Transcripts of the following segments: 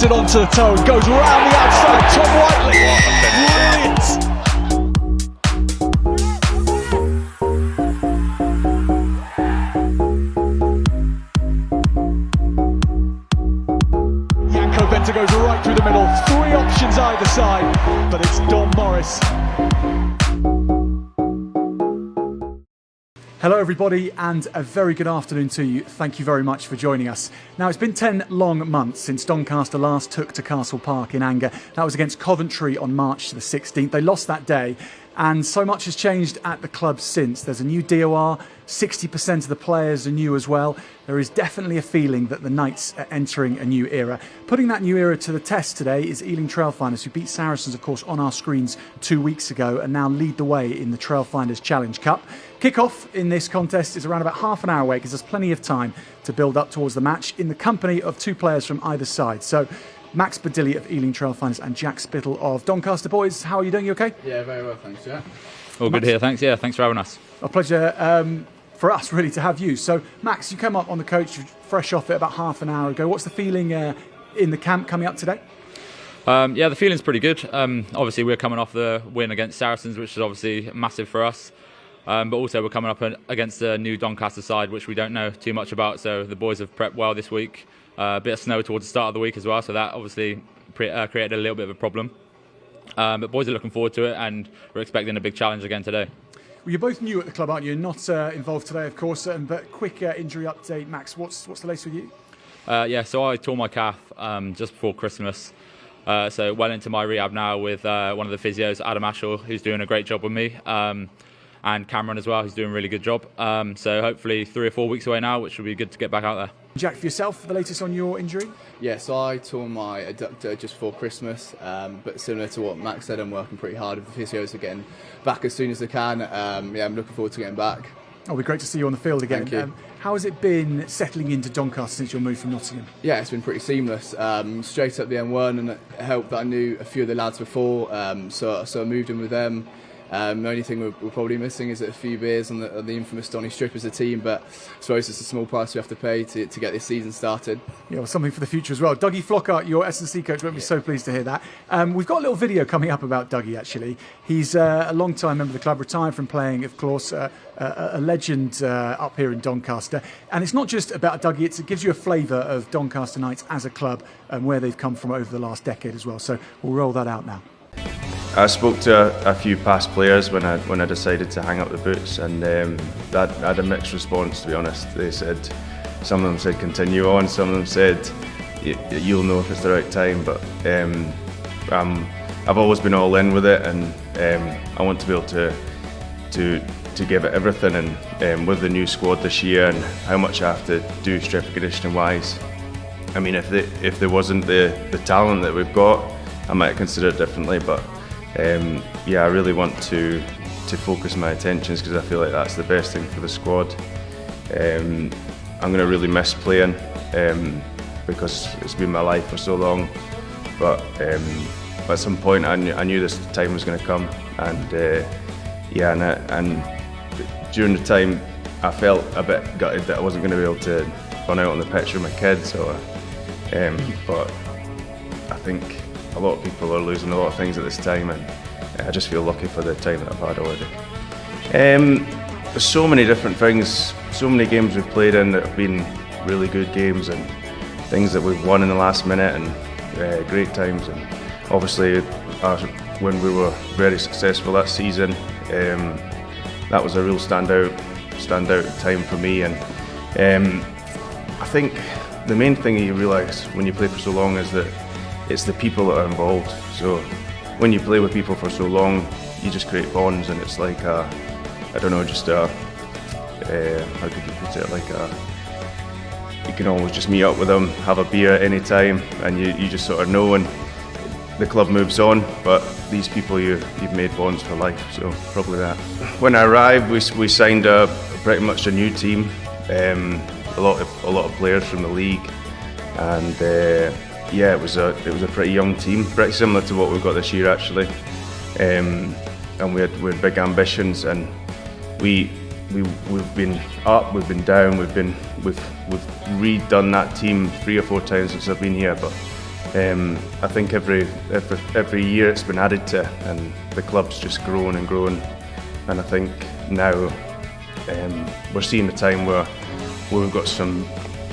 it onto the toe, goes round the outside, Tom Whiteley. Brilliant! Goes right through the middle, 3 options either side, but it's Don Morris. Hello everybody and a very good afternoon to you. Thank you very much for joining us. Now it's been 10 long months since Doncaster last took to Castle Park in anger. That was against Coventry on March the 16th. They lost that day and so much has changed at the club since. There's a new DOR, 60% of the players are new as well. There is definitely a feeling that the Knights are entering a new era. Putting that new era to the test today is Ealing Trailfinders, who beat Saracens, of course, on our screens 2 weeks ago and now lead the way in the Trailfinders Challenge Cup. Kick-off in this contest is around about half an hour away because there's plenty of time to build up towards the match in the company of 2 players from either side. So, Mcbride of Ealing Trailfinders and Jack Spittle of Doncaster. Boys, how are you doing? You okay? Yeah, very well, thanks, Jack. All good here, thanks. Yeah, thanks for having us. A pleasure for us, really, to have you. So, Max, you came up on the coach fresh off it about half an hour ago. What's the feeling in the camp coming up today? Yeah, the feeling's pretty good. Obviously, we're coming off the win against Saracens, which is obviously massive for us. But also, we're coming up against a new Doncaster side, which we don't know too much about. So the boys have prepped well this week. A bit of snow towards the start of the week as well, so that obviously created a little bit of a problem. But boys are looking forward to it, and we're expecting a big challenge again today. Well, you're both new at the club, aren't you? Not involved today, of course. But quick injury update, Max. What's the latest with you? Yeah, so I tore my calf just before Christmas. So well into my rehab now with one of the physios, Adam Ashall, who's doing a great job with me. And Cameron as well, who's doing a really good job. So hopefully 3 or 4 weeks away now, which will be good to get back out there. Jack, for yourself, the latest on your injury? Yeah, so I tore my adductor just before Christmas, but similar to what Max said, I'm working pretty hard with the physios to getting back as soon as they can. Yeah, I'm looking forward to getting back. It'll be great to see you on the field again. Thank you. How has it been settling into Doncaster since your move from Nottingham? Yeah, it's been pretty seamless. Straight up the M1, and it helped that I knew a few of the lads before, so I moved in with them. The only thing we're probably missing is a few beers on the infamous Donny Strip as a team, but I suppose it's a small price we have to pay to get this season started. Yeah, well, something for the future as well. Dougie Flockhart, your S&C coach, won't be so pleased to hear that. We've got a little video coming up about Dougie, actually. He's a long-time member of the club, retired from playing, of course, a legend up here in Doncaster. And it's not just about Dougie, it gives you a flavour of Doncaster Knights as a club and where they've come from over the last decade as well. So we'll roll that out now. I spoke to a few past players when I decided to hang up the boots, and that had a mixed response, to be honest. They said, some of them said continue on, some of them said you'll know if it's the right time, but I've always been all in with it, and I want to be able to give it everything, and with the new squad this year and how much I have to do strength and conditioning wise, I mean, if there wasn't the talent that we've got, I might consider it differently, but yeah, I really want to focus my attentions because I feel like that's the best thing for the squad. I'm going to really miss playing because it's been my life for so long, but at some point I knew this time was going to come, and yeah, and during the time I felt a bit gutted that I wasn't going to be able to run out on the pitch with my kids, but I think a lot of people are losing a lot of things at this time, and I just feel lucky for the time that I've had already. There's so many different things, so many games we've played in that have been really good games, and things that we've won in the last minute, and great times. And obviously when we were very successful that season, that was a real standout time for me. And I think the main thing you realise when you play for so long is that it's the people that are involved. So when you play with people for so long, you just create bonds, and it's like how could you put it, you can always just meet up with them, have a beer at any time, and you just sort of know, and the club moves on, but these people you've made bonds for life, so probably that. When I arrived, we signed pretty much a new team, a lot of players from the league, and yeah, it was a pretty young team, pretty similar to what we've got this year actually, and we had big ambitions, and we've been up, we've been down, we've redone that team 3 or 4 times since I've been here, but I think every year it's been added to, and the club's just grown and grown. And I think now we're seeing a time where we've got some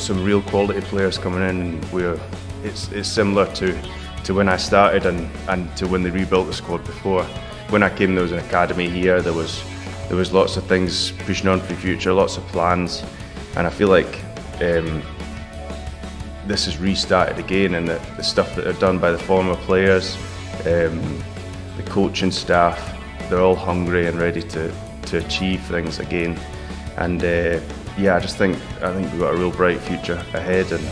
real quality players coming in, and it's similar to when I started and to when they rebuilt the squad before. When I came, there was an academy here. There was lots of things pushing on for the future, lots of plans, and I feel like this is restarted again, and the stuff that are done by the former players, the coaching staff, they're all hungry and ready to achieve things again. And I think we've got a real bright future ahead, and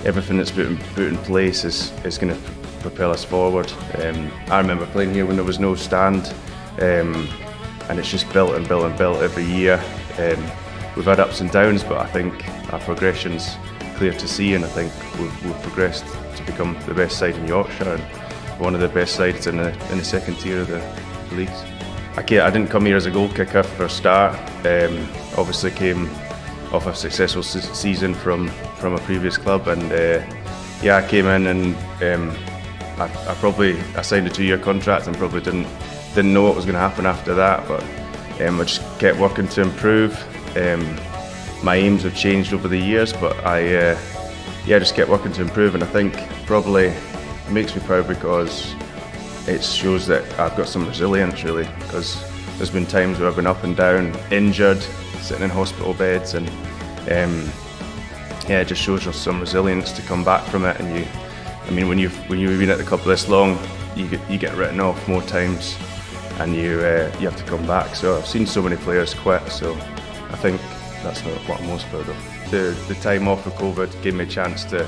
everything that's put in place is going to propel us forward. I remember playing here when there was no stand, and it's just built and built and built every year. We've had ups and downs, but I think our progression's clear to see, and I think we've progressed to become the best side in Yorkshire and one of the best sides in the second tier of the leagues. I didn't come here as a goal kicker for a start. Obviously came off a successful season from a previous club, and I came in and I signed a 2-year contract and probably didn't know what was going to happen after that, but I just kept working to improve. My aims have changed over the years, but I just kept working to improve, and I think probably it makes me proud because it shows that I've got some resilience, really, because there's been times where I've been up and down, injured, sitting in hospital beds, and it just shows you some resilience to come back from it. And when you've been at the club this long, you get written off more times, and you have to come back. So I've seen so many players quit, so I think that's what I'm most proud of. The time off of COVID gave me a chance to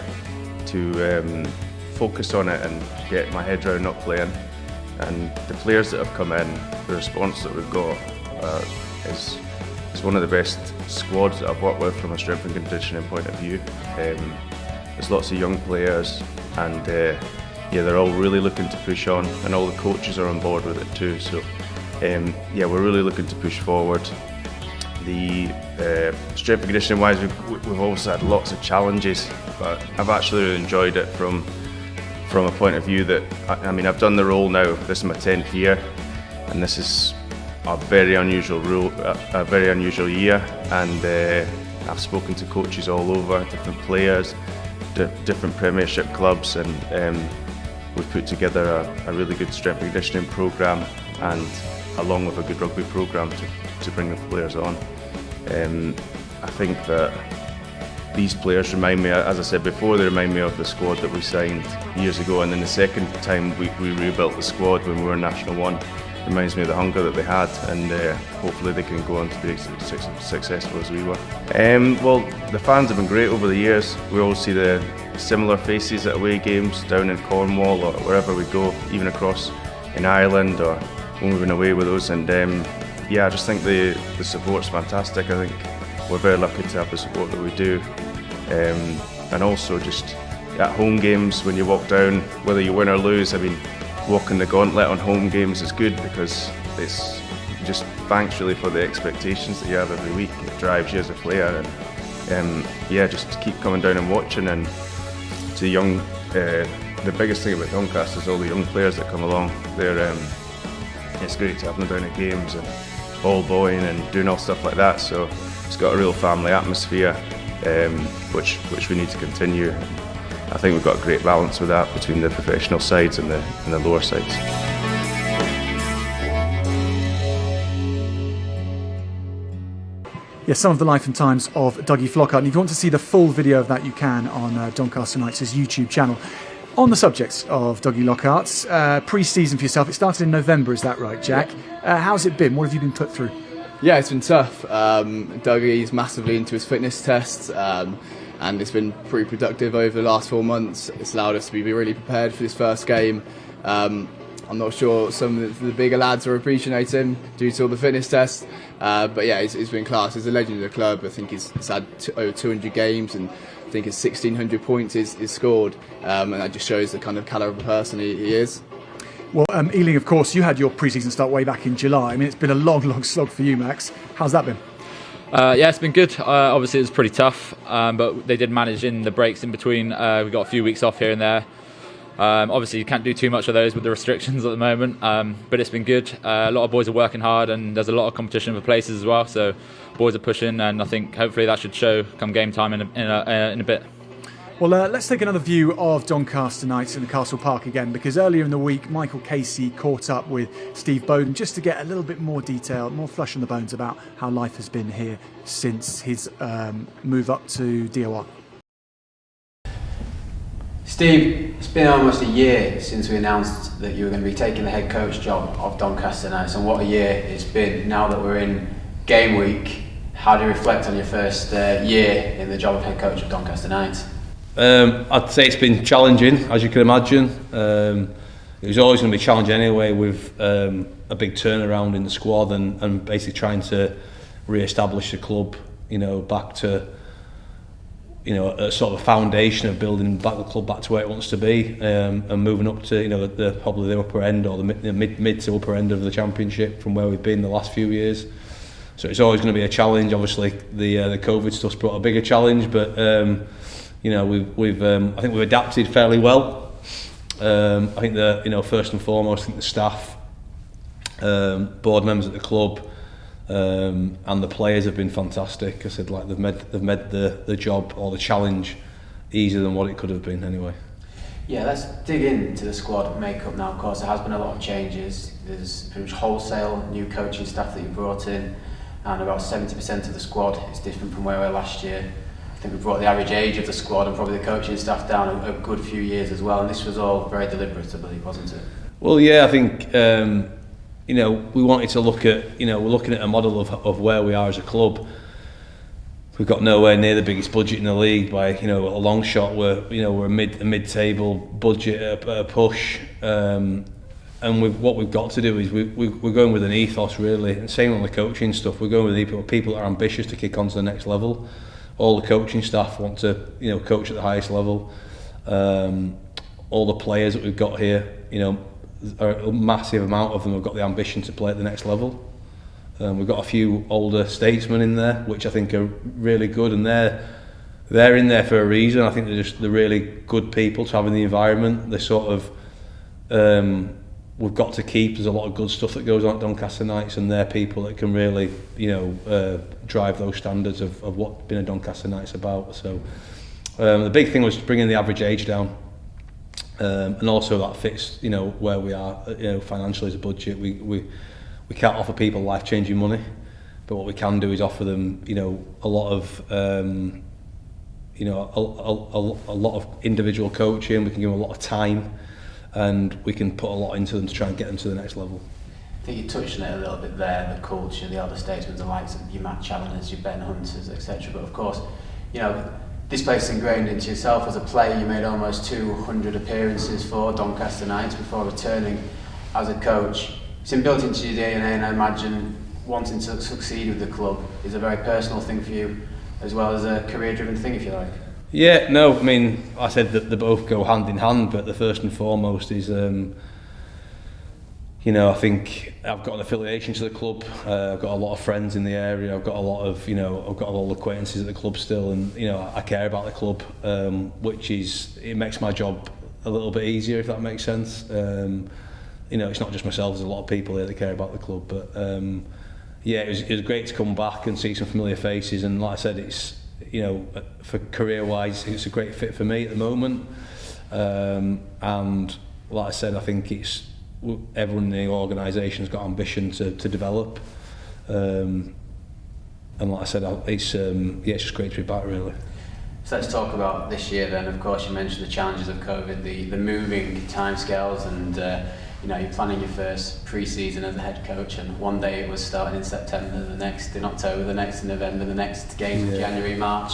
focus on it and get my head around not playing. And the players that have come in, the response that we've got is one of the best squads that I've worked with from a strength and conditioning point of view. There's lots of young players, and they're all really looking to push on, and all the coaches are on board with it too. So we're really looking to push forward. The strength and conditioning wise, we've also had lots of challenges, but I've actually really enjoyed it from a point of view that I've done the role now. This is my 10th year, and this is a very unusual year. And I've spoken to coaches all over, different players, different Premiership clubs, and we've put together a really good strength and conditioning programme, and along with a good rugby programme to bring the players on. I think that these players remind me, as I said before, they remind me of the squad that we signed years ago, and then the second time we rebuilt the squad when we were National 1 reminds me of the hunger that they had, and hopefully they can go on to be successful as we were. Well, the fans have been great over the years. We always see the similar faces at away games down in Cornwall or wherever we go, even across in Ireland or when we've been away with those, and I just think the support's fantastic. I think we're very lucky to have the support that we do, and also just at home games when you walk down, whether you win or lose, walking the gauntlet on home games is good because it's just thanks really for the expectations that you have every week. It drives you as a player, and just keep coming down and watching. And to young, the biggest thing about Doncaster is all the young players that come along. It's great to have them down at games and ball boying and doing all stuff like that. So it's got a real family atmosphere, which we need to continue. I think we've got a great balance with that between the professional sides and the lower sides. Yes, some of the life and times of Dougie Flockhart. And if you want to see the full video of that, you can on Doncaster Knights' YouTube channel. On the subject of Dougie Flockhart's pre-season for yourself, it started in November, is that right, Jack? How's it been? What have you been put through? Yeah, it's been tough. Dougie's massively into his fitness tests, and it's been pretty productive over the last 4 months. It's allowed us to be really prepared for this first game. I'm not sure some of the bigger lads are appreciating due to all the fitness tests, but yeah, it's been class. He's a legend of the club. I think he's had over 200 games, and I think his 1,600 points is scored, and that just shows the kind of calibre of person he is. Well, Ealing, of course, you had your pre-season start way back in July. It's been a long, long slog for you, Max. How's that been? Yeah, it's been good. Obviously, it was pretty tough, but they did manage in the breaks in between. We got a few weeks off here and there. Obviously, you can't do too much of those with the restrictions at the moment, but it's been good. A lot of boys are working hard, and there's a lot of competition for places as well. So, boys are pushing, and I think hopefully that should show come game time in a bit. Well, let's take another view of Doncaster Knights in the Castle Park again, because earlier in the week, Michael Casey caught up with Steve Bowden just to get a little bit more detail, more flesh on the bones about how life has been here since his move up to DOR. Steve, it's been almost a year since we announced that you were going to be taking the head coach job of Doncaster Knights, and what a year it's been. Now that we're in game week, how do you reflect on your first year in the job of head coach of Doncaster Knights? I'd say it's been challenging, as you can imagine. It was always going to be challenging anyway, with a big turnaround in the squad and basically trying to re-establish the club, back to a sort of foundation of building back the club back to where it wants to be, and moving up to probably the upper end or the mid to upper end of the championship from where we've been the last few years. So it's always going to be a challenge. Obviously, the COVID stuff's brought a bigger challenge, but we've I think we've adapted fairly well. I think first and foremost, I think the staff, board members at the club, and the players have been fantastic. I said, they've made the job or the challenge easier than what it could have been anyway. Yeah, let's dig into the squad makeup now. Of course, there has been a lot of changes. There's pretty much wholesale new coaching staff that you brought in, and about 70% of the squad is different from where we were last year. I think we brought the average age of the squad and probably the coaching staff down a good few years as well, and this was all very deliberate, I believe, wasn't it? Well, yeah, I think we wanted to look at, we're looking at a model of where we are as a club. We've got nowhere near the biggest budget in the league by a long shot. We're a mid-table budget, a push, and what we've got to do is we're going with an ethos really, and same on the coaching stuff. We're going with people that are ambitious to kick on to the next level. All the coaching staff want to coach at the highest level. All the players that we've got here, a massive amount of them have got the ambition to play at the next level. We've got a few older statesmen in there, which I think are really good, and they're in there for a reason. I think they're really good people to have in the environment. They're sort of we've got to keep. There's a lot of good stuff that goes on at Doncaster Knights, and they're people that can really drive those standards of what being a Doncaster Knights about. So the big thing was bringing the average age down. And also that fits, where we are, financially as a budget. We can't offer people life-changing money, but what we can do is offer them, a lot of, a lot of individual coaching. We can give them a lot of time, and we can put a lot into them to try and get them to the next level. I think you touched on it a little bit there, the culture, the elder statesmen, the likes of your Matt Challengers, your Ben Hunters, etc. But of course, this place is ingrained into yourself as a player. You made almost 200 appearances for Doncaster Knights before returning as a coach. It's been built into your DNA, and I imagine wanting to succeed with the club is a very personal thing for you, as well as a career-driven thing, if you like. Yeah, no, I mean, I said that they both go hand in hand, but the first and foremost is, I think I've got an affiliation to the club. I've got a lot of friends in the area. I've got a lot of, acquaintances at the club still, and I care about the club, it makes my job a little bit easier, if that makes sense. It's not just myself. There's a lot of people here that care about the club, but it was great to come back and see some familiar faces. And like I said, it's for career-wise, it's a great fit for me at the moment. And like I said, I think it's. Everyone in the organisation's got ambition to develop, and like I said, it's just great to be back really. So let's talk about this year then. Of course, you mentioned the challenges of COVID, the moving timescales, and you're planning your first pre-season as a head coach, and one day it was starting in September, the next in October, the next in November, the next game in January, March.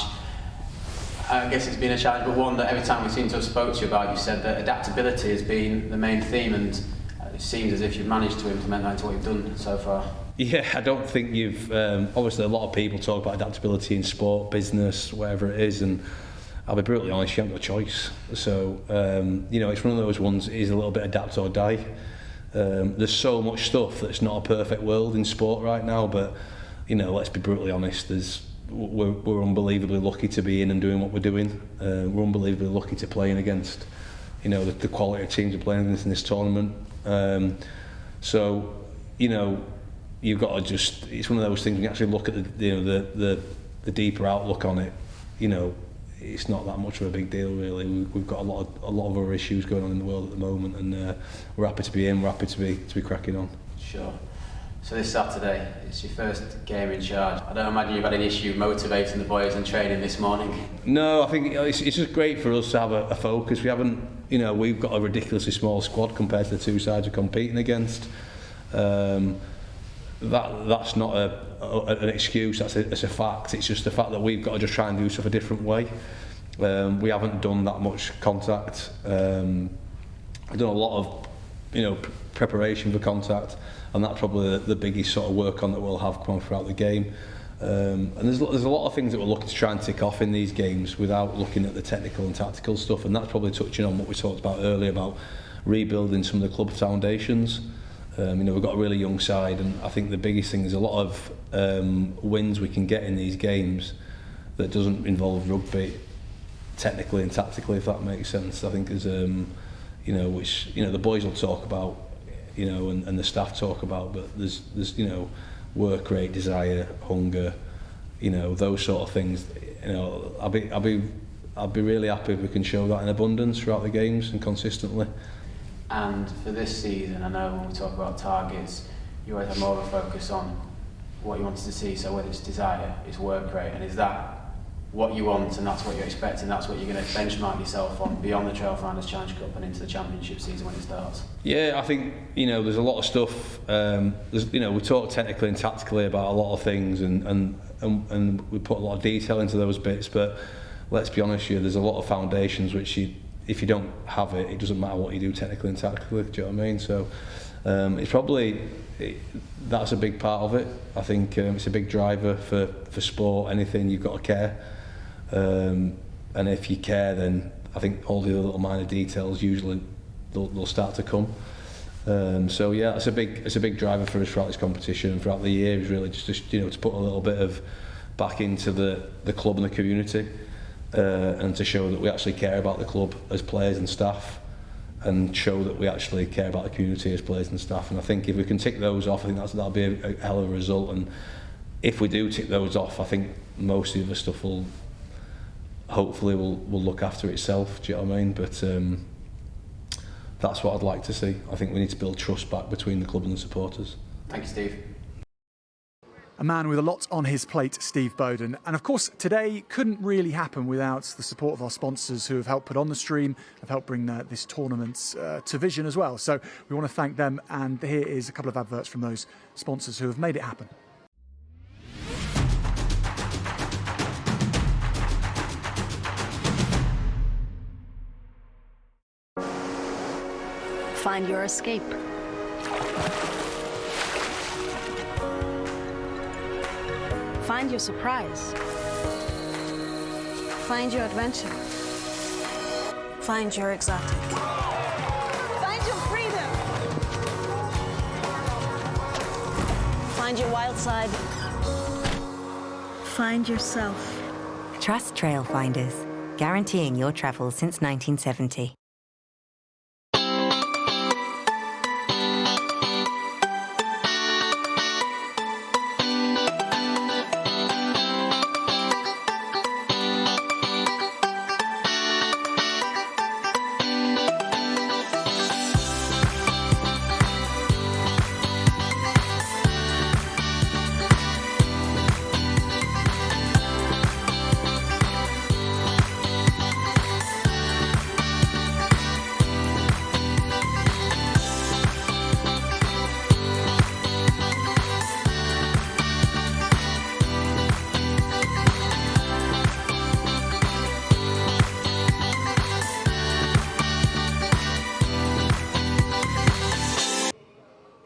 I guess it's been a challenge, but one that every time we seem to have spoke to you about, you said that adaptability has been the main theme, and it seems as if you've managed to implement that into what you've done so far. Yeah, I don't think you've... obviously, a lot of people talk about adaptability in sport, business, whatever it is, and I'll be brutally honest, you haven't got a choice. So, it's one of those ones, it is a little bit adapt or die. There's so much stuff that's not a perfect world in sport right now, but let's be brutally honest, we're unbelievably lucky to be in and doing what we're doing. We're unbelievably lucky to playing against, the quality of teams we're playing against in this tournament. So, you've got to just, it's one of those things, when you actually look at the deeper outlook on it, it's not that much of a big deal really. We've got a lot of other issues going on in the world at the moment, and we're happy to be in, we're happy to be cracking on. Sure. So this Saturday, it's your first game in charge. I don't imagine you've had any issue motivating the boys and training this morning. No, I think it's just great for us to have a focus. We haven't, we've got a ridiculously small squad compared to the two sides we're competing against. That's not an excuse, it's a fact. It's just the fact that we've got to just try and do stuff a different way. We haven't done that much contact. I've done a lot of preparation for contact, and that's probably the biggest sort of work on that we'll have come on throughout the game. And there's a lot of things that we're looking to try and tick off in these games without looking at the technical and tactical stuff, and that's probably touching on what we talked about earlier about rebuilding some of the club foundations. We've got a really young side, and I think the biggest thing is a lot of wins we can get in these games that doesn't involve rugby technically and tactically, if that makes sense. I think there's which the boys will talk about, and the staff talk about, but there's work rate, desire, hunger, those sort of things. I'll be really happy if we can show that in abundance throughout the games and consistently. And for this season, I know when we talk about targets, you always have more of a focus on what you wanted to see. So whether it's desire, it's work rate, and is that what you want, and that's what you're expecting, that's what you're going to benchmark yourself on beyond the Trailfinders Challenge Cup and into the Championship season when it starts? Yeah, I think there's a lot of stuff. We talk technically and tactically about a lot of things, and we put a lot of detail into those bits. But let's be honest, there's a lot of foundations which if you don't have it, it doesn't matter what you do technically and tactically. Do you know what I mean? So it's probably that's a big part of it. I think it's a big driver for sport. Anything, you've got to care. And if you care, then I think all the other little minor details usually they'll start to come. So yeah, it's a big driver for us throughout this competition and throughout the year. Is really just to put a little bit of back into the club and the community, and to show that we actually care about the club as players and staff, and show that we actually care about the community as players and staff. And I think if we can tick those off, I think that'll be a hell of a result. And if we do tick those off, I think most of the stuff will hopefully will look after itself. Do you know what I mean? But that's what I'd like to see. I think we need to build trust back between the club and the supporters. Thank you, Steve. A man with a lot on his plate, Steve Bowden. And of course, today couldn't really happen without the support of our sponsors who have helped put on the stream, have helped bring this tournament to vision as well. So we want to thank them. And here is a couple of adverts from those sponsors who have made it happen. Find your escape. Find your surprise. Find your adventure. Find your exotic. Find your freedom. Find your wild side. Find yourself. Trust Trailfinders, guaranteeing your travel since 1970.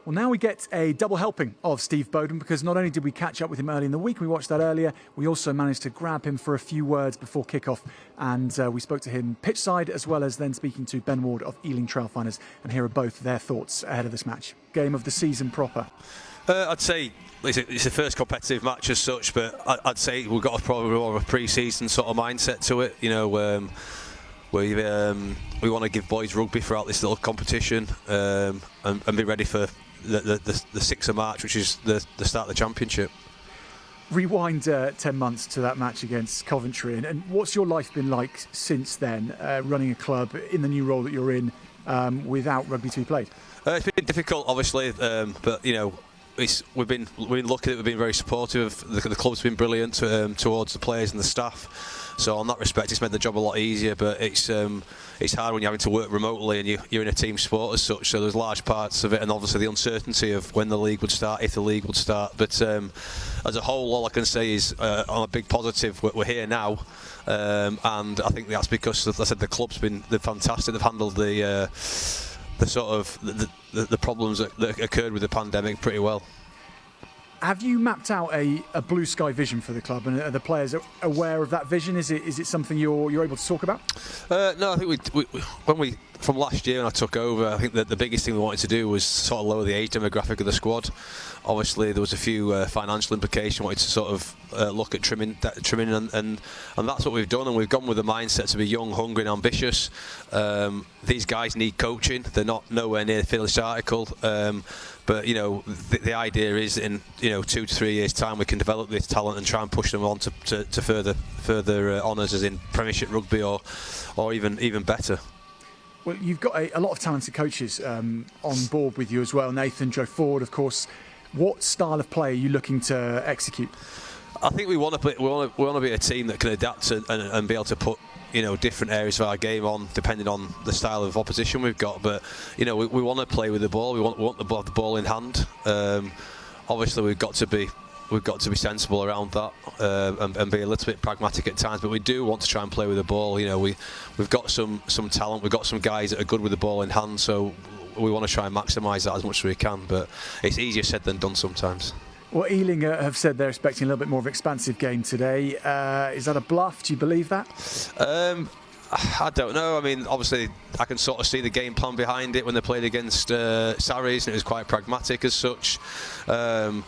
Well, now we get a double helping of Steve Bowden, because not only did we catch up with him early in the week, we watched that earlier, we also managed to grab him for a few words before kickoff, and we spoke to him pitchside as well as then speaking to Ben Ward of Ealing Trailfinders, and here are both their thoughts ahead of this match. Game of the season proper. I'd say it's the first competitive match as such, but I'd say we've got probably more of a pre-season sort of mindset to it. We want to give boys rugby throughout this little competition and be ready for the 6th of March, which is the start of the championship. Rewind 10 months to that match against Coventry, and what's your life been like since then, running a club in the new role that you're in without rugby to be played? It's been difficult, obviously, but we've been lucky that we've been very supportive. The club's been brilliant towards the players and the staff. So on that respect, it's made the job a lot easier. But it's hard when you're having to work remotely and you're in a team sport as such. So there's large parts of it, and obviously the uncertainty of when the league would start, if the league would start. But as a whole, all I can say is on a big positive, we're here now, and I think that's because, as I said, the club's they're fantastic. They've handled the sort of the problems that occurred with the pandemic pretty well. Have you mapped out a blue sky vision for the club, and are the players aware of that vision? Is it something you're able to talk about? No, I think from last year when I took over, I think that the biggest thing we wanted to do was sort of lower the age demographic of the squad. Obviously, there was a few financial implications. We wanted to sort of look at trimming, and that's what we've done. And we've gone with the mindset to be young, hungry, and ambitious. These guys need coaching. They're not nowhere near the finished article. But the idea is in 2 to 3 years' time we can develop this talent and try and push them on to further honours as in Premiership rugby or even better. Well, you've got a lot of talented coaches on board with you as well. Nathan, Joe Ford, of course. What style of play are you looking to execute? I think we want to be a team that can adapt and be able to put different areas of our game on, depending on the style of opposition we've got. But we want to play with the ball. We want the ball in hand. Obviously, we've got to be sensible around that and be a little bit pragmatic at times. But we do want to try and play with the ball. We've got some talent. We've got some guys that are good with the ball in hand. So we want to try and maximise that as much as we can. But it's easier said than done sometimes. Well, Ealing have said they're expecting a little bit more of an expansive game today. Is that a bluff? Do you believe that? I don't know. I mean, obviously, I can sort of see the game plan behind it when they played against Sarries, and it was quite pragmatic as such. But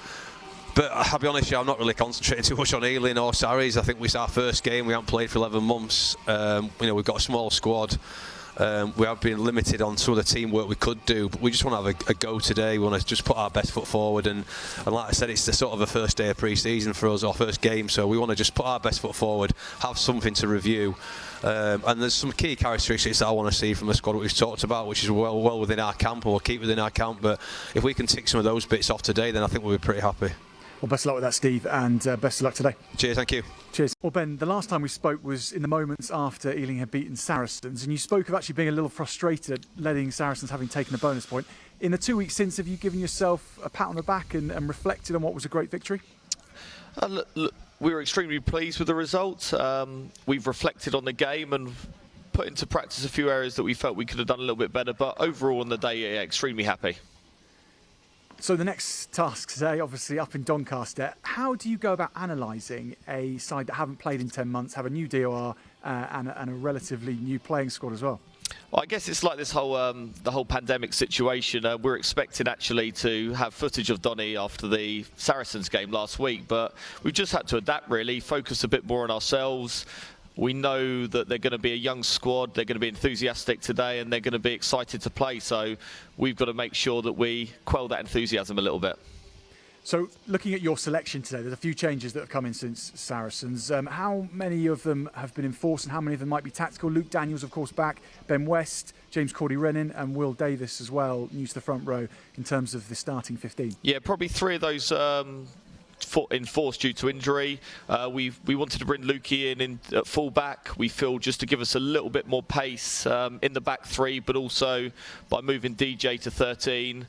I'll be honest, I'm not really concentrating too much on Ealing or Sarries. I think it's our first game. We haven't played for 11 months. We've got a small squad. We have been limited on some of the teamwork we could do, but we just want to have a go today. We want to just put our best foot forward, and like I said, it's the sort of a first day of pre-season for us, our first game, so we want to just put our best foot forward, have something to review, and there's some key characteristics that I want to see from the squad that we've talked about, which is well within our camp, or we'll keep within our camp. But if we can tick some of those bits off today, then I think we'll be pretty happy. Well, best of luck with that, Steve, and best of luck today. Cheers, thank you. Cheers. Well, Ben, the last time we spoke was in the moments after Ealing had beaten Saracens, and you spoke of actually being a little frustrated letting Saracens having taken a bonus point. In the 2 weeks since, have you given yourself a pat on the back and reflected on what was a great victory? Look, we were extremely pleased with the result. We've reflected on the game and put into practice a few areas that we felt we could have done a little bit better, but overall on the day, extremely happy. So the next task today, obviously up in Doncaster. How do you go about analysing a side that haven't played in 10 months, have a new DOR and a relatively new playing squad as well? Well, I guess it's like this whole the whole pandemic situation. We're expecting actually to have footage of Donny after the Saracens game last week, but we've just had to adapt really, focus a bit more on ourselves. We know that they're going to be a young squad, they're going to be enthusiastic today, and they're going to be excited to play. So we've got to make sure that we quell that enthusiasm a little bit. So looking at your selection today, there's a few changes that have come in since Saracens. How many of them have been enforced and how many of them might be tactical? Luke Daniels, of course, back. Ben West, James Cordy-Rennan and Will Davis as well, new to the front row in terms of the starting 15. Yeah, probably three of those enforced due to injury. We wanted to bring Lukey in at full back. We feel just to give us a little bit more pace in the back three, but also by moving DJ to 13.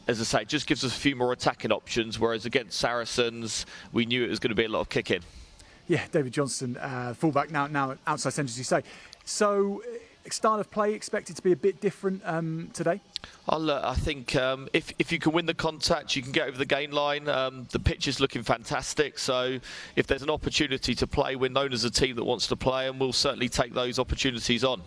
As I say, it just gives us a few more attacking options, whereas against Saracens, we knew it was going to be a lot of kicking. Yeah, David Johnston, fullback now outside centre, as you say. So, style of play expected to be a bit different today? I think if you can win the contact, you can get over the gain line. The pitch is looking fantastic, so if there's an opportunity to play, we're known as a team that wants to play, and we'll certainly take those opportunities on.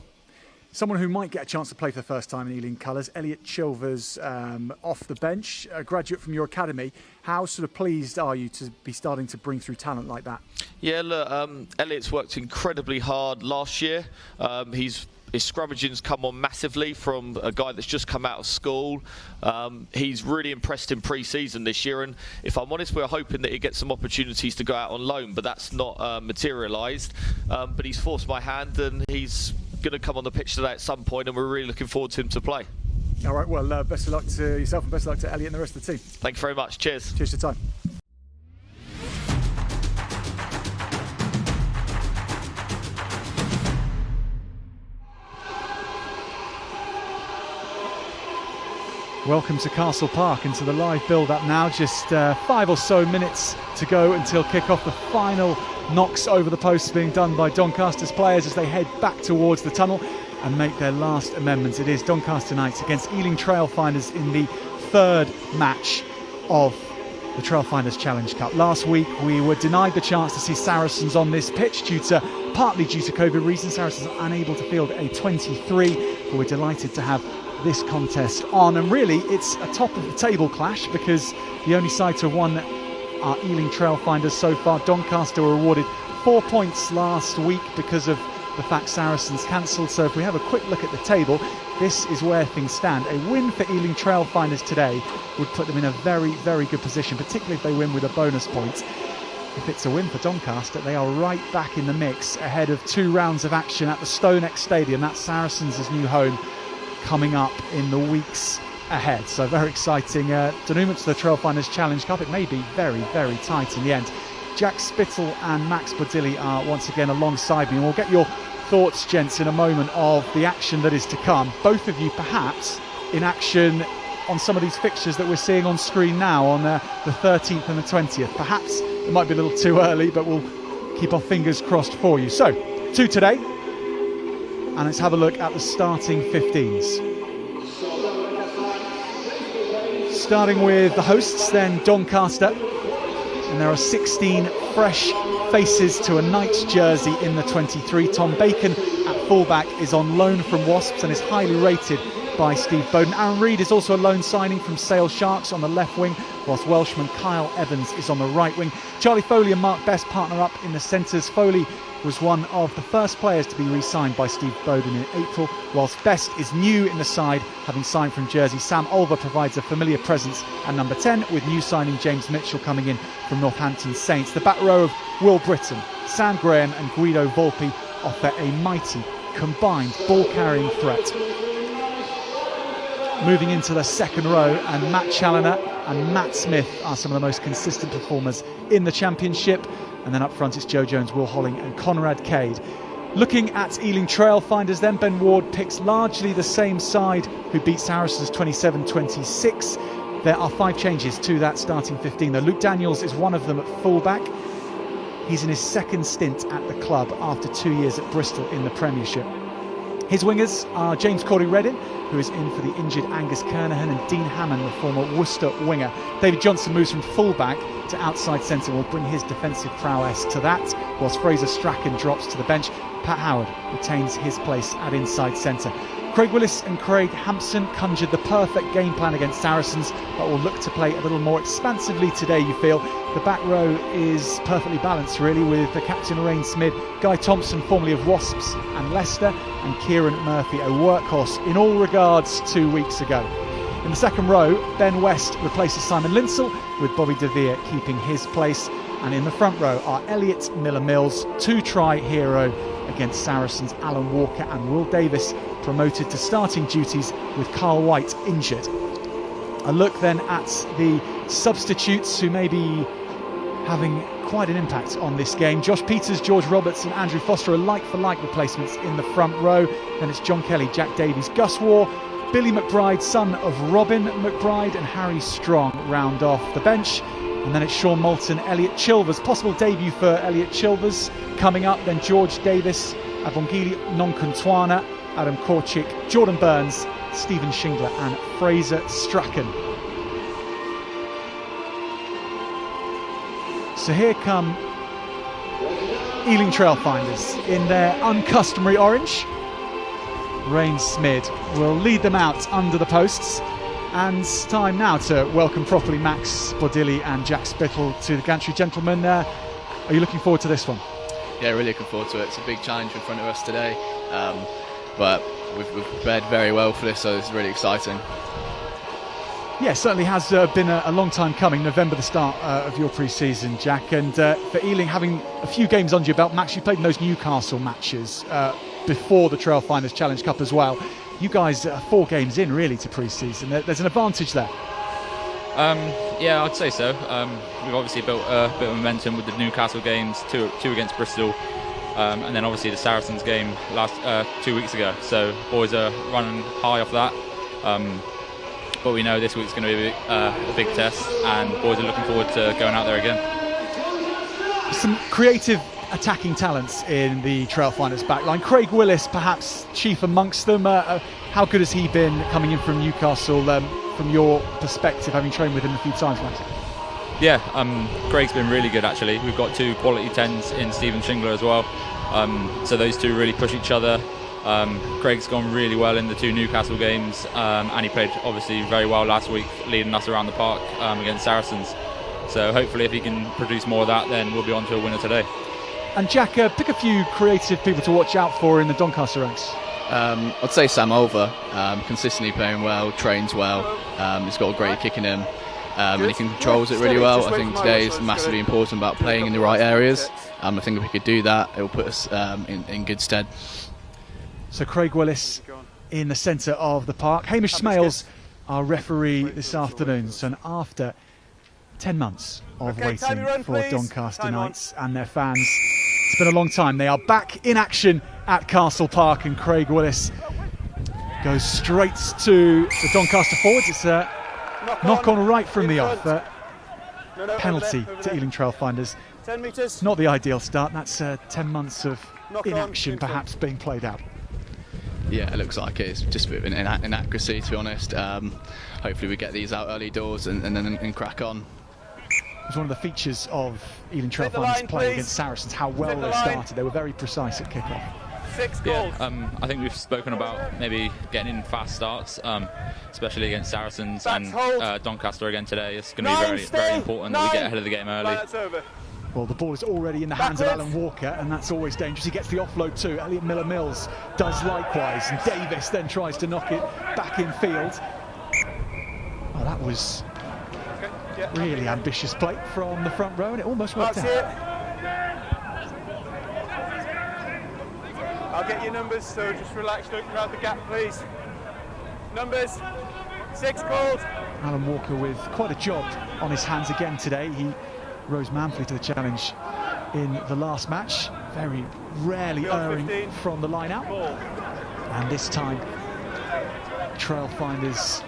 Someone who might get a chance to play for the first time in Ealing colours, Elliot Childress, off the bench, a graduate from your academy. How sort of pleased are you to be starting to bring through talent like that? Yeah, look, Elliot's worked incredibly hard last year. His scrummaging's come on massively from a guy that's just come out of school. He's really impressed in pre-season this year, and if I'm honest, we're hoping that he gets some opportunities to go out on loan, but that's not materialised. But he's forced my hand, and he's going to come on the pitch today at some point, and we're really looking forward to him to play. All right, well, best of luck to yourself and best of luck to Elliot and the rest of the team. Thank you very much. Cheers. Cheers for your time. Welcome to Castle Park and to the live build-up now. Just 5 or so minutes to go until kick-off. The final knocks over the posts being done by Doncaster's players as they head back towards the tunnel and make their last amendments. It is Doncaster Knights against Ealing Trailfinders in the third match of the Trailfinders Challenge Cup. Last week we were denied the chance to see Saracens on this pitch partly due to COVID reasons. Saracens are unable to field a 23, but we're delighted to have this contest on, and really it's a top of the table clash because the only side to have won are Ealing Trailfinders so far. Doncaster were awarded 4 points last week because of the fact Saracens cancelled. So if we have a quick look at the table, this is where things stand. A win for Ealing Trailfinders today would put them in a very, very good position, particularly if they win with a bonus point. If it's a win for Doncaster, they are right back in the mix ahead of 2 rounds of action at the Stonex Stadium. That's Saracens' new home, coming up in the weeks ahead. So very exciting denouement to the Trailfinders Challenge Cup. It may be very, very tight in the end. Jack Spittle and Max Bodilli are once again alongside me, and we'll get your thoughts, gents, in a moment of the action that is to come. Both of you perhaps in action on some of these fixtures that we're seeing on screen now on the 13th and the 20th. Perhaps it might be a little too early, but we'll keep our fingers crossed for you. So, 2 today. And let's have a look at the starting 15s. Starting with the hosts, then Doncaster. And there are 16 fresh faces to a Knights jersey in the 23. Tom Bacon at fullback is on loan from Wasps and is highly rated by Steve Bowden. Aaron Reid is also a loan signing from Sale Sharks on the left wing, whilst Welshman Kyle Evans is on the right wing. Charlie Foley and Mark Best partner up in the centres. Foley was one of the first players to be re-signed by Steve Bowden in April, whilst Best is new in the side, having signed from Jersey. Sam Olver provides a familiar presence at number 10, with new signing James Mitchell coming in from Northampton Saints. The back row of Will Britton, Sam Graham and Guido Volpe offer a mighty combined ball-carrying threat. Moving into the second row, and Matt Challoner and Matt Smith are some of the most consistent performers in the Championship. And then up front it's Joe Jones, Will Holling and Conrad Cade. Looking at Ealing Trailfinders then, Ben Ward picks largely the same side who beat Saracens 27-26. There are 5 changes to that starting 15 though. Luke Daniels is one of them at fullback. He's in his second stint at the club after 2 years at Bristol in the Premiership. His wingers are James Corey-Reddin, who is in for the injured Angus Kernahan, and Dean Hammond, the former Worcester winger. David Johnson moves from fullback to outside centre, will bring his defensive prowess to that, whilst Fraser Strachan drops to the bench. Pat Howard retains his place at inside centre. Craig Willis and Craig Hampson conjured the perfect game plan against Saracens, but will look to play a little more expansively today, you feel. The back row is perfectly balanced, really, with the captain Rain Smith, Guy Thompson, formerly of Wasps and Leicester, and Kieran Murphy, a workhorse in all regards 2 weeks ago. In the second row, Ben West replaces Simon Linsell, with Bobby De Vere keeping his place. And in the front row are Elliot Miller-Mills, 2-try hero against Saracens, Alan Walker and Will Davis promoted to starting duties with Carl White injured. A look then at the substitutes who may be having quite an impact on this game. Josh Peters, George Roberts and Andrew Foster are like-for-like replacements in the front row. Then it's John Kelly, Jack Davies, Gus Waugh, Billy Mcbride, son of Robin Mcbride, and Harry Strong round off the bench. And then it's Sean Moulton, Elliot Childress, possible debut for Elliot Childress coming up. Then George Davis, Abongili Nonkontwana, Adam Korchik, Jordan Burns, Stephen Schindler and Fraser Strachan. So here come Ealing Trailfinders in their uncustomary orange. Rain Smid will lead them out under the posts. And it's time now to welcome properly Max Bodilli and Jack Spittle to the gantry. Gentlemen, are you looking forward to this one? Yeah, really looking forward to it. It's a big challenge in front of us today, but we've prepared very well for this, so it's really exciting. Yeah, it certainly has been a long time coming. November, the start of your pre-season, Jack, and for Ealing having a few games under your belt. Max, you played in those Newcastle matches before the Trailfinders Challenge Cup as well. You guys are 4 games in really to pre-season. There's an advantage there. Yeah, I'd say so. We've obviously built a bit of momentum with the Newcastle games, two against Bristol, and then obviously the Saracens game last 2 weeks ago. So boys are running high off that. But we know this week's going to be a big test, and boys are looking forward to going out there again. Some creative attacking talents in the Trailfinders backline. Craig Willis, perhaps chief amongst them. How good has he been coming in from Newcastle, from your perspective, having trained with him a few times, Max? Yeah, Craig's been really good actually. We've got 2 quality 10s in Stephen Schindler as well. So those 2 really push each other. Craig's gone really well in the 2 Newcastle games, and he played obviously very well last week, leading us around the park against Saracens. So hopefully if he can produce more of that, then we'll be on to a winner today. And Jack, pick a few creative people to watch out for in the Doncaster ranks. I'd say Sam Olver, consistently playing well, trains well, he's got a great kick in him, and he controls it really well. I think today is massively important about playing in the right areas. I think if we could do that, it will put us in good stead. So Craig Willis in the centre of the park. Hamish Smales, our referee this afternoon. So after 10 months of waiting for Doncaster Knights and their fans, it's been a long time. They are back in action at Castle Park, and Craig Willis goes straight to the Doncaster forwards. It's a knock on right from the off. Penalty to Ealing Trailfinders. 10 metres. Not the ideal start. That's 10 months of inaction perhaps being played out. Yeah, it looks like it's just a bit of an inaccuracy, to be honest. Hopefully we get these out early doors and crack on. It was one of the features of Ealing Trailfinders playing against Saracens, how well they started. They were very precise at kick-off. 6 goals. Yeah, I think we've spoken about maybe getting in fast starts, especially against Saracens and Doncaster again today. It's going to be very important that we get ahead of the game early. Well, the ball is already in the hands of Alan Walker, and that's always dangerous. He gets the offload too. Elliot Mills does likewise, and Davis then tries to knock it back in field. Oh, that was really ambitious play from the front row, and it almost worked out. I'll get your numbers, so just relax, don't crowd the gap, please. Numbers, 6 called. Alan Walker with quite a job on his hands again today. He rose manfully to the challenge in the last match, very rarely erring from the line out. And this time, Trailfinders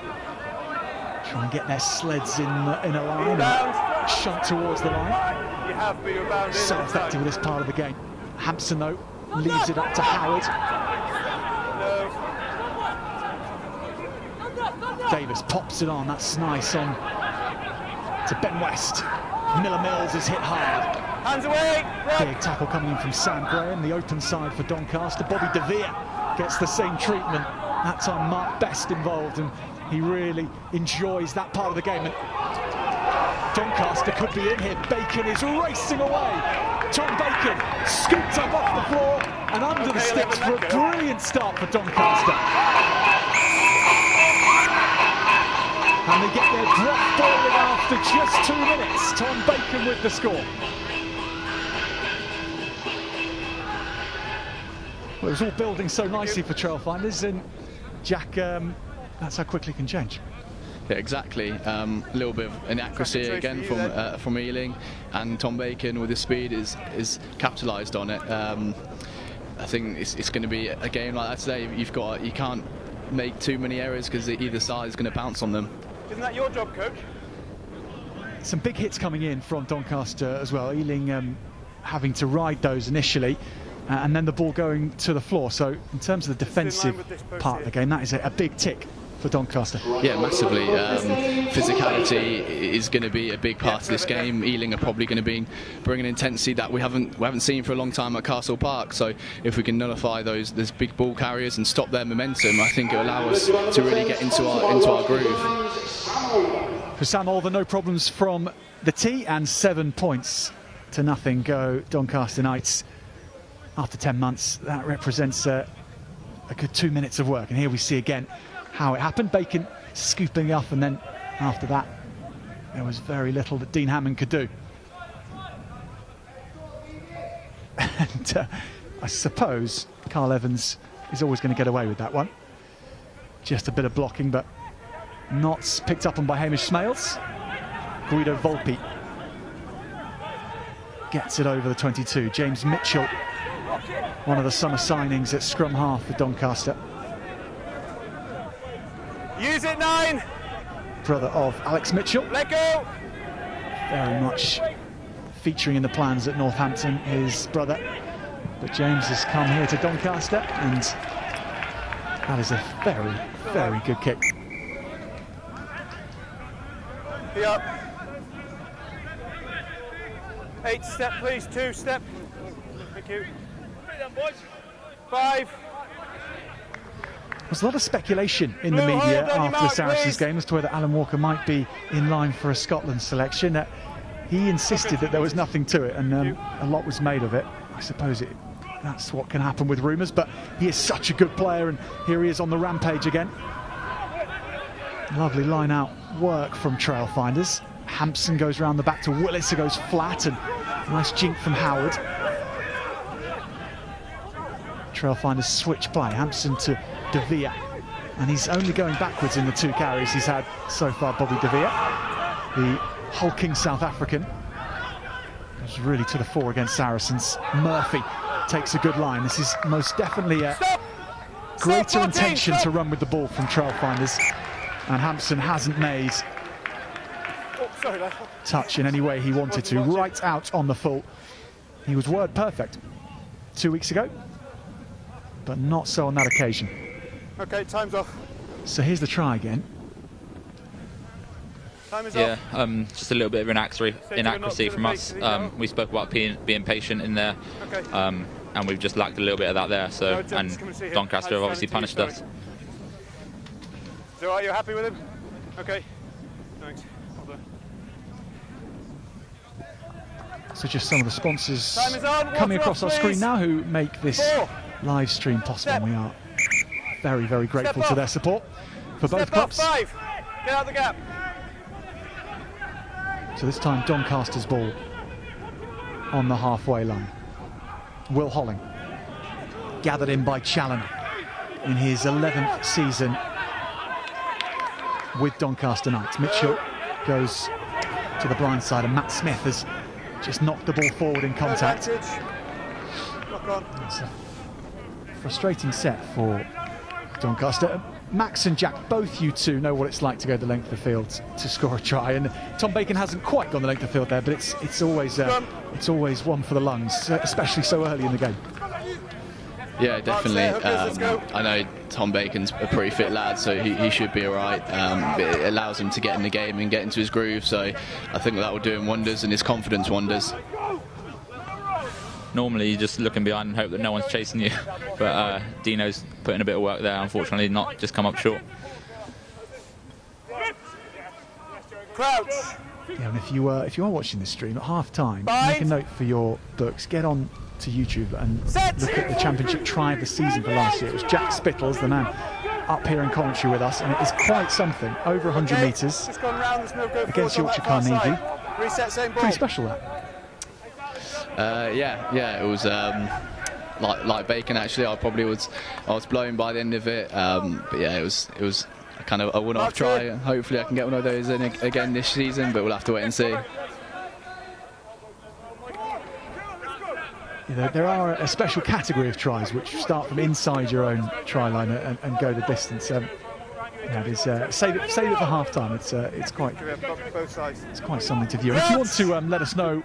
try and get their sleds in a line and shunt towards the line. So effective with this part of the game. Hampson, though, leaves it up to Howard. Davis pops it on, that's nice on to Ben West. Miller Mills is hit hard. Hands away! Big tackle coming in from Sam Graham, the open side for Doncaster. Bobby DeVere gets the same treatment. That time Mark Best involved, and he really enjoys that part of the game. And Doncaster could be in here. Bacon is racing away. Tom Bacon scooped up off the floor and under the sticks for a brilliant start for Doncaster. And they get their drop ball after just 2 minutes. Tom Bacon with the score. Well, it was all building so nicely for Trailfinders, and Jack, that's how quickly it can change. Yeah, exactly. A little bit of inaccuracy again from Ealing, and Tom Bacon with his speed is capitalised on it. I think it's going to be a game like that today. You can't make too many errors because either side is going to bounce on them. Isn't that your job, coach? Some big hits coming in from Doncaster as well. Ealing having to ride those initially, and then the ball going to the floor. So in terms of the defensive part of the game, that is a big tick for Doncaster? Yeah, massively. Physicality is going to be a big part of this game. Ealing are probably going to be bringing intensity that we haven't seen for a long time at Castle Park. So if we can nullify those big ball carriers and stop their momentum, I think it'll allow us to really get into our groove. For Sam Olver, no problems from the tee, and 7 points to nothing go Doncaster Knights. After 10 months, that represents a good 2 minutes of work. And here we see again how it happened. Bacon scooping up, and then after that, there was very little that Dean Hammond could do. And I suppose Carl Evans is always going to get away with that one. Just a bit of blocking, but not picked up on by Hamish Smales. Guido Volpi gets it over the 22. James Mitchell, one of the summer signings at scrum half for Doncaster. Use it, 9. Brother of Alex Mitchell. Let go. Very much featuring in the plans at Northampton, his brother. But James has come here to Doncaster, and that is a very, very good kick. Be up. 8 step, please. 2 step. Thank you. 5. There's a lot of speculation in the media after the Saracens game as to whether Alan Walker might be in line for a Scotland selection. He insisted that there was nothing to it, and a lot was made of it. I suppose that's what can happen with rumours, but he is such a good player, and here he is on the rampage again. Lovely line-out work from Trailfinders. Hampson goes round the back to Willis, who goes flat, and nice jink from Howard. Trailfinders switch play. Hampson to De Vere, and he's only going backwards in the 2 carries he's had so far. Bobby De Vere, the hulking South African, was really to the fore against Saracens. Murphy takes a good line. This is most definitely a greater intention to run with the ball from Trailfinders, and Hampson hasn't made touch in any way he wanted to. Right out on the full. He was word perfect 2 weeks ago, but not so on that occasion. Okay, time's off. So here's the try again. Time is Yeah, off. just a little bit of inaccuracy from us. We spoke about being patient in there, Okay. and we've just lacked a little bit of that there. So, and Doncaster have obviously punished us. Is it all right? You're happy with him? Okay. Thanks. Well done. So just some of the sponsors Time is on. coming Water across off, our screen please. now who make this 4. live stream possible. Step. We are very, very grateful Step to their off. support for both Step up, clubs. 5. Get out the gap. So this time Doncaster's ball on the halfway line. Will Holling, gathered in by Challen in his 11th season with Doncaster Knights. Mitchell goes to the blind side, and Matt Smith has just knocked the ball forward in contact. Lock on. It's a frustrating set for Doncaster. Max and Jack, both you two know what it's like to go the length of the field to score a try, and Tom Bacon hasn't quite gone the length of the field there, but it's always one for the lungs, especially so early in the game. Yeah, definitely. I know Tom Bacon's a pretty fit lad, so he should be all right. It allows him to get in the game and get into his groove, so I think that will do him wonders, and his confidence wonders. Normally, you're just looking behind and hope that no one's chasing you, but Dino's putting a bit of work there. Unfortunately, not just come up short. Crouch. Yeah, and if you are watching this stream at half time, make a note for your books. Get on to YouTube and look at the championship try of the season for last year. It was Jack Spittles, the man up here in commentary with us, and it is quite something. Over 100 metres Just gone round, there's no go against forward on Yorkshire that far Carnegie. side. Reset, same ball. Pretty special, that. Yeah, it was like Bacon. Actually, I was blown by the end of it. But yeah, it was kind of a one-off try. Hopefully, I can get one of those in again this season, but we'll have to wait and see. There are a special category of tries which start from inside your own try line and go the distance. That is save it for half time. It's quite something to view. And if you want to let us know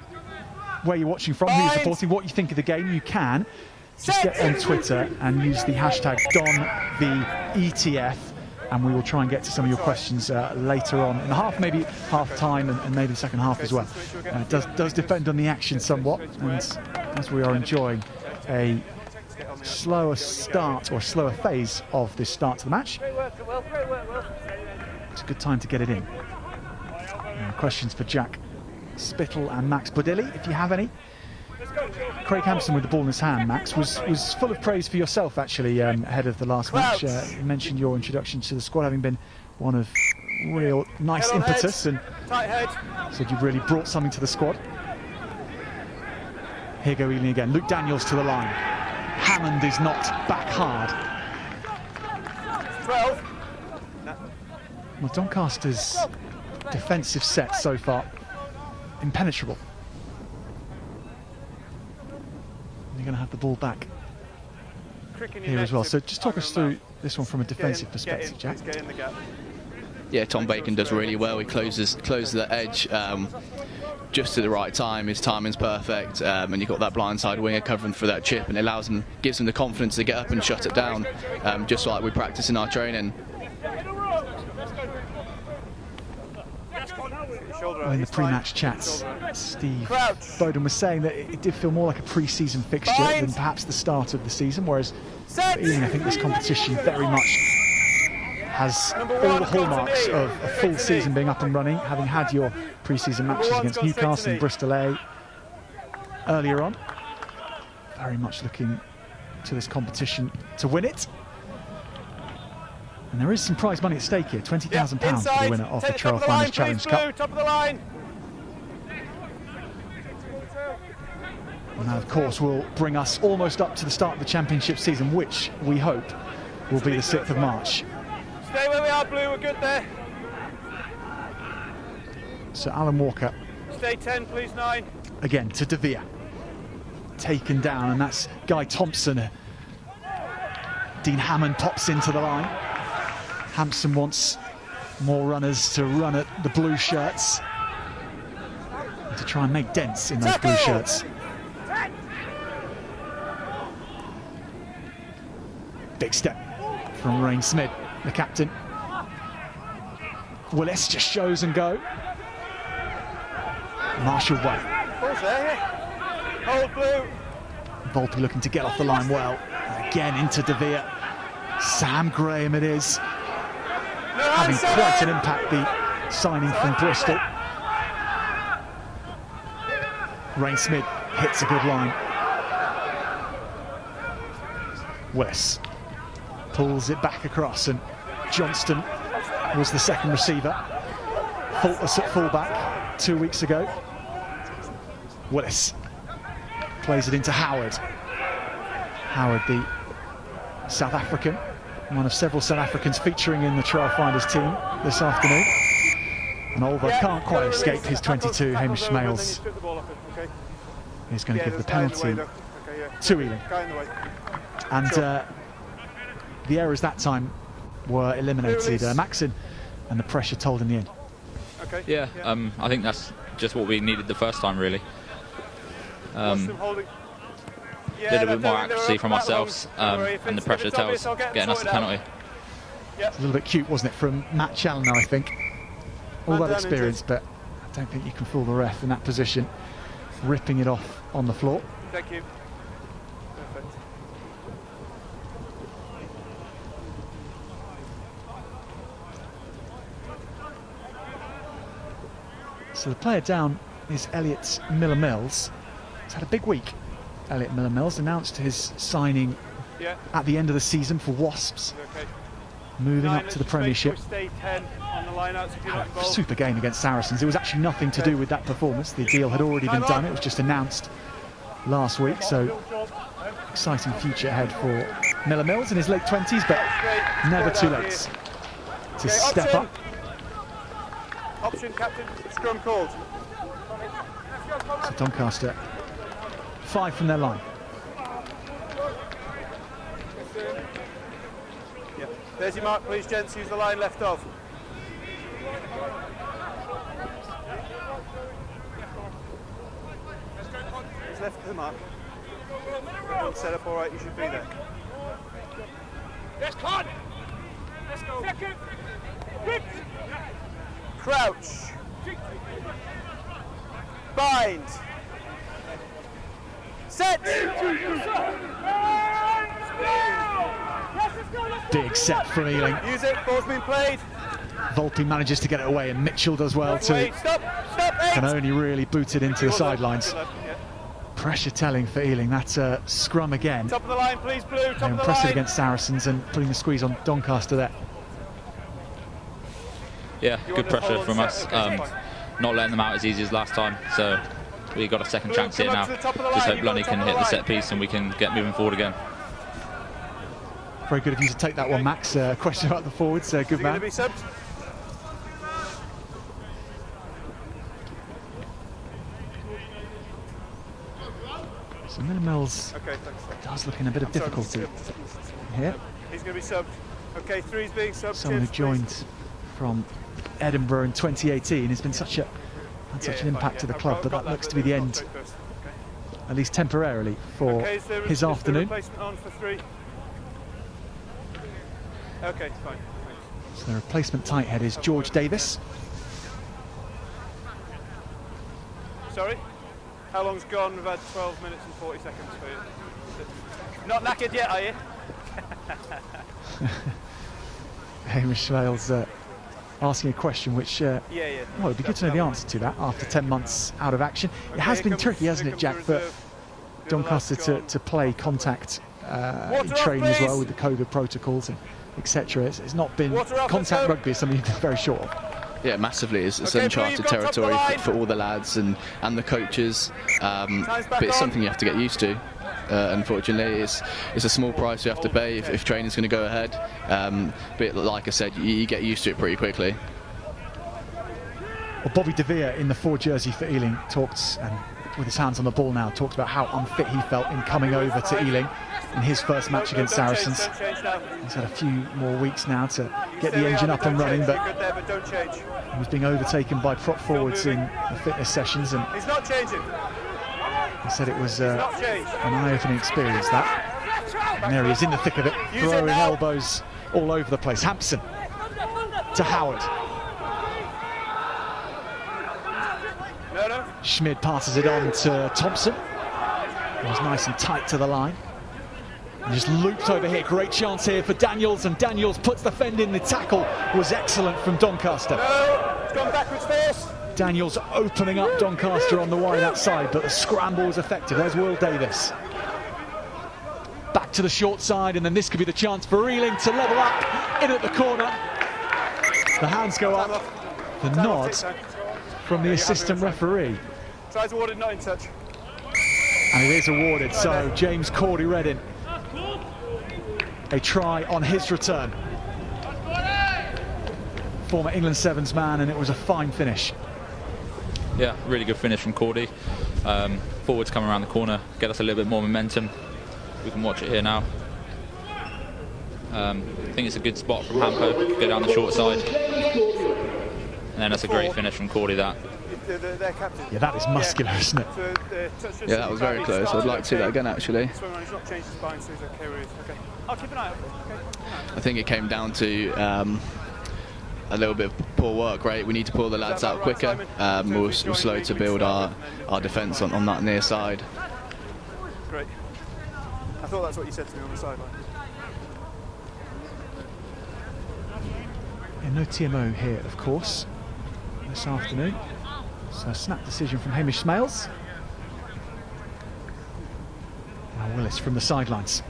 where you're watching from, who you're supporting, what you think of the game, you can just get on Twitter and use the hashtag DonVETF and we will try and get to some of your questions later on in the half, maybe half time and maybe the second half as well. It does depend on the action somewhat, and as we are enjoying a slower start or slower phase of this start to the match, it's a good time to get it in. Questions for Jack Spittle and Max Bodilli, if you have any. Craig Hampson with the ball in his hand, Max, was full of praise for yourself actually ahead of the last match. You mentioned your introduction to the squad having been one of real nice impetus, and said you really brought something to the squad. Here go Ealing again. Luke Daniels to the line. Hammond is knocked back hard. 12. Well, Doncaster's defensive set so far impenetrable. You're going to have the ball back here as well. So just talk us through this one from a defensive perspective, Jack. Yeah, Tom Bacon does really well. He closes the edge just at the right time. His timing's perfect, and you've got that blindside winger covering for that chip, and it gives him the confidence to get up and shut it down, just like we practice in our training. In the pre-match chats, Steve Bowden was saying that it did feel more like a pre-season fixture than perhaps the start of the season, whereas for Ealing, I think this competition very much has all the hallmarks of a full season being up and running, having had your pre-season matches against Newcastle and Bristol A earlier on. Very much looking to this competition to win it. And there is some prize money at stake here, £20,000 for the winner of the Trailfinders Challenge Cup. Top of the line. And that, of course, will bring us almost up to the start of the championship season, which we hope will be the 6th of March. Stay where we are, Blue, we're good there. So Alan Walker. Stay 10, please, 9. Again to De Vere. Taken down, and that's Guy Thompson. Dean Hammond pops into the line. Hampson wants more runners to run at the blue shirts, and to try and make dents in those blue shirts. Big step from Rain Smith, the captain. Willis just shows and go. Marshall Way. Ball's there, hold Blue. Volpe looking to get off the line well. Again into De Vere. Sam Graham it is. Having quite an impact, the signing from Bristol. Rain Smith hits a good line. Willis pulls it back across, and Johnston was the second receiver. Faultless at fullback 2 weeks ago. Willis plays it into Howard. Howard, the South African, one of several South Africans featuring in the Trailfinders team this afternoon. And Oliver can't quite escape his 22, Hamish Smales. He's going to give the penalty to Ealing. And the errors that time were eliminated. Maxon, and the pressure told in the end. Yeah, I think that's just what we needed the first time, really. A little bit more accuracy from ourselves, and the pressure tells, getting us the penalty. It's a little bit cute, wasn't it, from Matt Challoner, I think. All that experience, but I don't think you can fool the ref in that position, ripping it off on the floor. Thank you. Perfect. So the player down is Elliot Miller-Mills. He's had a big week. Elliot Miller-Mills announced his signing at the end of the season for Wasps, moving up to the Premiership. Super game against Saracens. It was actually nothing to do with that performance. The deal had already been done. It was just announced last week. So exciting future ahead for Miller-Mills in his late 20s, but never too late to step up. Option, captain. Scrum called. So Doncaster 5 from their line. There's your mark, please, gents. Use the line left of. He's left of the mark. Everyone's set up all right. You should be there. Yes, Con. Crouch. Bind. Set. Big set from Ealing. Use it. Ball's been played. Volpe manages to get it away, and Mitchell does well too. Wait, stop. Can only really boot it into the sidelines. Pressure telling for Ealing. That's a scrum again. Top of the line, please, Blue. Top They're of the impressive line. against Saracens and putting the squeeze on Doncaster there. Yeah, good pressure from us. Not letting them out as easy as last time. So we got a second chance here now. Just hope Lunny can hit the set piece and we can get moving forward again. Very good of you to take that one, Max. Question about the forwards. Good man. So Mills does look in a bit of difficulty here. He's going to be subbed. Okay, three's being subbed. Someone who joined from Edinburgh in 2018 has been had such an impact to the club, but that looks to be the end, at least temporarily, for his afternoon. On for three. Okay, fine. So the replacement tight head is George Davis. Sorry? How long's gone? We've had 12 minutes and 40 seconds for you. Not knackered yet, are you? Hamish Smales asking a question which, well, it'd be good to know the answer to that after 10 months out of action. It has been tricky, hasn't it, Jack, for Doncaster to play contact in training as well with the COVID protocols and etc. It's not been contact rugby is something you've been very short of. Yeah, massively. It's uncharted territory for all the lads and the coaches, but it's something you have to get used to. Unfortunately, it's a small price you have to pay if training's going to go ahead. But like I said, you get used to it pretty quickly. Well, Bobby De Vere in the 4 jersey for Ealing talked, and with his hands on the ball now, talked about how unfit he felt in coming over to Ealing in his first match against Saracens. He's had a few more weeks now to get the engine up and running, but he was being overtaken by prop forwards in the fitness sessions, and he's not changing. He said it was an eye-opening experience, that. And there he is in the thick of it, throwing elbows all over the place. Hampson to Howard. Schmid passes it on to Thompson. He was nice and tight to the line. And just looped over here. Great chance here for Daniels, and Daniels puts the fend in. The tackle was excellent from Doncaster. It's gone backwards first. Daniels opening up Doncaster on the wide outside, but the scramble was effective. There's Will Davis. Back to the short side, and then this could be the chance for Ealing to level up. In at the corner. The hands go up. The nod from the assistant referee. Tries awarded, not in touch. And it is awarded, so James Cordy-Reddin. A try on his return. Former England Sevens man, and it was a fine finish. Yeah, really good finish from Cordy. Forwards come around the corner, get us a little bit more momentum. We can watch it here now. I think it's a good spot from Hampo, go down the short side. And then that's a great finish from Cordy, that. Yeah, that is muscular, isn't it? Yeah, that was very close. I'd like to see that again, actually. I think it came down to a little bit of poor work, right? We need to pull the lads out quicker. We're slow to build our defence on that near side. Great. I thought that's what you said to me on the sideline. Yeah, no TMO here, of course, this afternoon. So a snap decision from Hamish Smales. Now Willis from the sidelines.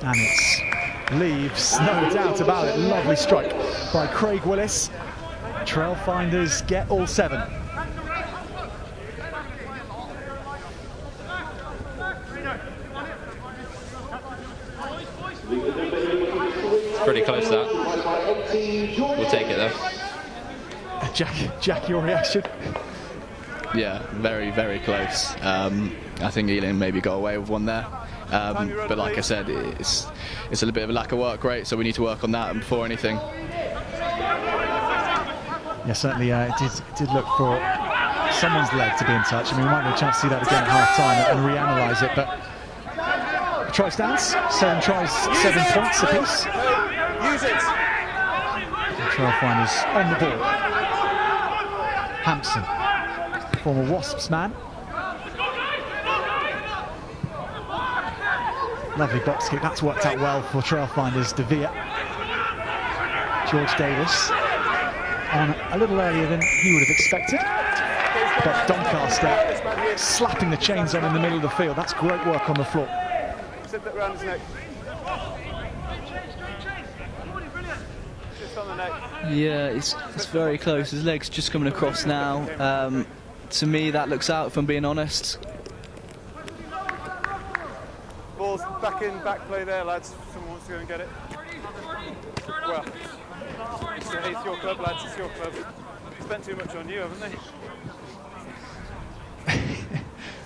And it's leaves, no doubt about it. Lovely strike by Craig Willis. Trailfinders get all 7. It's pretty close, that. We'll take it though. Jack, your reaction? Yeah, very, very close. I think Ealing maybe got away with one there. But like I said, it's a little bit of a lack of work rate, so we need to work on that before anything. Yeah, certainly it did look for someone's leg to be in touch. I mean, we might get a chance to see that again at half-time and reanalyse it, but try stands, 7 tries, 7 points apiece. Use it. Trailfinders on the ball. Hampson, former Wasps man. Lovely box kick, that's worked out well for Trailfinders. De Vere. George Davis on a little earlier than he would have expected. But Doncaster slapping the chains on in the middle of the field. That's great work on the floor. Sit that round his neck. Just on the neck. Yeah, it's very close. His leg's just coming across now. To me, that looks out, if I'm being honest. Ball's back in, back play there, lads. Someone wants to go and get it. Well, it's your club, lads. It's your club. Spent too much on you, haven't they?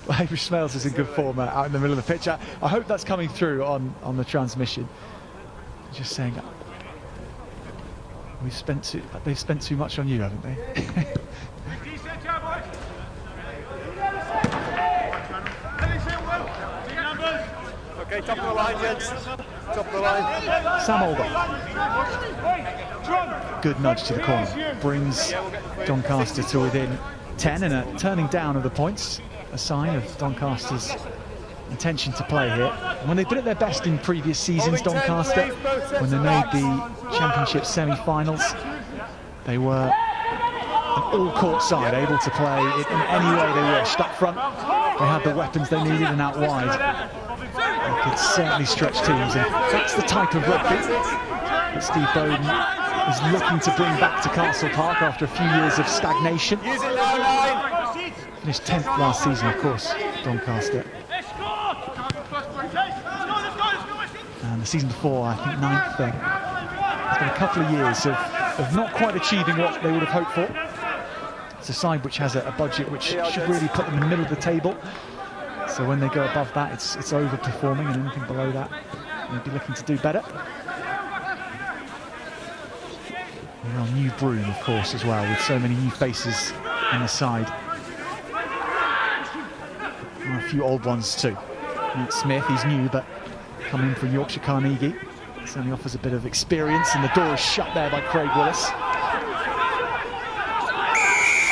Well, Avery Smales is in good form out in the middle of the pitch. I hope that's coming through on the transmission. Just saying, they've spent too much on you, haven't they? Okay, top of the line, gents. Top of the line. Sam Older. Good nudge to the corner. Brings Doncaster to within 10 and a turning down of the points. A sign of Doncaster's intention to play here. When they've been at their best in previous seasons, Doncaster, when they made the championship semi-finals, they were an all-court side, able to play it in any way they wished. Up front, they had the weapons they needed, and out wide, they could certainly stretch teams. And that's the type of rugby that Steve Bowden is looking to bring back to Castle Park after a few years of stagnation. Finished 10th last season, of course, Doncaster. And the season before, I think 9th then. It's been a couple of years of not quite achieving what they would have hoped for. It's a side which has a budget which should really put them in the middle of the table. So when they go above that, it's overperforming, and anything below that, they'd be looking to do better. They're on new broom, of course, as well, with so many new faces in the side. And a few old ones too. Nate Smith, he's new, but coming from Yorkshire Carnegie, certainly offers a bit of experience, and the door is shut there by Craig Willis.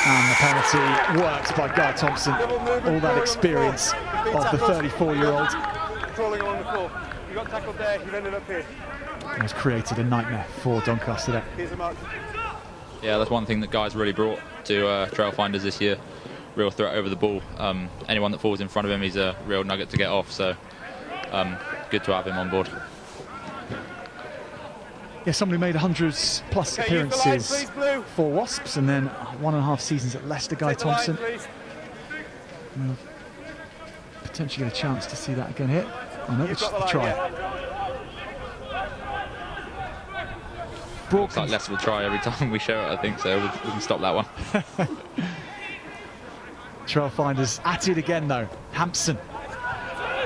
And the penalty works by Guy Thompson. All that experience of the 34-year-old. Crawling along the floor. You got tackled there, you've ended up here. It has created a nightmare for Doncaster there. Here's a mark. Yeah, that's one thing that Guy's really brought to Trailfinders this year. Real threat over the ball. Anyone that falls in front of him, he's a real nugget to get off. So good to have him on board. Yeah, somebody made 100+ appearances for Wasps, and then 1.5 seasons at Leicester, Guy Thompson. We'll potentially get a chance to see that again here. Oh no, it's just the try. Looks like Leicester will try every time we show it, I think, so we can stop that one. Trailfinders at it again though. Hampson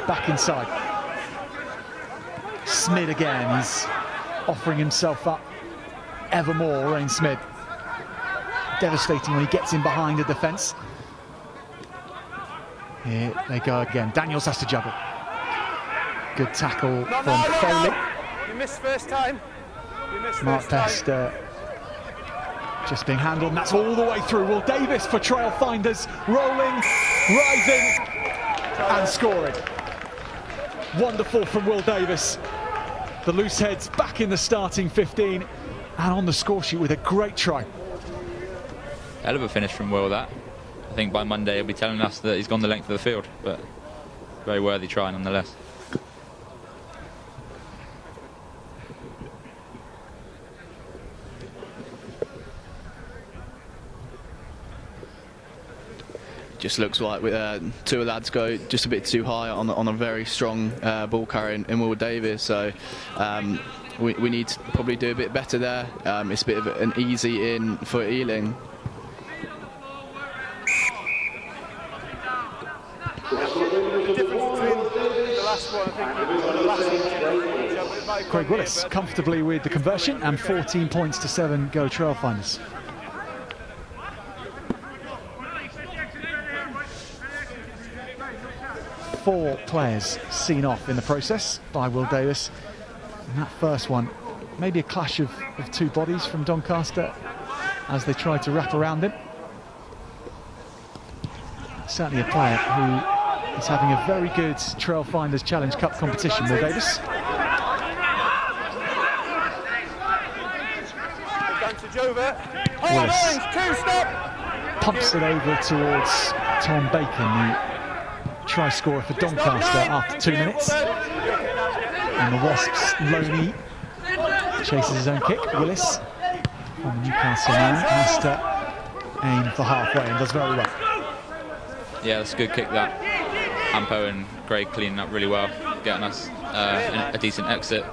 back inside. Smid again, he's offering himself up ever more, Ryan Smid. Devastating when he gets in behind the defence. Here they go again. Daniels has to juggle. Good tackle from Foley. You missed first time. Mark Best just being handled, and that's all the way through. Will Davis for Trailfinders, rolling, rising, and scoring. Wonderful from Will Davis. The loose heads back in the starting 15 and on the score sheet with a great try. Hell of a finish from Will, that. I think by Monday he'll be telling us that he's gone the length of the field, but very worthy try nonetheless. Just looks like two lads go just a bit too high on a very strong ball carrier in Will Davis. So we need to probably do a bit better there. It's a bit of an easy in for Ealing. Craig Willis comfortably with the conversion, and 14 points to 7 go Trailfinders. 4 players seen off in the process by Will Davis. And that first one, maybe a clash of 2 bodies from Doncaster as they tried to wrap around him. Certainly a player who is having a very good Trailfinders Challenge Cup competition, Will Davis. Willis pumps it over towards Tom Bacon, the try scorer for Doncaster after 2 minutes. And the Wasps' Loney chases his own kick. Willis from the Newcastle man has to aim for halfway and does very well. Yeah, that's a good kick that. Ampo and Craig cleaning up really well, getting us a decent exit,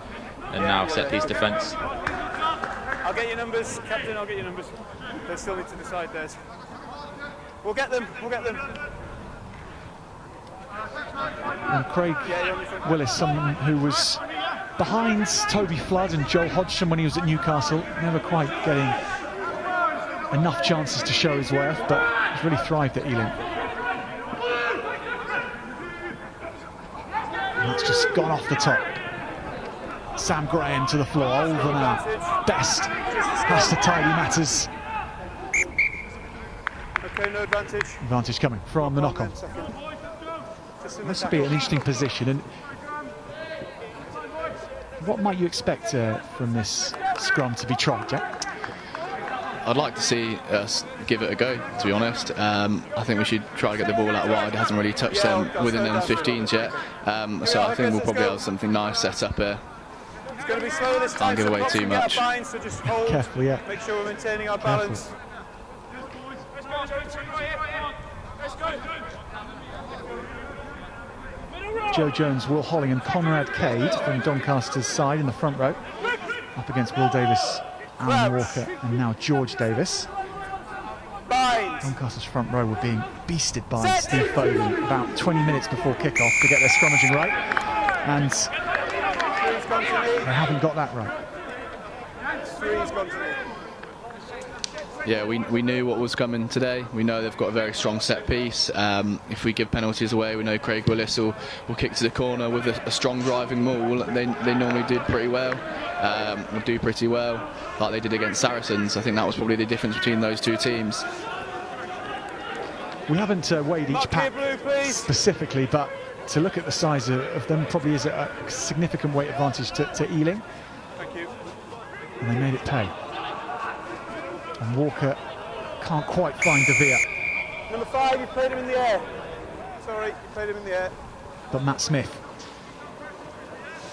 and now set piece defence. I'll get your numbers, Captain, I'll get your numbers. They still need to decide theirs. We'll get them, we'll get them. And Craig Willis, someone who was behind Toby Flood and Joel Hodgson when he was at Newcastle, never quite getting enough chances to show his worth, but he's really thrived at Ealing. And that's just gone off the top. Sam Graham to the floor, over now. Best has to tidy matters. Okay, no advantage. Advantage coming from the knock-on. This will be an interesting position. And what might you expect from this scrum to be tried, Jack? I'd like to see us give it a go, to be honest. I think we should try to get the ball out wide. It hasn't really touched them within them 15s yet. So I think we'll probably have something nice set up here. It's going to be slow this time. Can't give away too much. So just hold. Careful, yeah. Make sure we're maintaining our balance. Joe Jones, Will Holling and Conrad Cade from Doncaster's side in the front row, up against Will Davis, Alan Walker and now George Davis. Doncaster's front row were being beasted by Steve Foley about 20 minutes before kick-off to get their scrummaging right, and they haven't got that right. Yeah, we knew what was coming today. We know they've got a very strong set piece. If we give penalties away, we know Craig Willis will kick to the corner with a strong driving maul. They normally did pretty well, will do pretty well, like they did against Saracens. I think that was probably the difference between those 2 teams. We haven't weighed each pack specifically, but to look at the size of them probably is a significant weight advantage to Ealing. Thank you. And they made it pay. And Walker can't quite find De Vere. Number 5, you played him in the air. Sorry, you played him in the air. But Matt Smith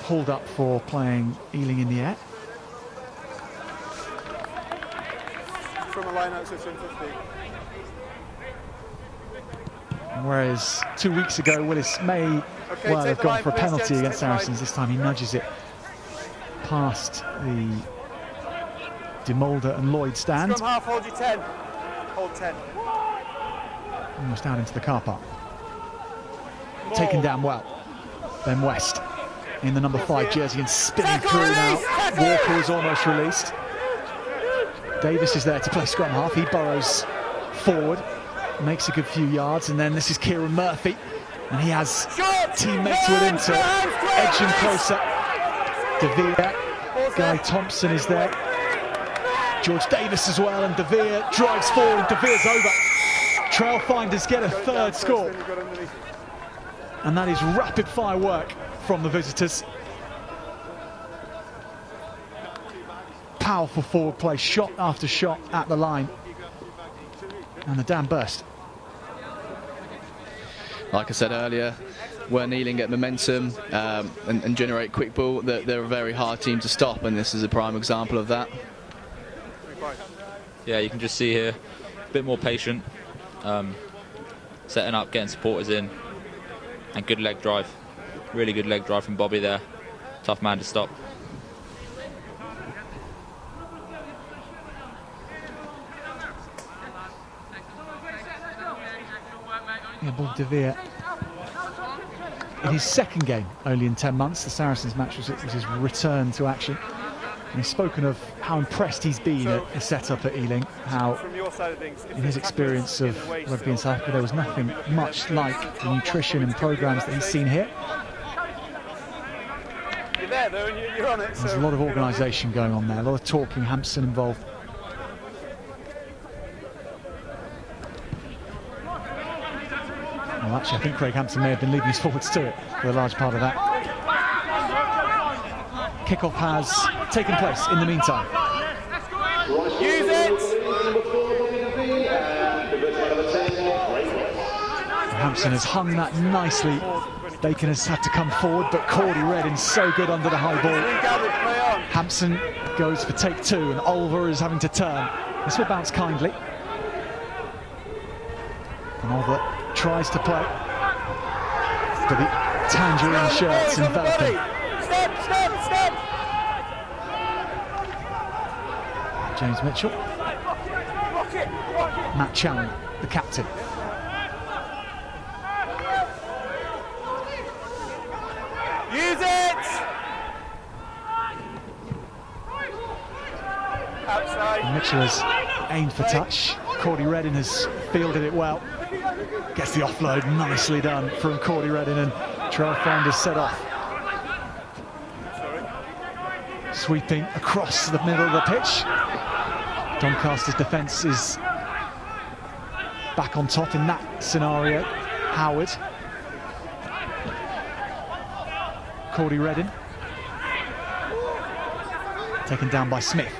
pulled up for playing Ealing in the air. From a line out to 50. Whereas 2 weeks ago, Willis may well have gone for a penalty against Saracens. This time he nudges it past the De Mulder and Lloyd stand. Scrum half, hold your 10. Hold 10. Almost out into the car park. Taken down well. Ben West in the number 5 jersey and spinning through now. Walker is almost released. Davis is there to play scrum half. He burrows forward, makes a good few yards, and then this is Kieran Murphy, and he has teammates with him to edge him closer. De Vere, Guy Thompson is there. George Davis as well, and De Vere drives forward, and De Vere's over. Trailfinders get a 3rd score. And that is rapid fire work from the visitors. Powerful forward play, shot after shot at the line. And the dam burst. Like I said earlier, when Ealing get momentum and generate quick ball, they're a very hard team to stop, and this is a prime example of that. Yeah, you can just see here, a bit more patient, setting up, getting supporters in, and good leg drive. Really good leg drive from Bobby there. Tough man to stop. Yeah, Bob De Vere, in his 2nd game, only in 10 months, the Saracens match was his return to action. And he's spoken of how impressed he's been at the setup at Ealing, how From your side of things, in his experience of rugby in South Africa there was nothing much like the nutrition and programmes that he's seen here. You're there though, and you're on it. There's a lot of organisation going on there, a lot of talking, Hampson involved. Well, actually, I think Craig Hampson may have been leading his forwards to it for a large part of that. Kickoff has taken place in the meantime. Use it! Hampson has hung that nicely. Bacon has had to come forward, but Cordy Reddin's so good under the high ball. Hampson goes for take two, and Olver is having to turn. This will bounce kindly. And Olver tries to play, but the tangerine shirts envelop him. Step! James Mitchell. Matt Challen, the captain. Use it! Outside. Mitchell has aimed for touch. Cordy Reddin has fielded it well. Gets the offload, nicely done from Cordy Reddin, and Trailfinders set off. Sweeping across the middle of the pitch. Doncaster's defence is back on top in that scenario. Howard. Cordy Reddin. Taken down by Smith.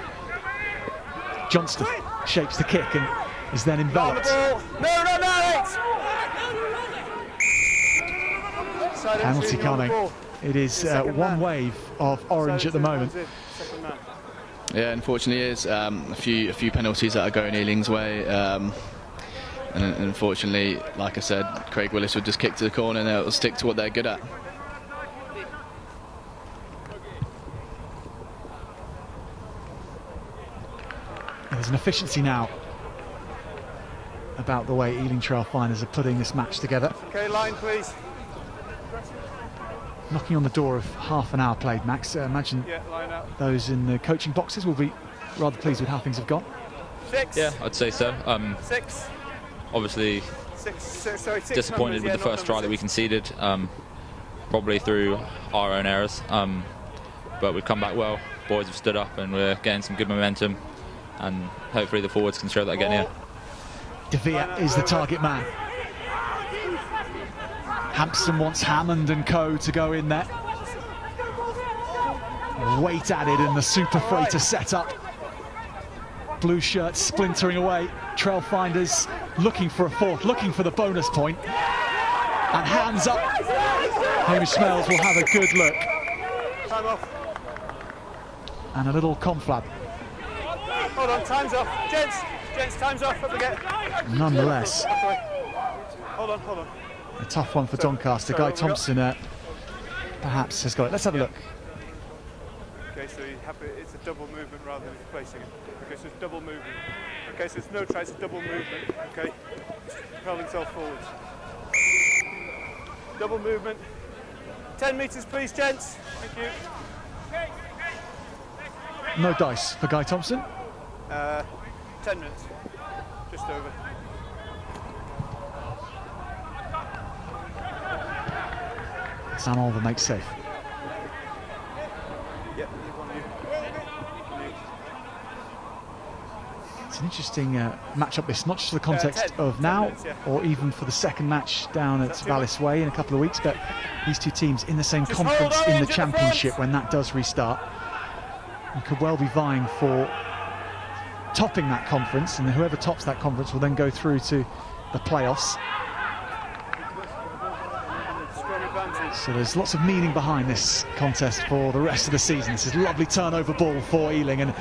Johnston shapes the kick and is then enveloped. Penalty coming. It is one wave of orange at the moment. Yeah, unfortunately, it is a few penalties that are going Ealing's way, and unfortunately, like I said, Craig Willis would just kick to the corner and they'll stick to what they're good at. There's an efficiency now about the way Ealing Trailfinders are putting this match together. Okay, line please. Knocking on the door of half an hour played, Max. Imagine those in the coaching boxes will be rather pleased with how things have gone. 6. Yeah, I'd say so. 6. Obviously, disappointed with the first try that we conceded, probably through our own errors. But we've come back well. Boys have stood up and we're getting some good momentum. And hopefully the forwards can show that again here. De Vere is the target man. Hampson wants Hammond and co to go in there. Weight added in the super freighter setup. Blue shirts splintering away. Trailfinders looking for a fourth, looking for the bonus point. And hands up. Hamish Smells will have a good look. Time off. And a little conflab. Hold on, time's off. Gents, time's off. Up again. Nonetheless. Hold on. A tough one for Doncaster. Guy Thompson perhaps has got it. Let's have a look. Okay, so it's a double movement rather than replacing it. Okay, so it's double movement. Okay, so it's no try, it's a double movement. Okay, propel himself forwards. Double movement. 10 metres, please, gents. Thank you. No dice for Guy Thompson. 10 minutes. Just over. Sam Olver makes safe. Yep, one of you. It's an interesting match-up this, not just for the context of now, or even for the second match down at Vallis Way in a couple of weeks, but these two teams in the same conference in the championship when that does restart, and could well be vying for topping that conference, and whoever tops that conference will then go through to the playoffs. So there's lots of meaning behind this contest for the rest of the season. This is a lovely turnover ball for Ealing and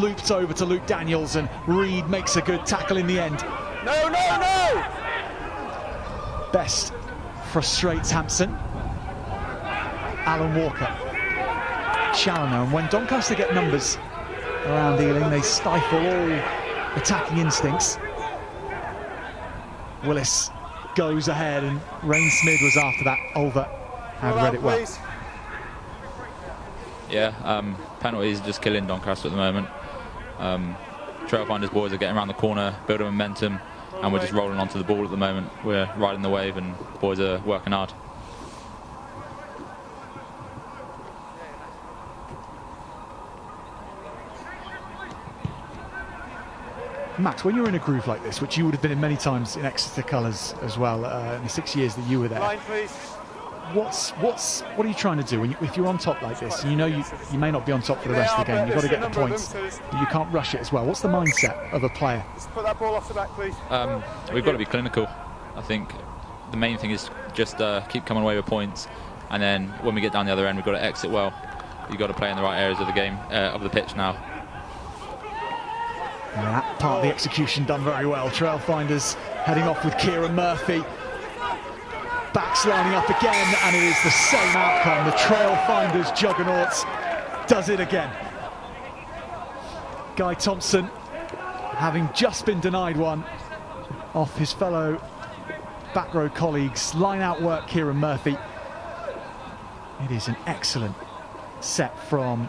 looped over to Luke Daniels, and Reed makes a good tackle in the end. No! Best frustrates Hampson. Alan Walker. Challoner, and when Doncaster get numbers around Ealing, they stifle all attacking instincts. Willis goes ahead, and Rain Smith was after that. Olver had read it well. Yeah, penalties are just killing Doncaster at the moment. Trailfinders boys are getting around the corner, building momentum, and we're just rolling onto the ball at the moment. We're riding the wave and boys are working hard. Max, when you're in a groove like this, which you would have been in many times in Exeter colours as well, in the 6 years that you were there, Line, please. what are you trying to do if you're on top like this? And you know you may not be on top for the rest of the game. You've got to get the points, but you can't rush it as well. What's the mindset of a player? Just put that ball off the back, please. We've got to be clinical. I think the main thing is just keep coming away with points, and then when we get down the other end, we've got to exit well. You've got to play in the right areas of the game, of the pitch now. That part of the execution done very well. Trailfinders heading off with Kieran Murphy. Backs lining up again, and it is the same outcome. The Trailfinders juggernaut does it again. Guy Thompson, having just been denied one off his fellow back row colleagues, line out work Kieran Murphy. It is an excellent set from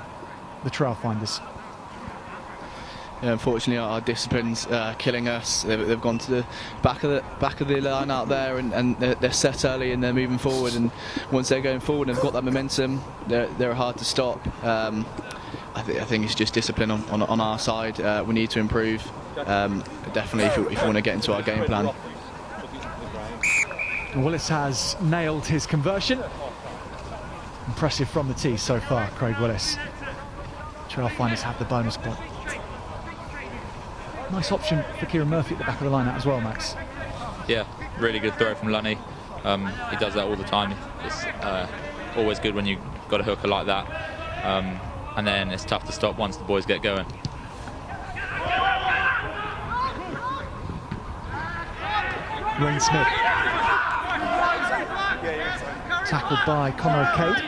the Trailfinders. Yeah, unfortunately, our discipline's killing us. They've gone to the back of the line out there, and they're set early and they're moving forward. And once they're going forward and they've got that momentum, they're hard to stop. I think it's just discipline on our side. We need to improve, definitely, if we want to get into our game plan. Willis has nailed his conversion. Impressive from the tee so far, Craig Willis. Trailfinders have the bonus point. Nice option for Kieran Murphy at the back of the line out as well, Max. Yeah, really good throw from Lunny. He does that all the time. It's always good when you've got a hooker like that. And then it's tough to stop once the boys get going. Wayne Smith. Tackled by Conor O'Cade.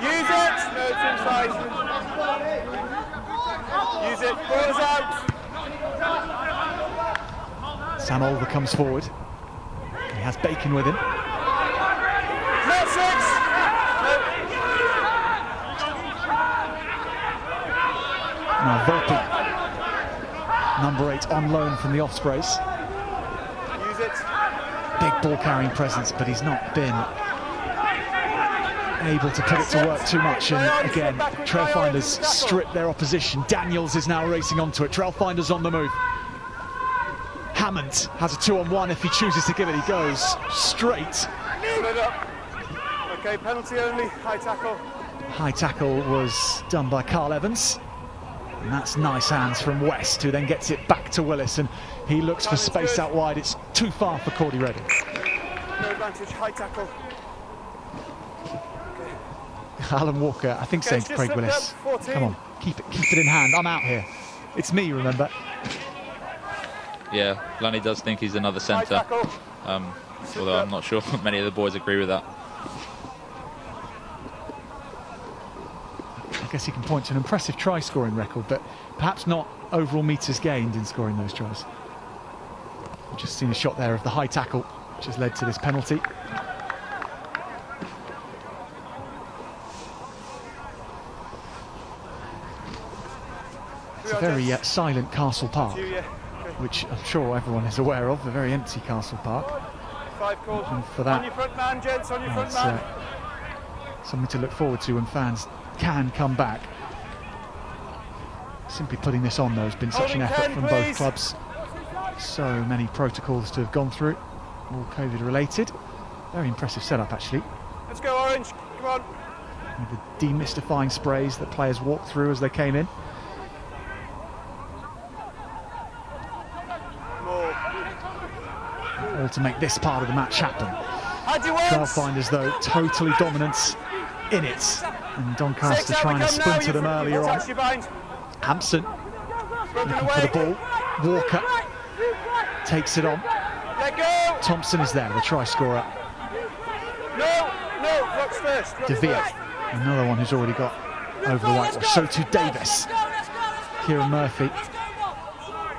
Use it! No, it's inside. Use it. Ball's out. Sam Olver comes forward. He has Bacon with him. No, 6! Now Volpe, number 8 on loan from the Ospreys. Use it. Big ball carrying presence, but he's not been able to put it to work too much. And again, Trailfinders strip their opposition. Daniels is now racing onto it. Trailfinders on the move. Hammond has a 2-on-1 if he chooses to give it. He goes straight. Split up. Okay, penalty only. High tackle. High tackle was done by Carl Evans. And that's nice hands from West, who then gets it back to Willis, and he looks for space out wide. It's too far for Cordy Redding. No advantage. High tackle. Alan Walker, I think, saying to Craig Willis, come on, keep it in hand. I'm out here. It's me, remember. Yeah, Lunny does think he's another centre, although I'm not sure many of the boys agree with that. I guess he can point to an impressive try-scoring record, but perhaps not overall metres gained in scoring those tries. We've just seen a shot there of the high tackle, which has led to this penalty. It's a very silent Castle Park, which I'm sure everyone is aware of, a very empty Castle Park. 5 calls. And for that, On your front man, gents, on your front man. Something to look forward to when fans can come back. Simply putting this on, though, has been such an effort from both clubs. So many protocols to have gone through, all COVID related. Very impressive setup, actually. Let's go, Orange. Come on. With the demystifying sprays that players walked through as they came in. All to make this part of the match happen. Trailfinders, though, totally dominant in it. And Doncaster trying to splinter them earlier on. Hampson looking for the ball. Walker takes it on. Thompson is there, the try scorer. De Vere, another one who's already got over the whitewash. So too Davis. Kieran Murphy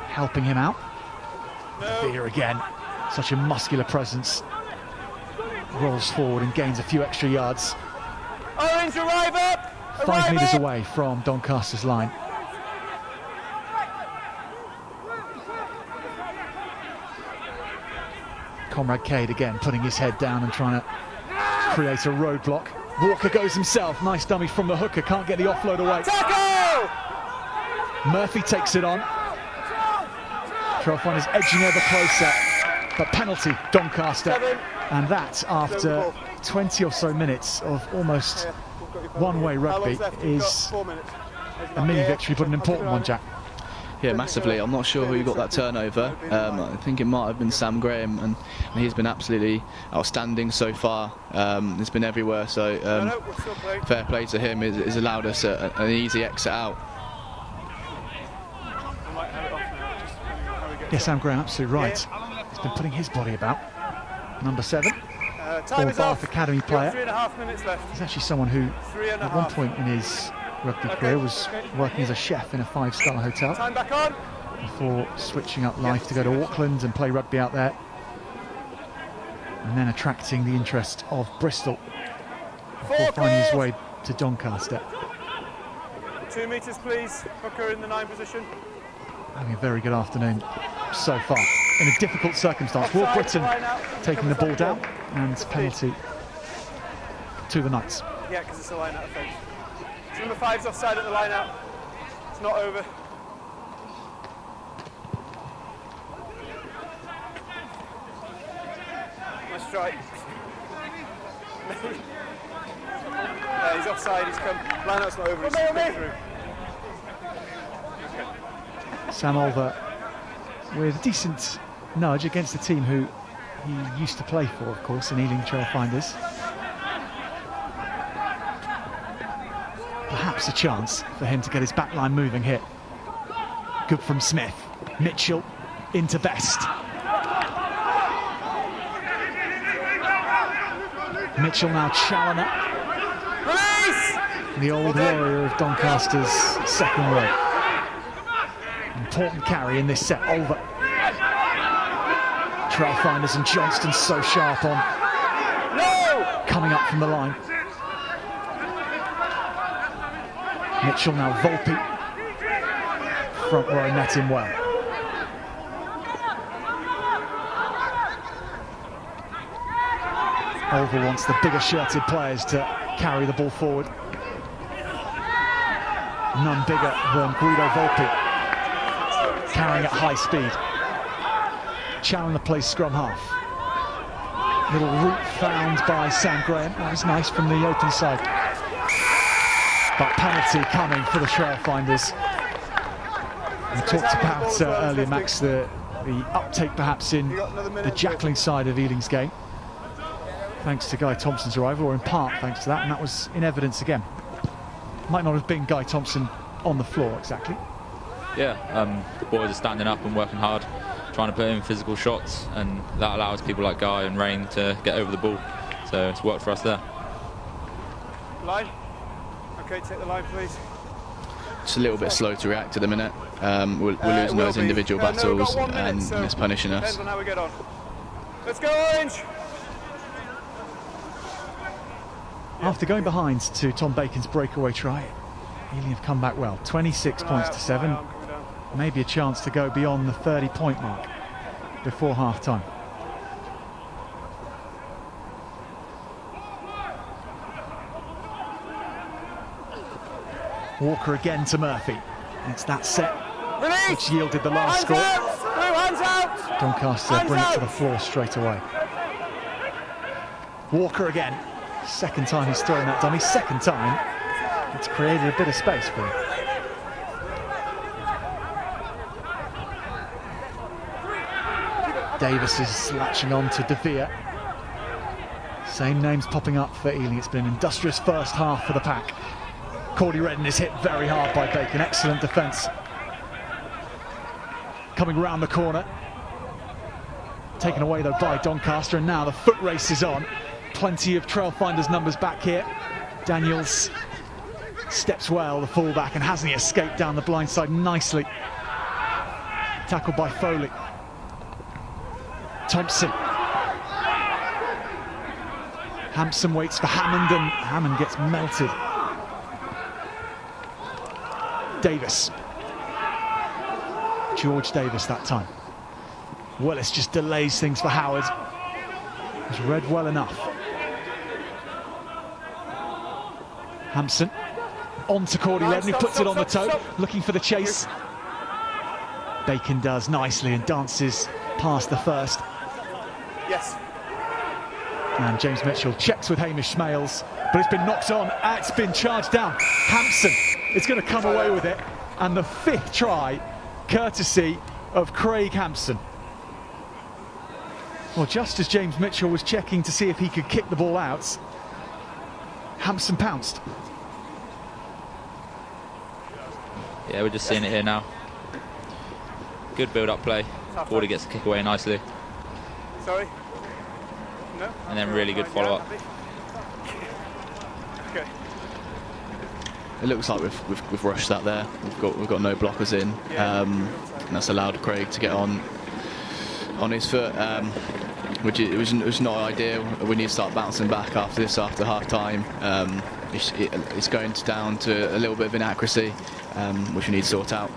helping him out. De Vere again. Such a muscular presence. Rolls forward and gains a few extra yards. Orange, arrive up! 5 metres away from Doncaster's line. Comrade Cade again putting his head down and trying to create a roadblock. Walker goes himself. Nice dummy from the hooker. Can't get the offload away. Tackle! Murphy takes it on. Trailfinders edging ever closer. But penalty, Doncaster. And that, after 20 or so minutes of almost one-way rugby, is a mini victory, but an important one, Jack. Yeah, massively. I'm not sure who got that turnover. I think it might have been Sam Graham, and he's been absolutely outstanding so far. It's been everywhere, so fair play to him. It's allowed us an easy exit out. Yeah, Sam Graham, absolutely right. He's been putting his body about. Number 7, Paul Bath Academy player. 3.5 minutes left. He's actually someone who, at one point in his rugby career, was working as a chef in a 5-star hotel Time back on. before switching up life to go to Auckland and play rugby out there, and then attracting the interest of Bristol before finding his way to Doncaster. 2 metres, please. Hooker in the 9 position. Having a very good afternoon so far in a difficult circumstance. Will Britton taking the ball down, and penalty to the Knights. Yeah, because it's a line out offence. So number 5's offside at the line out. It's not over. Nice strike. Yeah, he's offside, he's come. Line out's not over, he's come through. Sam Olver with a decent nudge against the team who he used to play for, of course, in Ealing Trailfinders. Perhaps a chance for him to get his back line moving here. Good from Smith. Mitchell into Best. Mitchell now Challoner. The old warrior of Doncaster's second row. Important carry in this set. Olver. Trailfinders and Johnston so sharp on. Coming up from the line. Mitchell now Volpe. Front row met him well. Olver wants the bigger shirted players to carry the ball forward. None bigger than Guido Volpe. Carrying at high speed. Challoner plays scrum half. Little route found by Sam Graham. That was nice from the open side. But penalty coming for the Trailfinders. We talked about earlier, Max, the uptake perhaps in the jackling side of Ealing's game, thanks to Guy Thompson's arrival, or in part thanks to that, and that was in evidence again. Might not have been Guy Thompson on the floor exactly. Yeah, the boys are standing up and working hard, trying to put in physical shots, and that allows people like Guy and Rain to get over the ball. So it's worked for us there. Line. Okay, take the line, please. It's a little bit slow to react at the minute. We're losing those individual battles, and it's punishing us. Depends on how we get on. Let's go, Orange! After going behind to Tom Bacon's breakaway try, Ealing have come back well. 26 points to 7. Maybe a chance to go beyond the 30-point mark before half-time. Walker again to Murphy. It's that set which yielded the last score. Doncaster bring it to the floor straight away. Walker again. Second time he's thrown that dummy. Second time it's created a bit of space for him. Davis is latching on to De Vere. Same names popping up for Ealing. It's been an industrious first half for the pack. Cordy Redden is hit very hard by Bacon. Excellent defence. Coming round the corner. Taken away though by Doncaster, and now the foot race is on. Plenty of Trailfinders numbers back here. Daniels steps well, the fullback, and hasn't he escaped down the blind side nicely. Tackled by Foley. Thompson. Hampson waits for Hammond, and Hammond gets melted. Davis. George Davis that time. Willis just delays things for Howard. He's read well enough. Hampson on to Cordy Ledden, who puts it on the toe, looking for the chase. Bacon does nicely and dances past the first. Yes. And James Mitchell checks with Hamish Smales, but it's been knocked on. It's been charged down. Hampson is going to come away with it. And the 5th try, courtesy of Craig Hampson. Well, just as James Mitchell was checking to see if he could kick the ball out, Hampson pounced. Yeah, we're just seeing it here now. Good build-up play. Cordy gets the kick away nicely. Sorry? No? And then really good follow-up. Okay. It looks like we've rushed that there. We've got no blockers in, and that's allowed Craig to get on his foot, which was not ideal. We need to start bouncing back after this, after half time. It's going down to a little bit of inaccuracy, which we need to sort out.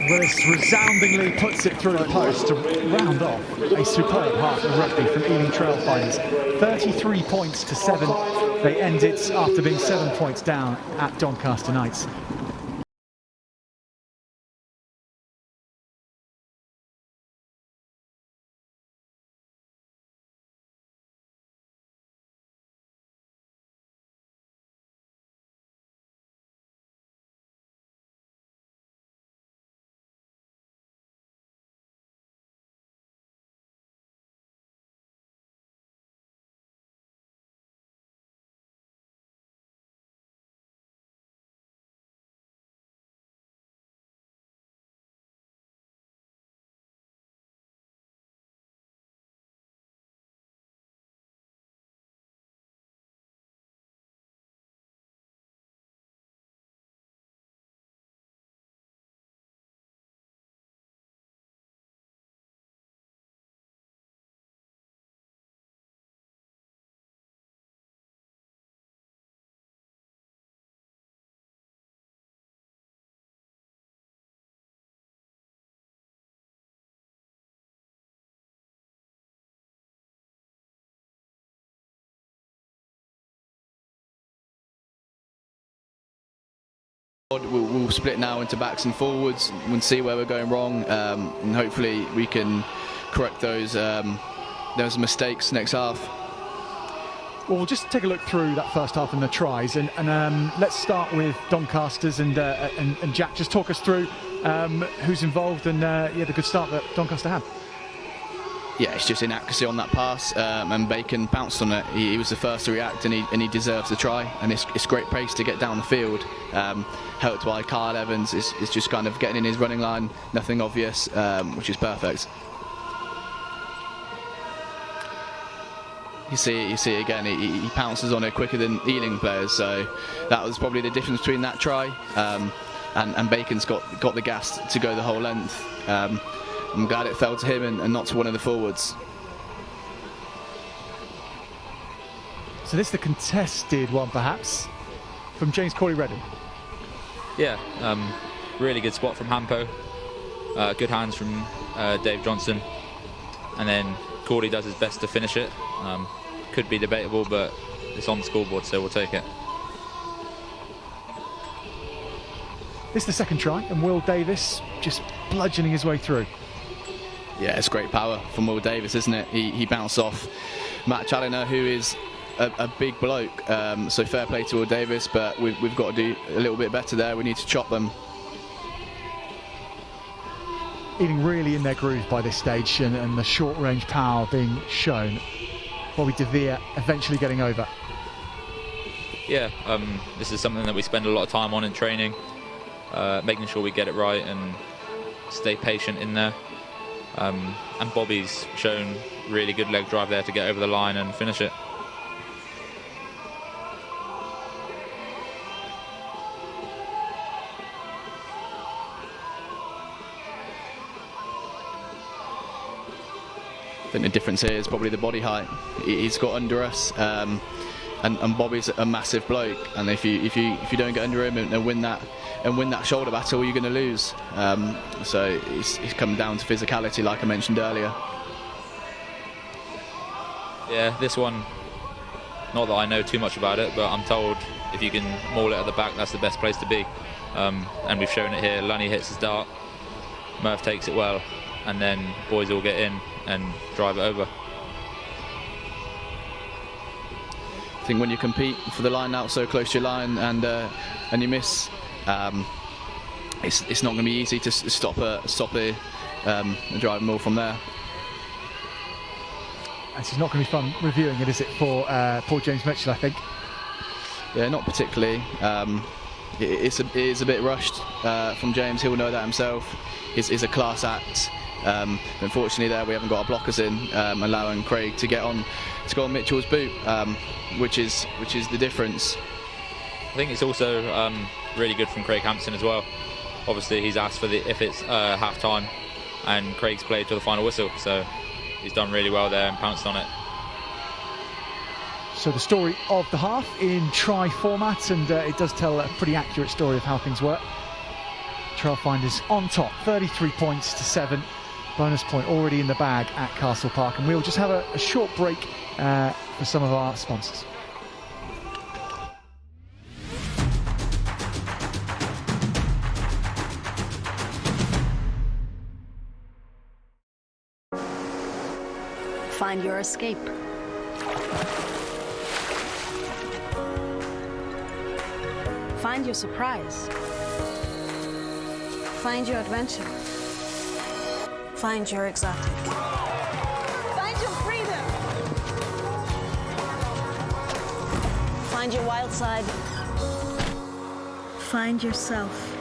Willis resoundingly puts it through the post to round off a superb half of rugby from Ealing Trailfinders. 33 points to 7. They end it after being 7 points down at Doncaster Knights. We'll split now into backs and forwards and see where we're going wrong, and hopefully we can correct those mistakes next half. Well, we'll just take a look through that first half and the tries, and let's start with Doncaster's and Jack. Just talk us through who's involved and the good start that Doncaster had. Yeah, it's just inaccuracy on that pass, and Bacon bounced on it. He was the first to react, and he deserves the try. And it's great pace to get down the field. Helped by Kyle Evans. It's just kind of getting in his running line, nothing obvious, which is perfect. You see it again. He pounces on it quicker than Ealing players. So that was probably the difference between that try. And Bacon's got the gas to go the whole length. I'm glad it fell to him and not to one of the forwards. So this is the contested one, perhaps, from James Cordy Redden. Yeah, really good spot from Hampo. Good hands from Dave Johnson. And then Cordy does his best to finish it. Could be debatable, but it's on the scoreboard, so we'll take it. This is the second try, and Will Davis just bludgeoning his way through. Yeah, it's great power from Will Davis, isn't it? He bounced off Matt Challoner, who is a big bloke. So fair play to Will Davis, but we've got to do a little bit better there. We need to chop them. Ealing really in their groove by this stage, and the short range power being shown. Bobby DeVere eventually getting over. Yeah, this is something that we spend a lot of time on in training, making sure we get it right and stay patient in there. And Bobby's shown really good leg drive there to get over the line and finish it. I think the difference here is probably the body height. He's got under us, and Bobby's a massive bloke, and if you don't get under him and win that shoulder battle, you're going to lose. So it's come down to physicality, like I mentioned earlier. Yeah, this one, not that I know too much about it, but I'm told if you can maul it at the back, that's the best place to be. And we've shown it here. Lunny hits his dart, Murph takes it well, and then boys all get in and drive it over. I think when you compete for the line out so close to your line and you miss, it's not going to be easy to stop the driving maul from there. This is not going to be fun reviewing it, is it, for poor James Mitchell, I think? Yeah, not particularly. It is a bit rushed from James. He'll know that himself. It's a class act. Unfortunately, there we haven't got our blockers in, allowing Craig to go on Mitchell's boot, which is the difference. I think it's also really good from Craig Hampson as well. Obviously, he's asked for if it's half time, and Craig's played to the final whistle, so he's done really well there and pounced on it. So the story of the half in try format, and it does tell a pretty accurate story of how things work. Trailfinders on top, 33 points to 7. Bonus point already in the bag at Castle Park, and we'll just have a short break for some of our sponsors. Find your escape. Find your surprise. Find your adventure. Find your exotic. Find your freedom. Find your wild side. Find yourself.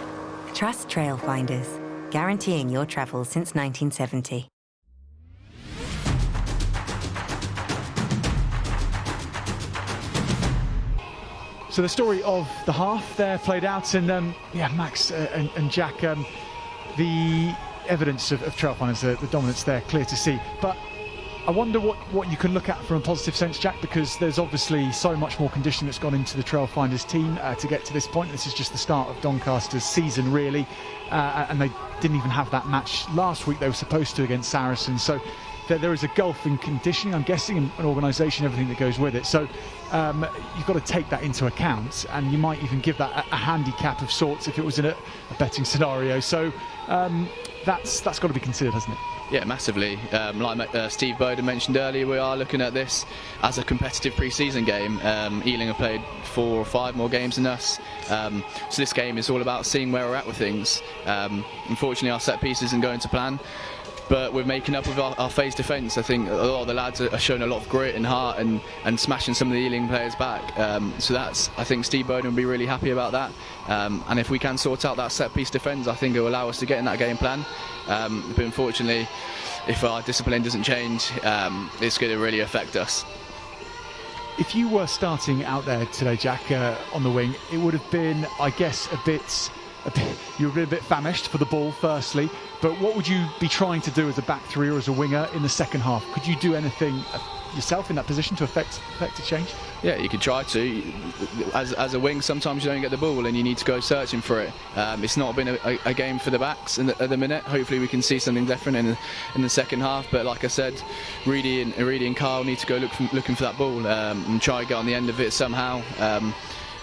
Trust Trailfinders, guaranteeing your travel since 1970. So the story of the half there played out, and Max and Jack, the evidence of Trailfinders, the dominance there, clear to see. But I wonder what you can look at from a positive sense, Jack, because there's obviously so much more conditioning that's gone into the Trailfinders team to get to this point. This is just the start of Doncaster's season, really, and they didn't even have that match last week they were supposed to against Saracens. So there is a gulf in conditioning, I'm guessing, and organisation, everything that goes with it. So you've got to take that into account, and you might even give that a handicap of sorts if it was in a betting scenario. So that's got to be considered, hasn't it? Yeah, massively. Like Steve Bowden mentioned earlier, we are looking at this as a competitive pre-season game. Ealing have played 4 or 5 more games than us. So this game is all about seeing where we're at with things. Unfortunately, our set piece isn't going to plan, but we're making up with our phase defence. I think a lot of the lads are showing a lot of grit and heart and smashing some of the Ealing players back. So I think Steve Bowden will be really happy about that. And if we can sort out that set piece defence, I think it will allow us to get in that game plan. But unfortunately, if our discipline doesn't change, it's going to really affect us. If you were starting out there today, Jack, on the wing, it would have been, I guess, you would be a bit famished for the ball, firstly, but what would you be trying to do as a back three or as a winger in the second half? Could you do anything yourself in that position to affect a change? Yeah, you could try to. As a wing, sometimes you don't get the ball and you need to go searching for it. It's not been a game for the backs at the minute. Hopefully we can see something different in the second half, but like I said, Reedy and Kyle need to go looking for that ball and try to get on the end of it somehow.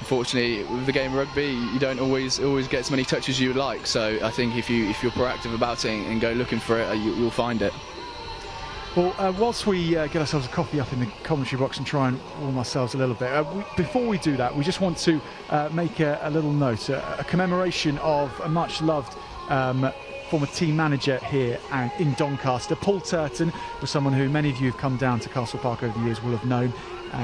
Unfortunately, with the game of rugby, you don't always get as many touches as you would like. So I think if you're proactive about it and go looking for it, you'll find it. Well, whilst we get ourselves a coffee up in the commentary box and try and warm ourselves a little bit, before we do that, we just want to make a little note, a commemoration of a much-loved former team manager here in Doncaster. Paul Turton was someone who many of you who've come down to Castle Park over the years will have known.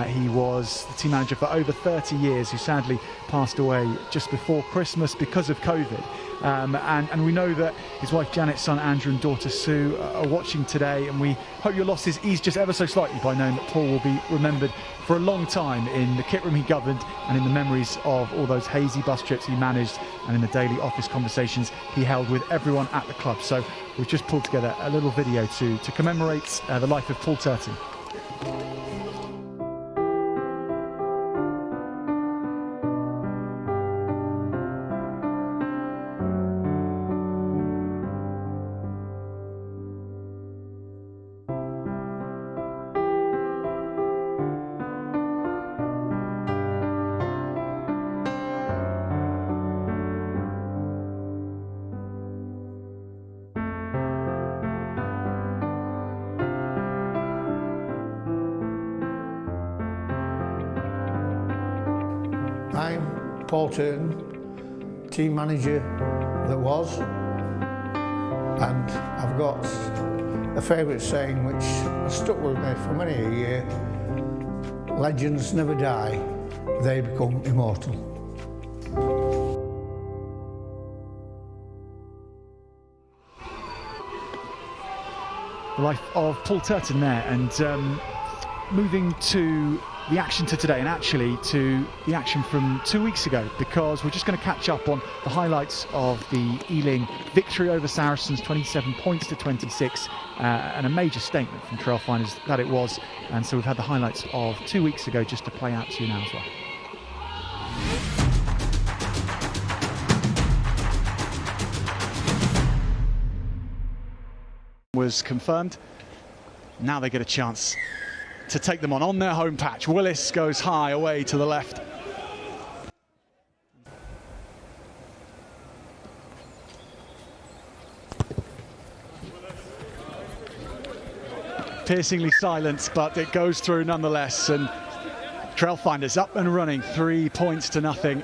He was the team manager for over 30 years, who sadly passed away just before Christmas because of COVID. And we know that his wife Janet, son Andrew and daughter Sue are watching today, and we hope your loss is eased just ever so slightly by knowing that Paul will be remembered for a long time in the kit room he governed and in the memories of all those hazy bus trips he managed and in the daily office conversations he held with everyone at the club. So we've just pulled together a little video to commemorate the life of Paul Turton. time, Paul Turton, team manager that was, and I've got a favourite saying which has stuck with me for many a year: legends never die, they become immortal. The life of Paul Turton there, and moving to the action to today, and actually to the action from 2 weeks ago, because we're just going to catch up on the highlights of the Ealing victory over Saracens, 27 points to 26, and a major statement from Trailfinders that it was. And so we've had the highlights of 2 weeks ago just to play out to you now as well. Was confirmed. Now they get a chance to take them on their home patch. Willis goes high away to the left. Piercingly silent, but it goes through nonetheless, and Trailfinders up and running, 3 points to nothing.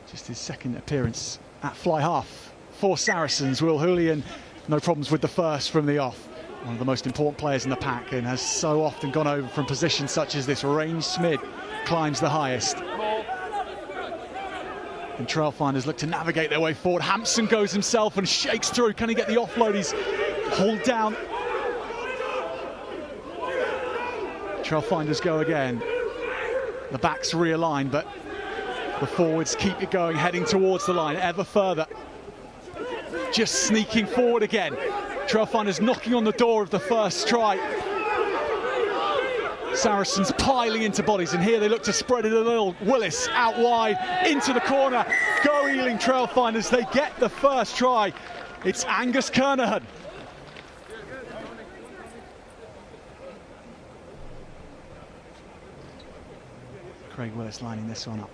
Just his second appearance at fly half for Saracens. Will Julian, no problems with the first from the off. One of the most important players in the pack, and has so often gone over from positions such as this. Range Smid climbs the highest. And Trailfinders look to navigate their way forward. Hampson goes himself and shakes through. Can he get the offload? He's hauled down. Trailfinders go again. The backs realign, but the forwards keep it going, heading towards the line ever further. Just sneaking forward again. Trailfinders knocking on the door of the first try. Saracens piling into bodies, and here they look to spread it a little. Willis out wide into the corner. Go Ealing Trailfinders, they get the first try. It's Angus Kernahan. Craig Willis lining this one up.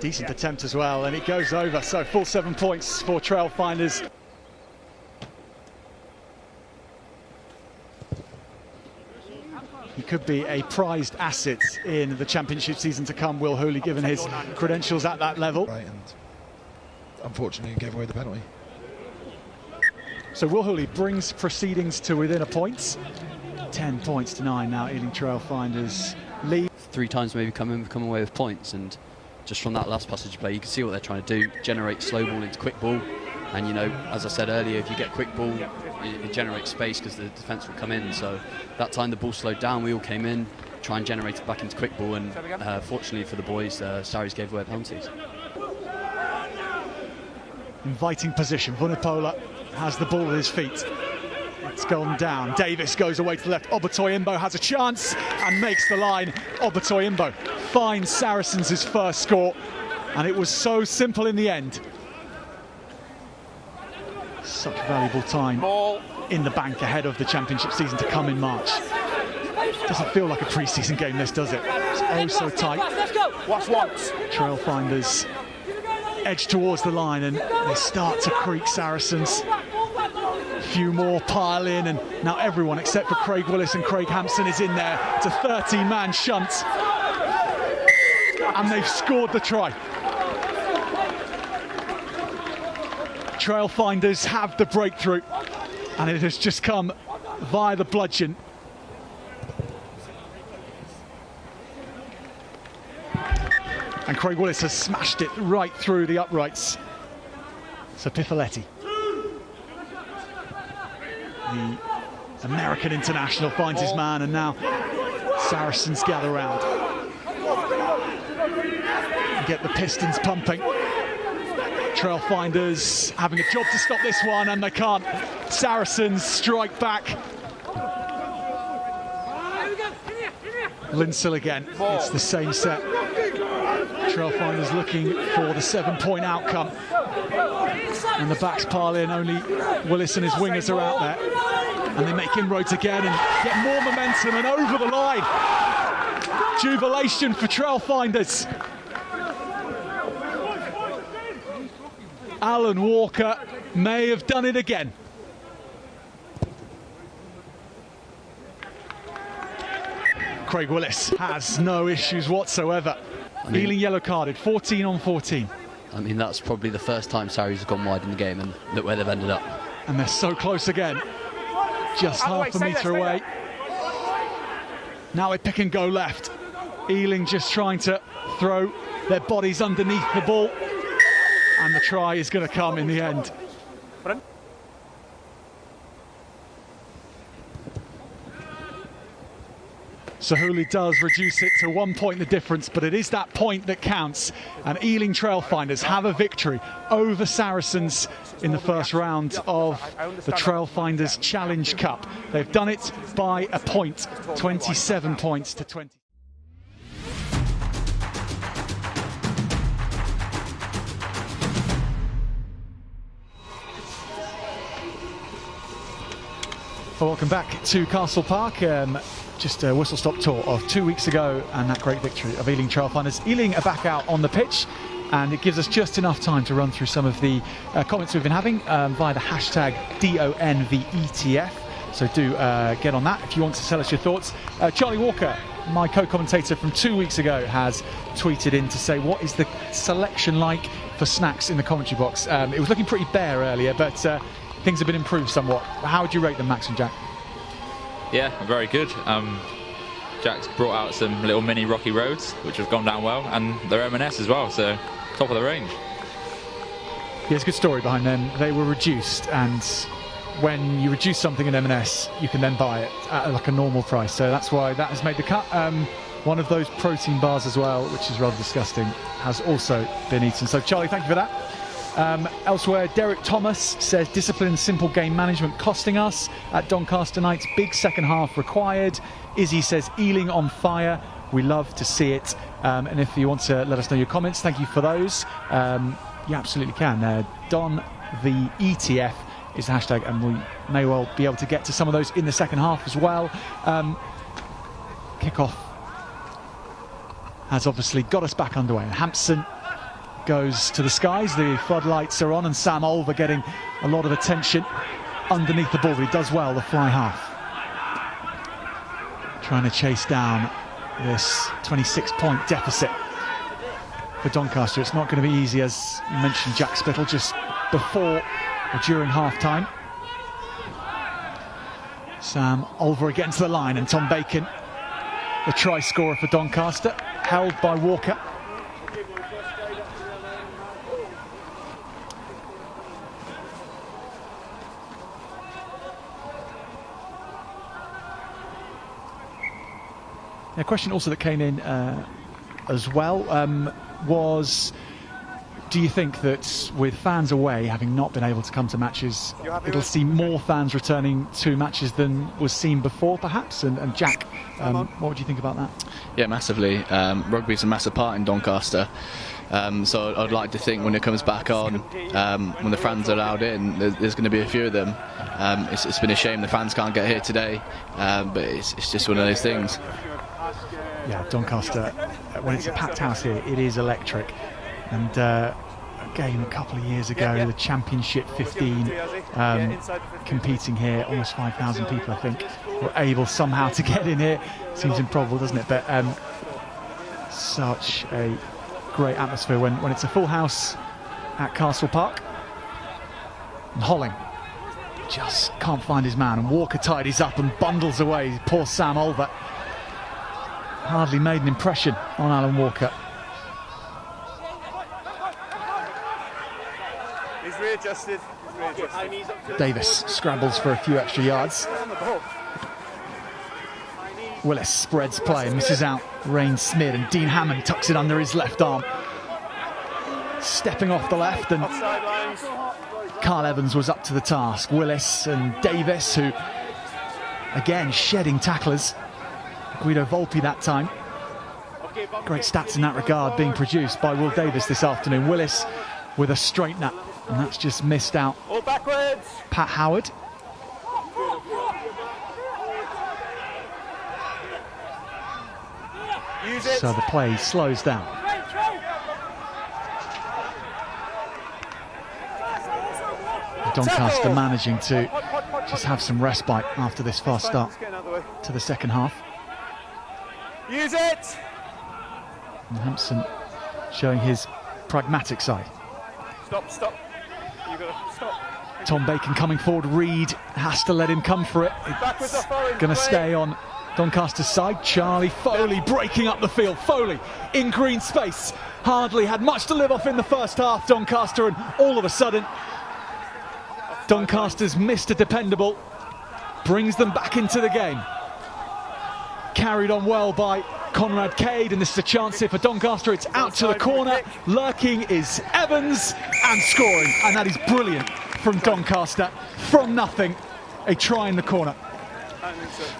Decent attempt as well, and it goes over, so full 7 points for Trailfinders. He could be a prized asset in the championship season to come, Will Hooley, given his credentials at that level. Right, and unfortunately he gave away the penalty. So Will Hooley brings proceedings to within a point. 10 points to 9 now, Ealing Trailfinders lead. 3 times maybe come away with points, and just from that last passage play you can see what they're trying to do, generate slow ball into quick ball. And you know, as I said earlier, if you get quick ball, it generates space because the defence will come in. So that time the ball slowed down, we all came in, try and generate it back into quick ball, and fortunately for the boys, Sarries gave away penalties. Inviting position, Vunipola has the ball at his feet. It's gone down. Davis goes away to the left. Obertoy Imbo has a chance and makes the line. Obertoy Imbo finds Saracens his first score, and it was so simple in the end. Such valuable time in the bank ahead of the championship season to come in March. Doesn't feel like a pre-season game, this, does it? It's oh so tight. Trailfinders edge towards the line, and they start to creak Saracens. Few more pile in, and now everyone except for Craig Willis and Craig Hampson is in there. It's a 13-man shunt, and they've scored the try. Trailfinders have the breakthrough, and it has just come via the bludgeon. And Craig Willis has smashed it right through the uprights. So Pifoletti, the American international, finds his man, and now Saracens gather round and get the pistons pumping. Trailfinders having a job to stop this one, and they can't. Saracens strike back. Linsell again, it's the same set. Trailfinders looking for the 7-point outcome, and the backs pile in. Only Willis and his wingers are out there, and they make inroads again and get more momentum, and over the line. Jubilation for Trailfinders. Alan Walker may have done it again. Craig Willis has no issues whatsoever. Ealing yellow carded, 14 on 14. I mean, that's probably the first time Sarries have gone wide in the game, and look where they've ended up. And they're so close again. Just half a metre away. Now they pick and go left. Ealing just trying to throw their bodies underneath the ball. And the try is going to come in the end. Sahuli does reduce it to 1 point the difference, but it is that point that counts. And Ealing Trailfinders have a victory over Saracens in the first round of the Trailfinders Challenge Cup. They've done it by a point, 27 points to 20. Well, welcome back to Castle Park. Just a whistle-stop tour of 2 weeks ago and that great victory of Ealing Trailfinders. Ealing are back out on the pitch, and it gives us just enough time to run through some of the comments we've been having via the hashtag DONVETF. So do get on that if you want to tell us your thoughts. Charlie Walker, my co-commentator from 2 weeks ago, has tweeted in to say, what is the selection like for snacks in the commentary box? It was looking pretty bare earlier, but things have been improved somewhat. How would you rate them, Max and Jack? Yeah, very good. Jack's brought out some little mini rocky roads, which have gone down well, and they're M&S as well, so top of the range. Yeah, there's a good story behind them. They were reduced, and when you reduce something in M&S, you can then buy it at like a normal price. So that's why that has made the cut. One of those protein bars as well, which is rather disgusting, has also been eaten. So Charlie, thank you for that. Elsewhere, Derek Thomas says discipline and simple game management costing us at Doncaster Knights. Big second half required. Izzy says Ealing on fire. We love to see it. And if you want to let us know your comments, thank you for those. You absolutely can. Don the ETF is the hashtag, and we may well be able to get to some of those in the second half as well. Kickoff has obviously got us back underway. Hampson goes to the skies, the floodlights are on, and Sam Olver getting a lot of attention underneath the ball, but he does well, the fly half. Trying to chase down this 26-point deficit for Doncaster. It's not going to be easy, as you mentioned, Jack Spittle, just before or during half-time. Sam Olver again to the line, and Tom Bacon, the try scorer for Doncaster, held by Walker. A question also that came in as well was, do you think that with fans away, having not been able to come to matches, it'll see more fans returning to matches than was seen before, perhaps? And Jack, what would you think about that? Yeah, massively. Rugby's a massive part in Doncaster. So I'd like to think when it comes back on, when the fans are allowed in, there's going to be a few of them. It's been a shame the fans can't get here today, but it's just one of those things. Yeah, Doncaster, when it's a packed house here, it is electric. And a game a couple of years ago, the Championship 15, competing here, almost 5,000 people, I think, were able somehow to get in here. Seems improbable, doesn't it? But such a great atmosphere when it's a full house at Castle Park. And Holling just can't find his man, and Walker tidies up and bundles away. Poor Sam Olver. Hardly made an impression on Alan Walker. He's readjusted. Davis scrambles for a few extra yards. Willis spreads play and misses out Rain Smith, and Dean Hammond tucks it under his left arm. Stepping off the left, and Carl Evans was up to the task. Willis and Davis, who again shedding tacklers. Guido Volpe that time. Great stats in that regard being produced by Will Davis this afternoon. Willis with a straightener, and that's just missed out. All backwards. Pat Howard. Use it. So the play slows down. Doncaster managing to just have some respite after this fast start to the second half. Use it! And Hampson showing his pragmatic side. Stop. You've got to stop. Tom Bacon coming forward. Reed has to let him come for it. It's going to stay on Doncaster's side. Charlie Foley breaking up the field. Foley in green space. Hardly had much to live off in the first half, Doncaster, and all of a sudden Doncaster's Mr. Dependable brings them back into the game. Carried on well by Conrad Cade, and this is a chance here for Doncaster. It's out to the corner. Lurking is Evans, and scoring, and that is brilliant from Doncaster. From nothing, a try in the corner.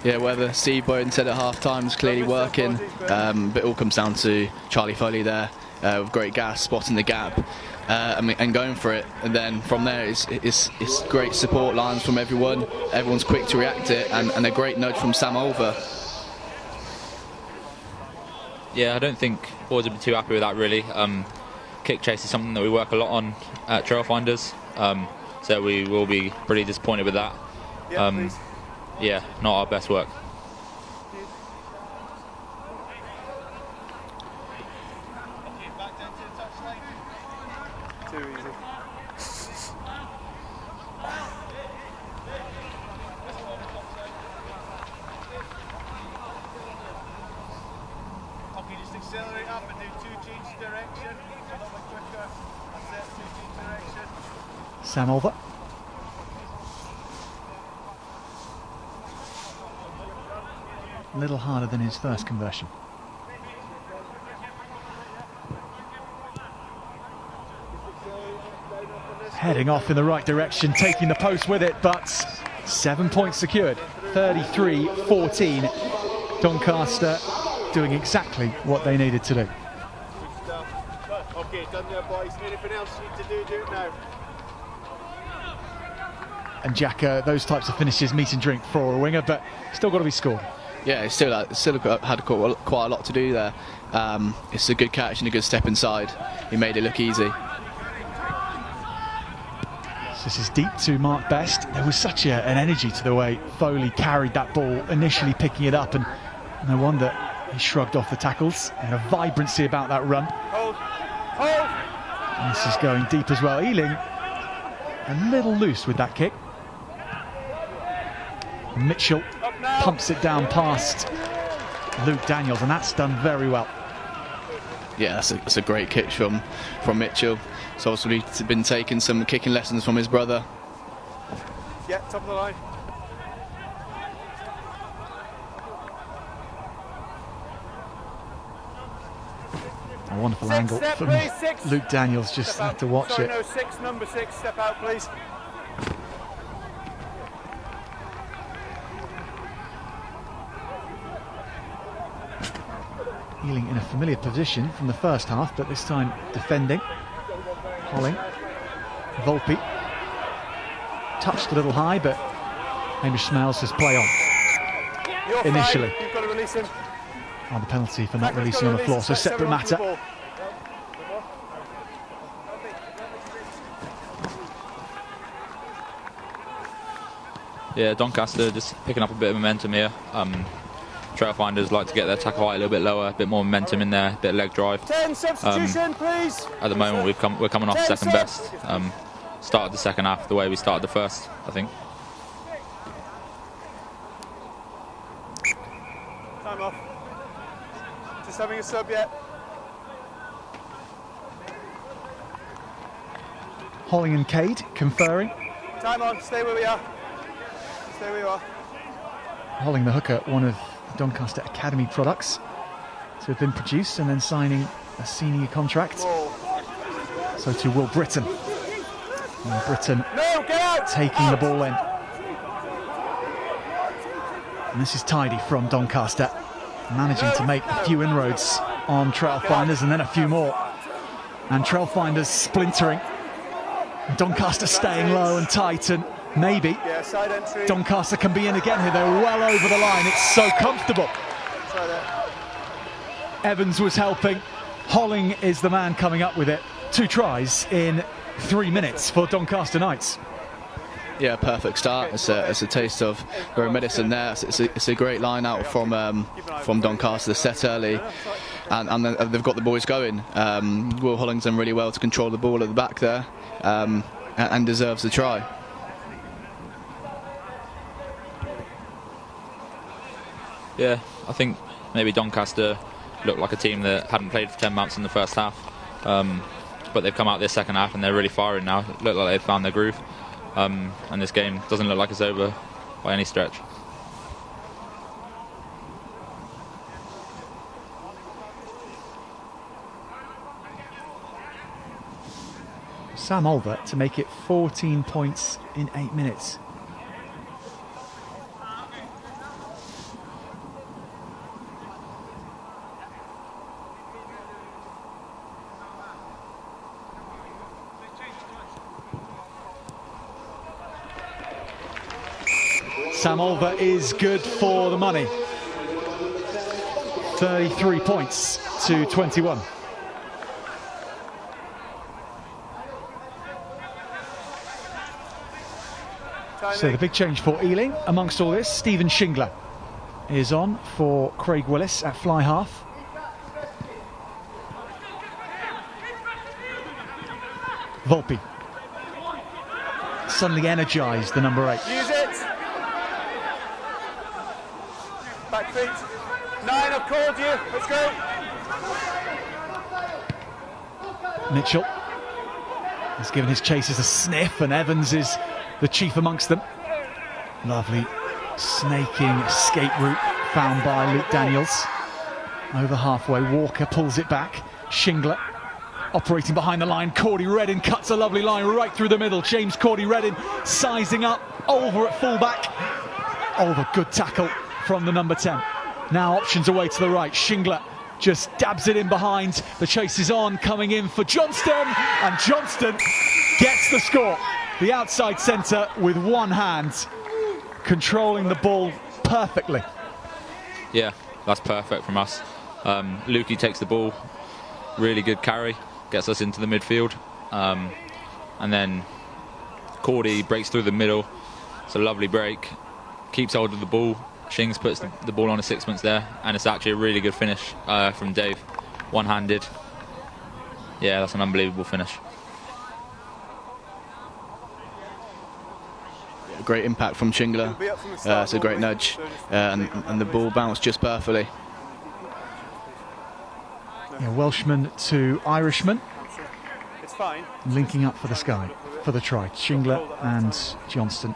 Yeah, where the Steve Bowen said at half-time is clearly working, but it all comes down to Charlie Foley there with great gas, spotting the gap and going for it. And then from there, it's great support lines from everyone. Everyone's quick to react to it, and a great nudge from Sam Olver. Yeah, I don't think boys would be too happy with that, really. Kick chase is something that we work a lot on at Trailfinders, so we will be pretty disappointed with that. Yeah, not our best work. Too easy. Okay, just accelerate up and do 2 change direction. A little bit quicker. That's it, 2 change direction. Sam Olver. A little harder than his first conversion. Heading off in the right direction, taking the post with it, but 7 points secured. 33-14. Doncaster doing exactly what they needed to do. Okay, done there, boys. Anything else you need to do it now. And Jack, those types of finishes meat and drink for a winger, but still got to be scored. Yeah, it's still had quite a lot to do there. It's a good catch and a good step inside. He made it look easy. So this is deep to Mark Best. There was such an energy to the way Foley carried that ball, initially picking it up, and no wonder he shrugged off the tackles. And a vibrancy about that run. Hold. And this is going deep as well. Ealing a little loose with that kick. Mitchell pumps it down past Luke Daniels, and that's done very well. Yeah, that's a great kick from Mitchell. He's obviously been taking some kicking lessons from his brother. Yeah, top of the line. A wonderful angle from Luke Daniels, just had to watch it. No, 6, number 6, step out, please. Ealing in a familiar position from the first half, but this time defending. Holling, Volpe, touched a little high, but Hamish Smells says play on. Initially. You've got to release him. On the penalty for not releasing on the floor, so separate matter. Yeah, Doncaster just picking up a bit of momentum here. Trailfinders like to get their tackle height a little bit lower, a bit more momentum in there, a bit of leg drive. 10 substitution, please. At the moment, we're coming off second best. Started the second half the way we started the first, I think. Time off. Just having a sub yet. Holling and Cade conferring. Time on. Stay where we are. Stay where you are. Holling, the hooker, one of Doncaster Academy products to have been produced, and then signing a senior contract. So to Will Britton. And Britton taking the ball in. And this is tidy from Doncaster, managing to make a few inroads on Trailfinders and then a few more. And Trailfinders splintering. Doncaster staying low and tight, and maybe Doncaster can be in again here. They're well over the line. It's so comfortable. Evans was helping. Holling is the man coming up with it. 2 tries in 3 minutes for Doncaster Knights. Yeah, perfect start. It's a taste of very medicine there. It's a great line out from Doncaster. They're set early, and they've got the boys going. Will Holling's done really well to control the ball at the back there, and deserves the try. Yeah, I think maybe Doncaster looked like a team that hadn't played for 10 months in the first half, but they've come out this second half and they're really firing now. It looked like they've found their groove, and this game doesn't look like it's over by any stretch. Sam Olver to make it 14 points in 8 minutes. Sam Olver is good for the money. 33 points to 21. So the big change for Ealing amongst all this, Stephen Schindler is on for Craig Willis at fly half. Volpe suddenly energised, the number 8. Use it. Back feet. 9, I've called you. Let's go. Mitchell has given his chasers a sniff, and Evans is the chief amongst them. Lovely snaking escape route found by Luke Daniels. Over halfway, Walker pulls it back. Schindler operating behind the line. Cordy Reddin cuts a lovely line right through the middle. James Cordy Reddin sizing up. Olver at fullback. Olver, good tackle from the number 10. Now options away to the right. Schindler just dabs it in behind. The chase is on, coming in for Johnston, and Johnston gets the score. The outside centre with one hand, controlling the ball perfectly. Yeah, that's perfect from us. Lukey takes the ball, really good carry, gets us into the midfield, and then Cordy breaks through the middle. It's a lovely break, keeps hold of the ball. Shings puts the ball on a sixpence there, and it's actually a really good finish from Dave, one-handed. Yeah, that's an unbelievable finish. Great impact from Schindler. It's a great nudge, and the ball bounced just perfectly. Yeah, Welshman to Irishman. It's fine. Linking up for the sky, for the try. Schindler and Johnston.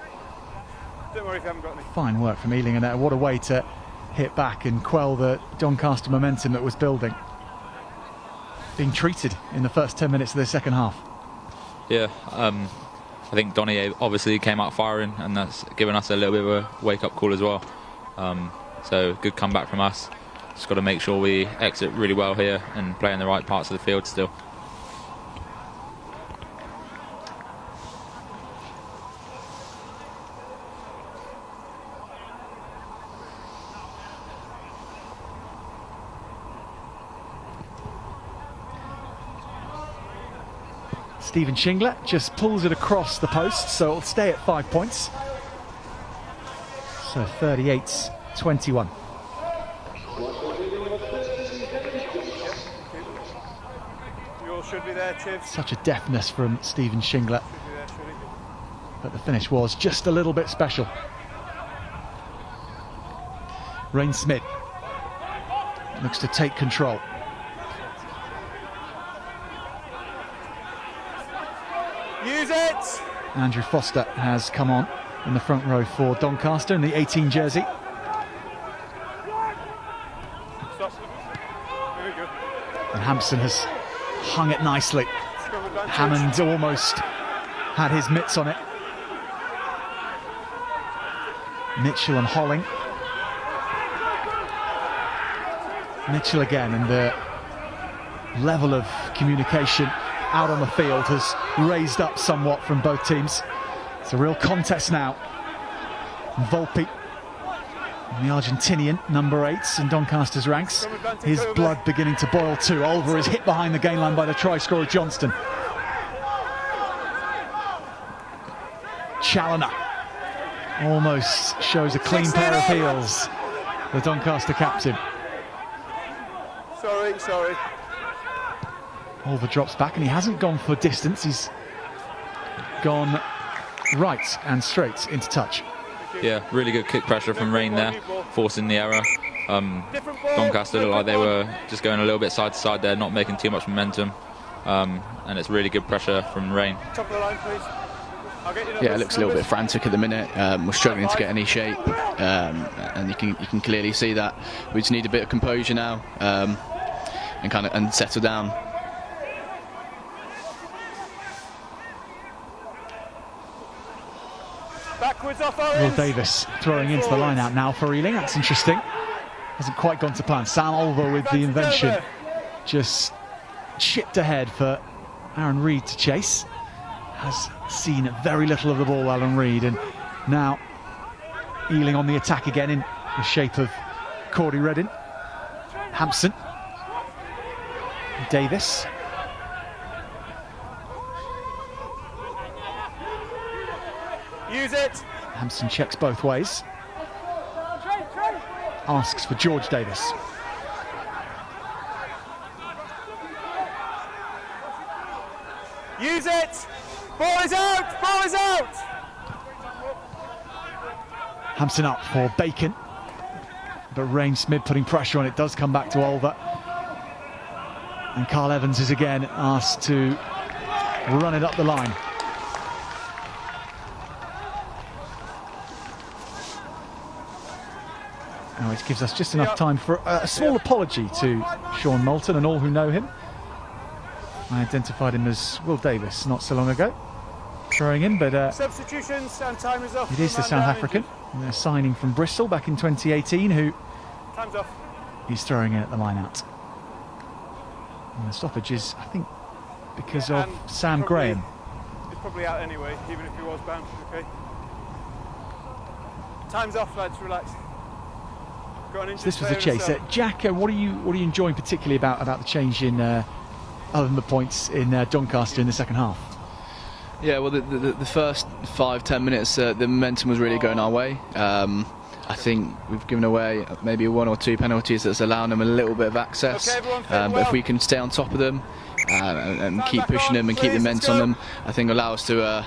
Don't worry if you haven't got any. Fine work from Ealing, and what a way to hit back and quell the Doncaster momentum that was building. Being treated in the first 10 minutes of the second half. Yeah, I think Donny obviously came out firing, and that's given us a little bit of a wake-up call as well. So good comeback from us. Just got to make sure we exit really well here and play in the right parts of the field still. Stephen Schindler just pulls it across the post, so it'll stay at 5 points. So 38-21. You all should be there, Chivs. Such a deftness from Stephen Schindler. But the finish was just a little bit special. Rain Smith looks to take control. Use it! Andrew Foster has come on in the front row for Doncaster in the 18 jersey. Stop. Very good. And Hampson has hung it nicely. Hammond almost had his mitts on it. Mitchell and Holling. Mitchell again, and the level of communication out on the field has raised up somewhat from both teams. It's a real contest now. Volpe, the Argentinian, number 8 in Doncaster's ranks. His blood beginning to boil too. Olver is hit behind the gain line by the try scorer Johnston. Challoner almost shows a clean pair of heels, the Doncaster captain. Sorry. Oliver drops back, and he hasn't gone for distance. He's gone right and straight into touch. Yeah, really good kick pressure from Rain there, forcing the error. Doncaster looked like they were just going a little bit side to side there, not making too much momentum. And it's really good pressure from Rain. Top of the line, please. Yeah, it looks a little bit frantic at the minute. We're struggling to get any shape, and you can clearly see that. We just need a bit of composure now, and settle down. Backwards off Will Owens. Davis throwing into the line out now for Ealing. That's interesting. Hasn't quite gone to plan. Sam Olver with the invention. Just chipped ahead for Aaron Reid to chase. Has seen very little of the ball, Alan Reid, and now Ealing on the attack again in the shape of Cordy Reddin. Hampson. Davis. Use it. Hampson checks both ways. Asks for George Davis. Use it. Ball is out. Ball is out. Hampson up for Bacon. But Rain Smith putting pressure on it. Does come back to Olver. And Carl Evans is again asked to run it up the line. Now it gives us just enough time for a small apology to Sean Moulton and all who know him. I identified him as Will Davis not so long ago. Throwing in, but Substitutions and time is off. it is the South African. They're signing from Bristol back in 2018 who Time's off. he's throwing in at the line out. And the stoppage is, I think, because of Sam Graham. He's probably out anyway, even if he was bound. Okay. Time's off, lads. Relax. So this was a chase. Jack, what are you enjoying particularly about the change in, other than the points, in Doncaster in the second half? Yeah, well, the first 5-10 minutes, the momentum was really going our way. I think we've given away maybe 1 or 2 penalties that's allowing them a little bit of access. But if we can stay on top of them and keep pushing them and keep the momentum on them, I think allow us to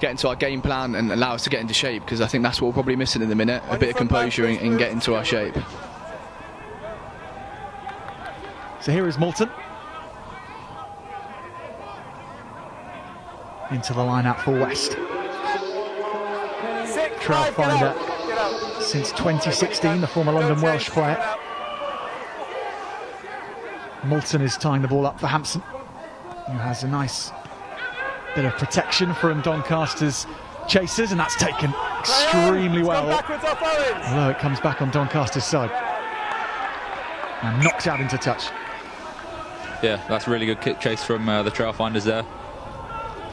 get into our game plan and allow us to get into shape, because I think that's what we're probably missing in the minute, a bit of composure and get into our shape. So here is Moulton. Into the line out for West. Trailfinder since 2016, the former London Welsh player. Moulton is tying the ball up for Hampson, who has a nice bit of protection from Doncaster's chasers, and that's taken extremely well. Although it comes back on Doncaster's side. And knocks out into touch. Yeah, that's a really good kick chase from the Trailfinders there.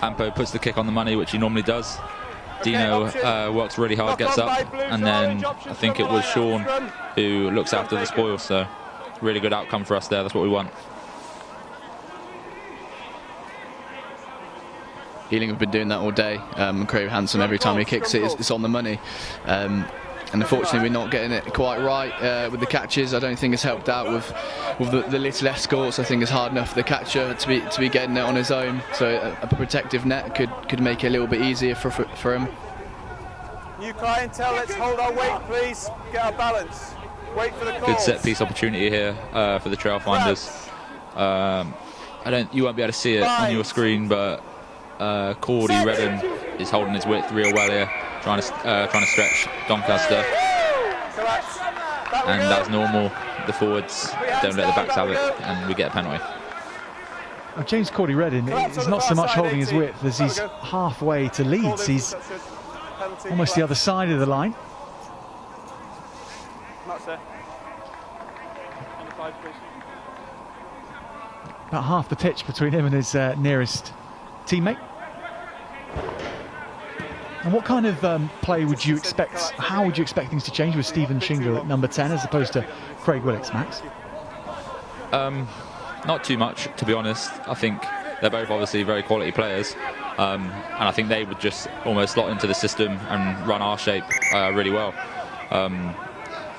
Ampo puts the kick on the money, which he normally does. Dino works really hard, gets up, and then I think it was Sean who looks after the spoils, so really good outcome for us there. That's what we want. Ealing have been doing that all day. Craig Hanson, every time he kicks it, it's on the money. And unfortunately, we're not getting it quite right with the catches. I don't think it's helped out with the little escorts. I think it's hard enough for the catcher to be getting it on his own. So a protective net could make it a little bit easier for him. New clientele, let's hold our weight, please. Get our balance. Wait for the calls. Good set piece opportunity here for the Trailfinders. You won't be able to see it on your screen, but Cordy Redden is holding his width real well here, trying to stretch Doncaster. And as normal, the forwards don't let the backs have it, and we get a penalty. Well, James Cordy Reddin is not so much holding his width as he's halfway to Leeds. He's almost the other side of the line. About half the pitch between him and his nearest teammate. And what kind of play would you expect? How would you expect things to change with Stephen Schindler at number 10 as opposed to Craig Willits, Max? Not too much, to be honest. I think they're both obviously very quality players. and I think they would just almost slot into the system and run our shape really well.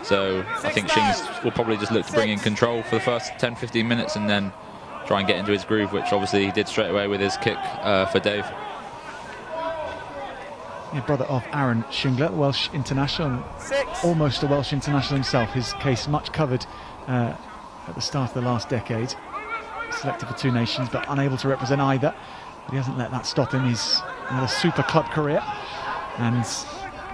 So I think Shings will probably just look to bring in control for the first 10-15 minutes and then try and get into his groove, which obviously he did straight away with his kick for Dave. Brother of Aaron Schindler, Welsh international, almost a Welsh international himself. His case much covered at the start of the last decade. Selected for 2 nations, but unable to represent either. But he hasn't let that stop him. He's had a super club career, and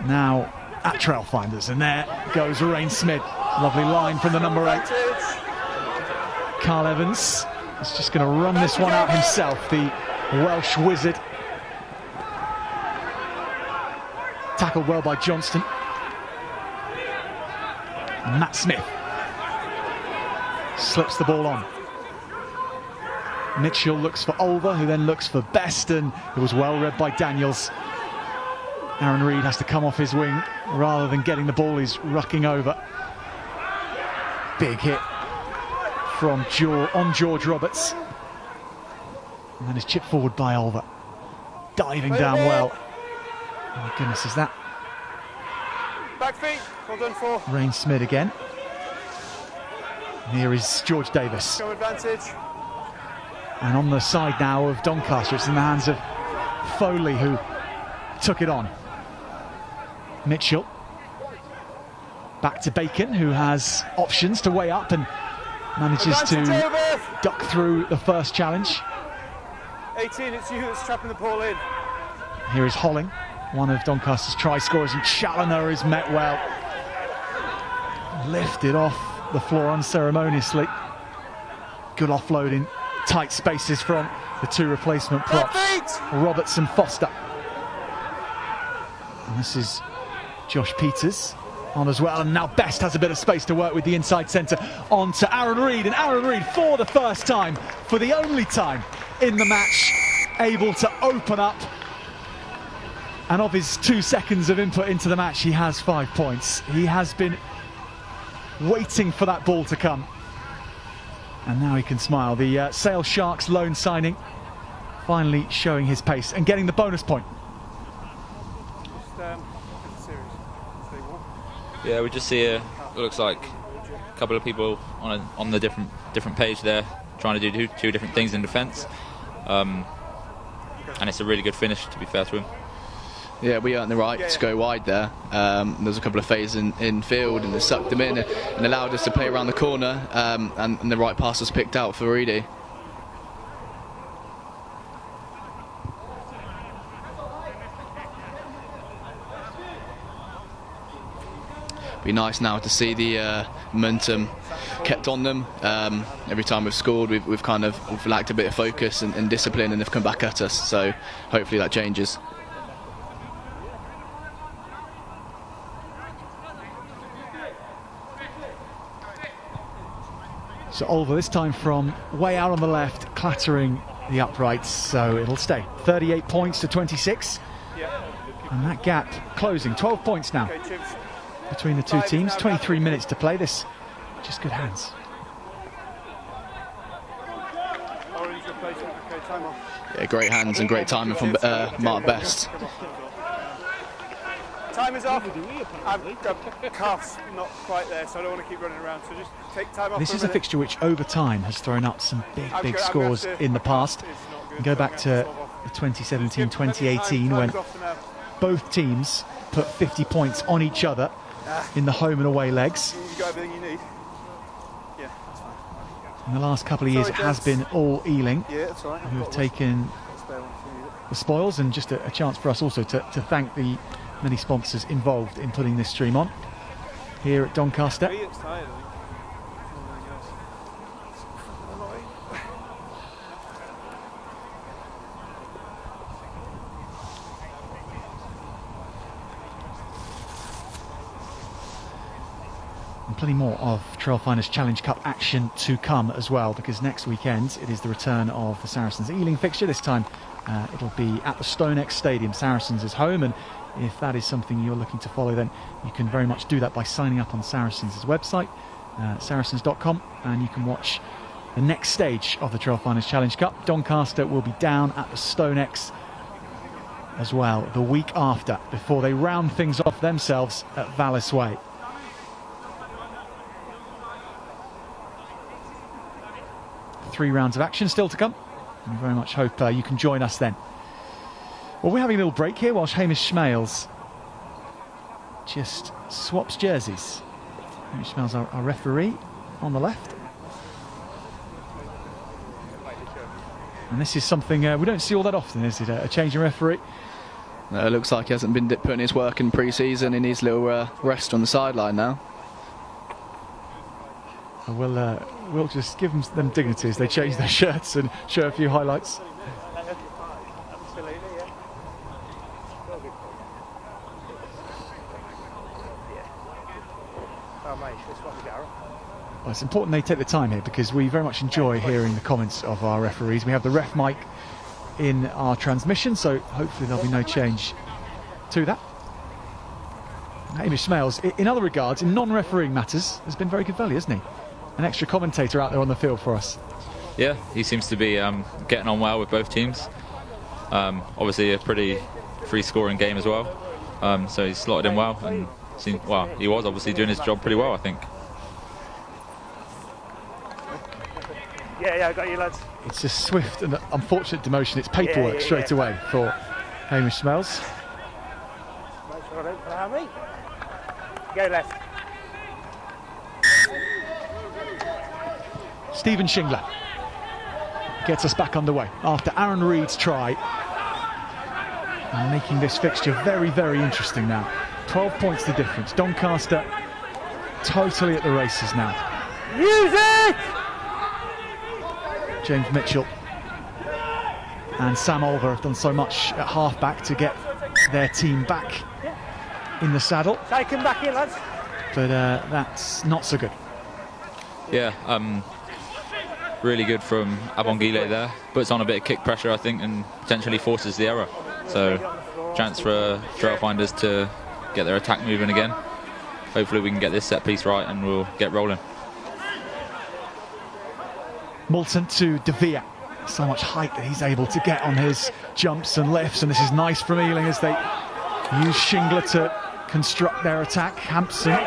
now at Trailfinders. And there goes Rain Smith. Lovely line from the number 8. Carl Evans is just going to run this one out himself, the Welsh wizard. Tackled well by Johnston. Matt Smith slips the ball on. Mitchell looks for Olver, who then looks for Best, and it was well read by Daniels. Aaron Reid has to come off his wing rather than getting the ball. He's rucking over. Big hit from George Roberts. And then is chipped forward by Olver. Diving down well. Oh my goodness, is that back feet? Well done for Rain Smith again. And here is George Davis. Go advantage. And on the side now of Doncaster, it's in the hands of Foley, who took it on. Mitchell. Back to Bacon, who has options to weigh up and manages to duck through the first challenge. 18, it's you that's trapping the ball in. Here is Holling, one of Doncaster's try scorers, and Challoner is met well. Lifted off the floor unceremoniously. Good offloading, tight spaces from the 2 replacement props, Roberts and Foster. And this is Josh Peters on as well, and now Best has a bit of space to work with the inside centre on to Aaron Reid, and Aaron Reid for the first time, for the only time in the match, able to open up. And of his 2 seconds of input into the match, he has 5 points. He has been waiting for that ball to come. And now he can smile. The Sale Sharks loan signing finally showing his pace and getting the bonus point. Yeah, we just see it looks like a couple of people on the different page there trying to do 2 different things in defence. And it's a really good finish, to be fair to him. Yeah, we earned the right to go wide there. There's a couple of phases in field, and they sucked them in and allowed us to play around the corner, and the right pass was picked out for Reedy. Be nice now to see the momentum kept on them. Every time we've scored, we've lacked a bit of focus and discipline, and they've come back at us. So hopefully that changes. So Olver this time from way out on the left, clattering the uprights, so it'll stay. 38 points to 26. And that gap closing. 12 points now between the 2 teams. 23 minutes to play this. Just good hands. Yeah, great hands and great timing from Mark Best. Time is off. I've calf's not quite there, so I don't want to keep running around. So just take time off. This is a fixture which over time has thrown up some big scores in the past. You go back to the 2017-2018 when both teams put 50 points on each other in the home and away legs. You got everything you need. Yeah, that's fine. In the last couple of years, it has been all Ealing who have taken the spoils, and just a chance for us also to thank the many sponsors involved in putting this stream on here at Doncaster. And plenty more of Trailfinders Challenge Cup action to come as well, because next weekend it is the return of the Saracens Ealing fixture. This time it'll be at the StoneX Stadium. Saracens is home, and if that is something you're looking to follow, then you can very much do that by signing up on Saracens' website, saracens.com, and you can watch the next stage of the Trailfinders Challenge Cup. Doncaster will be down at the StoneX as well the week after, before they round things off themselves at Vallis Way. Three rounds of action still to come. We very much hope you can join us then. Well, we're having a little break here whilst Hamish Schmales just swaps jerseys. Hamish Schmales, our referee, on the left. And this is something we don't see all that often, is it? A change in referee? No, it looks like he hasn't been putting his work in pre-season. He needs a little rest on the sideline now. We'll just give them dignity as they change their shirts and show a few highlights. Well, it's important they take the time here because we very much enjoy hearing the comments of our referees. We have the ref mic in our transmission, so hopefully there'll be no change to that. Hamish Schmales, in other regards, in non-refereeing matters, has been very good value, hasn't he? An extra commentator out there on the field for us. Yeah, he seems to be getting on well with both teams. Obviously a pretty free-scoring game as well, so he's slotted in well, and he was obviously doing his job pretty well, I think. Yeah, I got you, lads. It's a swift and unfortunate demotion. It's paperwork straight away for Hamish Schmales. Go left. Stephen Schindler gets us back underway after Aaron Reed's try, and making this fixture very, very interesting now. 12 points the difference. Doncaster totally at the races now. Use it! James Mitchell and Sam Olver have done so much at half-back to get their team back in the saddle. Take him back in, lads. But that's not so good. Yeah, really good from Abongile there. Puts on a bit of kick pressure, I think, and potentially forces the error. So, chance for Trailfinders to get their attack moving again. Hopefully we can get this set piece right and we'll get rolling. Moulton to De Vere. So much height that he's able to get on his jumps and lifts, and this is nice from Ealing as they use Schindler to construct their attack. Hampson,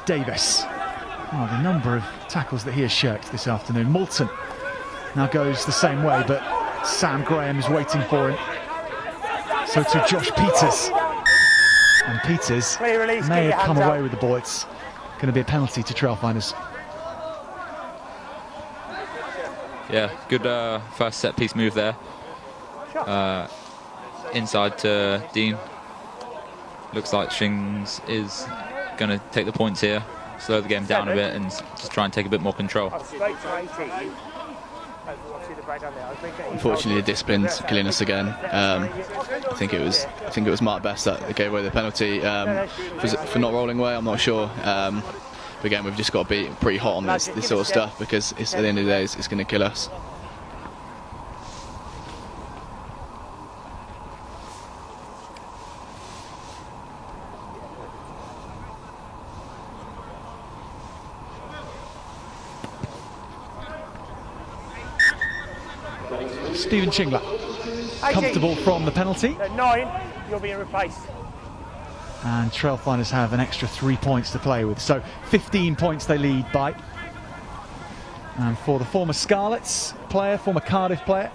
Davis. Oh, the number of tackles that he has shirked this afternoon. Moulton now goes the same way, but Sam Graham is waiting for him. So to Josh Peters. And Peters may have come away with the ball. It's going to be a penalty to Trailfinders. Yeah, good first set piece move there. Inside to Dean. Looks like Shings is going to take the points here, slow the game down a bit and just try and take a bit more control. Unfortunately, the discipline's killing us again. I think it was Mark Best that gave away the penalty for not rolling away. I'm not sure. But again, we've just got to be pretty hot on this sort of stuff because at the end of the day, it's going to kill us. Stephen Schindler, comfortable from the penalty. At 9, you're being replaced. And Trailfinders have an extra 3 points to play with. So 15 points they lead by. And for the former Scarlets player, former Cardiff player,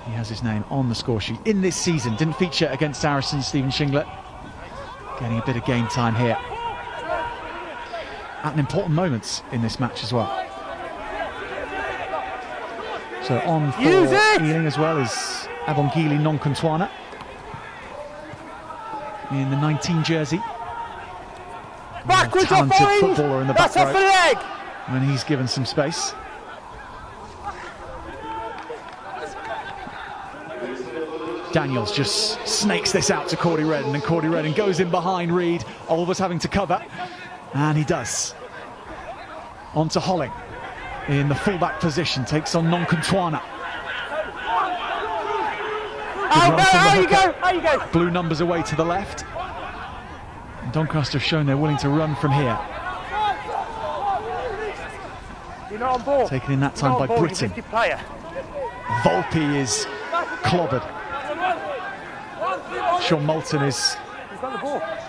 he has his name on the score sheet in this season. Didn't feature against Saracens, Stephen Schindler. Getting a bit of game time here. At an important moment in this match as well. So on for Ealing as well as Abongile Nonkontwana in the 19 jersey. Backwards, talented footballer in the back row. Leg. When he's given some space. Daniels just snakes this out to Cordy Redden, and Cordy Redden goes in behind Reed. Olver's having to cover, and he does. On to Holling in the fullback position, takes on Nonkontwana. How you go? Blue numbers away to the left. And Doncaster have shown they're willing to run from here. You're not on board. Taken in that time by Britton. Volpe is clobbered. Sean Moulton is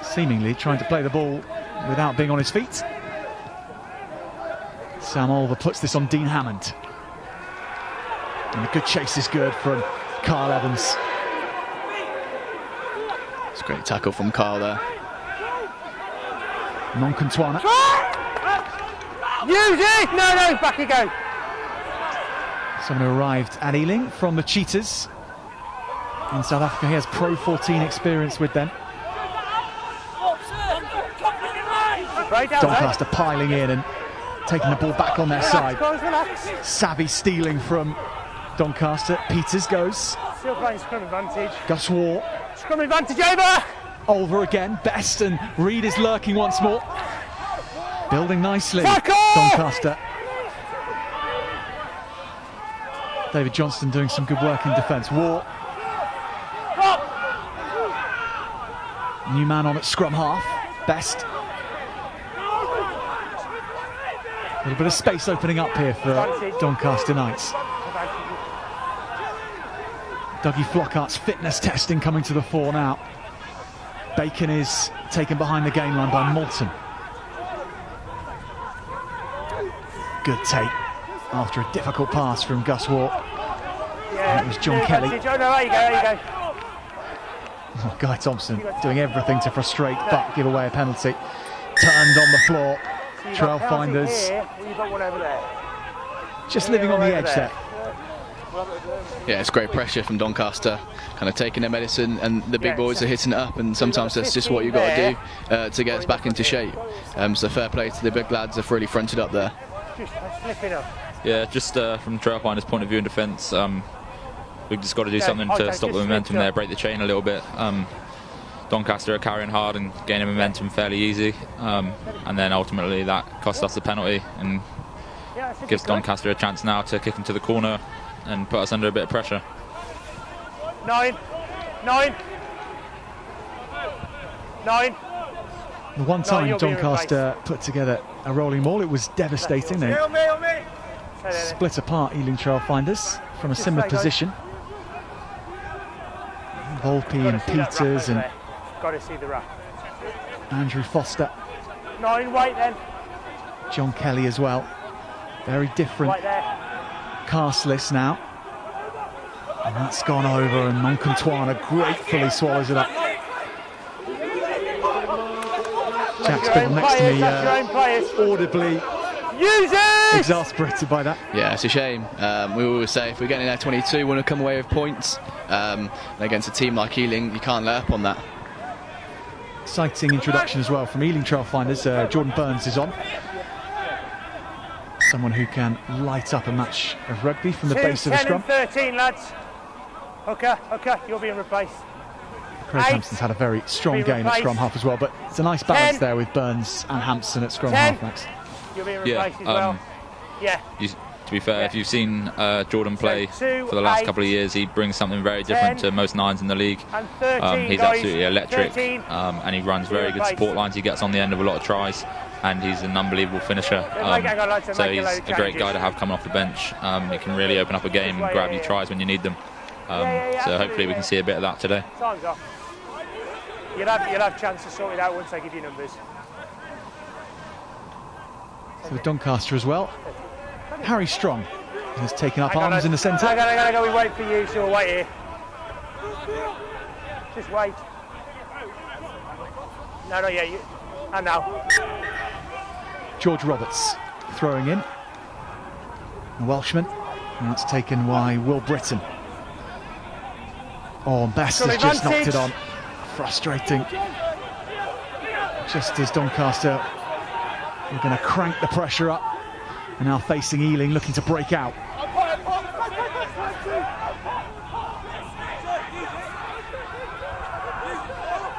seemingly trying to play the ball without being on his feet. Sam Olver puts this on Dean Hammond. And a good chase is good from Kyle Evans. It's a great tackle from Kyle there. Moncontoana. Use it! No, back you go. Someone who arrived at Ealing from the Cheetahs in South Africa. He has Pro 14 experience with them. Doncaster piling in and taking the ball back on their side. Savvy stealing from Doncaster. Peters goes. Still playing scrum advantage. Gus Waugh. Scrum advantage over. Over again. Best, and Reed is lurking once more. Building nicely. Doncaster. David Johnston doing some good work in defence. Waugh. New man on at scrum half. Best. A little bit of space opening up here for Doncaster Knights. Dougie Flockhart's fitness testing coming to the fore now. Bacon is taken behind the game line by Moulton. Good take after a difficult pass from Gus Waugh. It was John Kelly. There you go. Oh, Guy Thompson doing everything to frustrate but give away a penalty. Turned on the floor. Trailfinders just living on the edge there. Yeah, it's great pressure from Doncaster, kind of taking their medicine, and the big boys are hitting it up, and sometimes that's just what you've got to do to get us back into shape. So fair play to the big lads, have really fronted up there. Yeah, just from Trailfinders' point of view in defence, we've just got to do something to stop the momentum there, break the chain a little bit. Doncaster are carrying hard and gaining momentum fairly easy, and then ultimately that cost us the penalty and gives Doncaster a chance now to kick into the corner and put us under a bit of pressure. 9. The one time Doncaster put together a rolling maul, it was devastating. They split apart Ealing Trailfinders from a similar position. Volpe and Peters and got to see the wrap. Andrew Foster. 9, wait then. John Kelly as well. Very different cast list now. And that's gone over, and Moncontoana gratefully swallows it up. Jack Spittle next to me, audibly exasperated by that. Yeah, it's a shame. We always say if we're getting our 22, we want to come away with points. And against a team like Ealing, you can't let up on that. Exciting introduction as well from Ealing Trailfinders. Jordan Burns is on. Someone who can light up a match of rugby from the base of the scrum. 10 and 13, lads. Okay, you're being replaced. Craig Hampson's had a very strong game at scrum half as well, but it's a nice balance there with Burns and Hampson at scrum half, Max. You're being replaced as well. To be fair, if you've seen Jordan play for the last couple of years, he brings something very different to most nines in the league. He's absolutely electric, and he runs very good support lines. He gets on the end of a lot of tries, and he's an unbelievable finisher. So he's a great guy to have coming off the bench. He can really open up a game and grab you tries when you need them. So hopefully we can see a bit of that today. Time's off. You'll have chance to sort it out once I give you numbers. So Doncaster as well. Harry Strong has taken up arms in the centre. I gotta go. We wait for you, so we'll wait here. Just wait. No, not yet. And now. George Roberts throwing in. A Welshman. And that's taken by Will Britton. Oh, and Best has just knocked it on. Frustrating. Just as Doncaster are going to crank the pressure up. And now facing Ealing, looking to break out.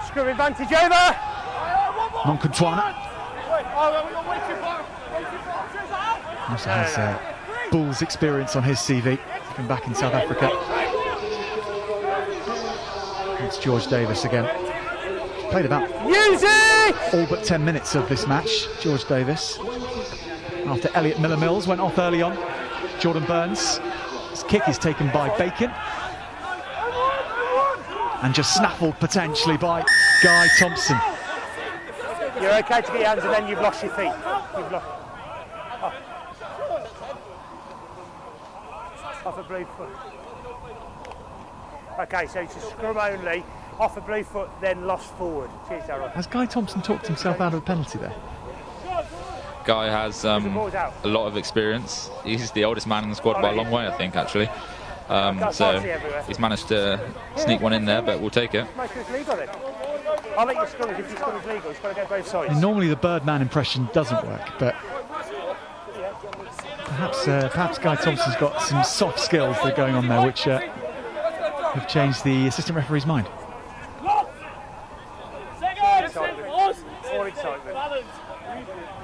Scrum advantage over. Moncontoana. Also has Bulls experience on his CV from back in South Africa. It's George Davis again. Played about all but 10 minutes of this match, George Davis. After Elliot Miller-Mills went off early on. Jordan Burns is kick is taken by Bacon. And just snaffled potentially by Guy Thompson. You're okay to get your hands and then you've lost your feet. You've lost. Off a blue foot. Okay, so it's a scrum only. Off a blue foot, then lost forward. Cheers, Darryl. Has Guy Thompson talked himself out of a penalty there? Guy has a lot of experience. He's the oldest man in the squad by a long way, I think, actually. So he's managed to sneak one in there, but we'll take it. I'll let you scrum if you scrum is legal. It's got to go both sides. And normally the Birdman impression doesn't work, but perhaps Guy Thompson's got some soft skills that are going on there, which have changed the assistant referee's mind.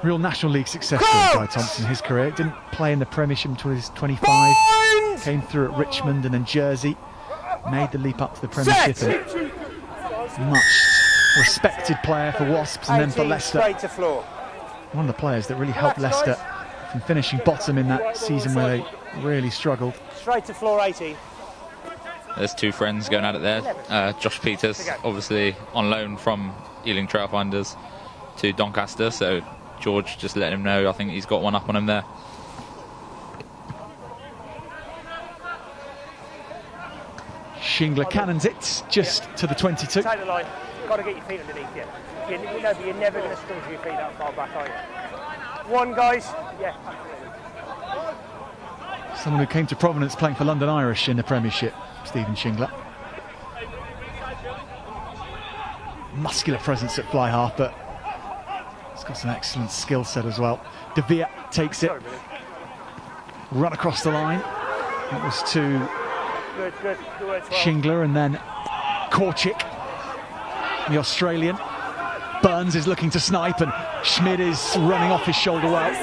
Real National League success for Guy Thompson in his career. Didn't play in the Premiership until he was 25. Came through at Richmond and then Jersey. Made the leap up to the Premiership. And much respected player for Wasps and then for Leicester. One of the players that really helped Leicester from finishing bottom in that season where they really struggled. Straight to floor 18. There's two friends going at it there. Josh Peters, obviously on loan from Ealing Trailfinders to Doncaster, so George just letting him know I think he's got one up on him there. Schindler cannons it just to the 22. Take the line. Got to get your feet underneath you. You know, but you're never going to scrum your feet that far back, are you? One, guys. Yeah. Someone who came to prominence playing for London Irish in the Premiership, Stephen Schindler. Muscular presence at fly half, but he's got some excellent skill set as well. De Vere takes it. Run across the line. It was to Schindler and then Korchik, the Australian. Burns is looking to snipe and Schmid is running off his shoulder well.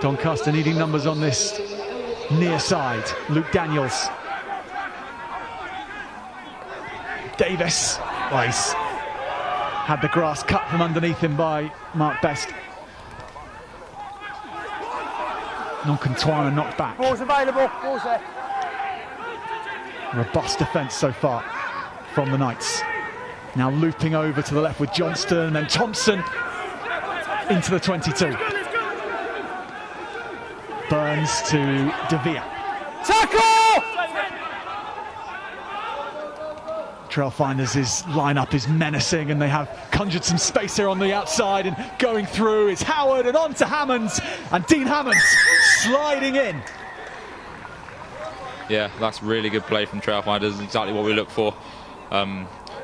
Doncaster needing numbers on this near side. Luke Daniels. Davis. Oh, he's had the grass cut from underneath him by Mark Best. Noncontoir knocked back. Ball's available. Ball's there. Robust defence so far from the Knights. Now looping over to the left with Johnston and then Thompson into the 22. Burns to De Vere. Tackle! Trailfinders' lineup is menacing and they have conjured some space here on the outside, and going through is Howard and on to Hammonds, and Dean Hammonds sliding in. Yeah, that's really good play from Trailfinders, exactly what we look for.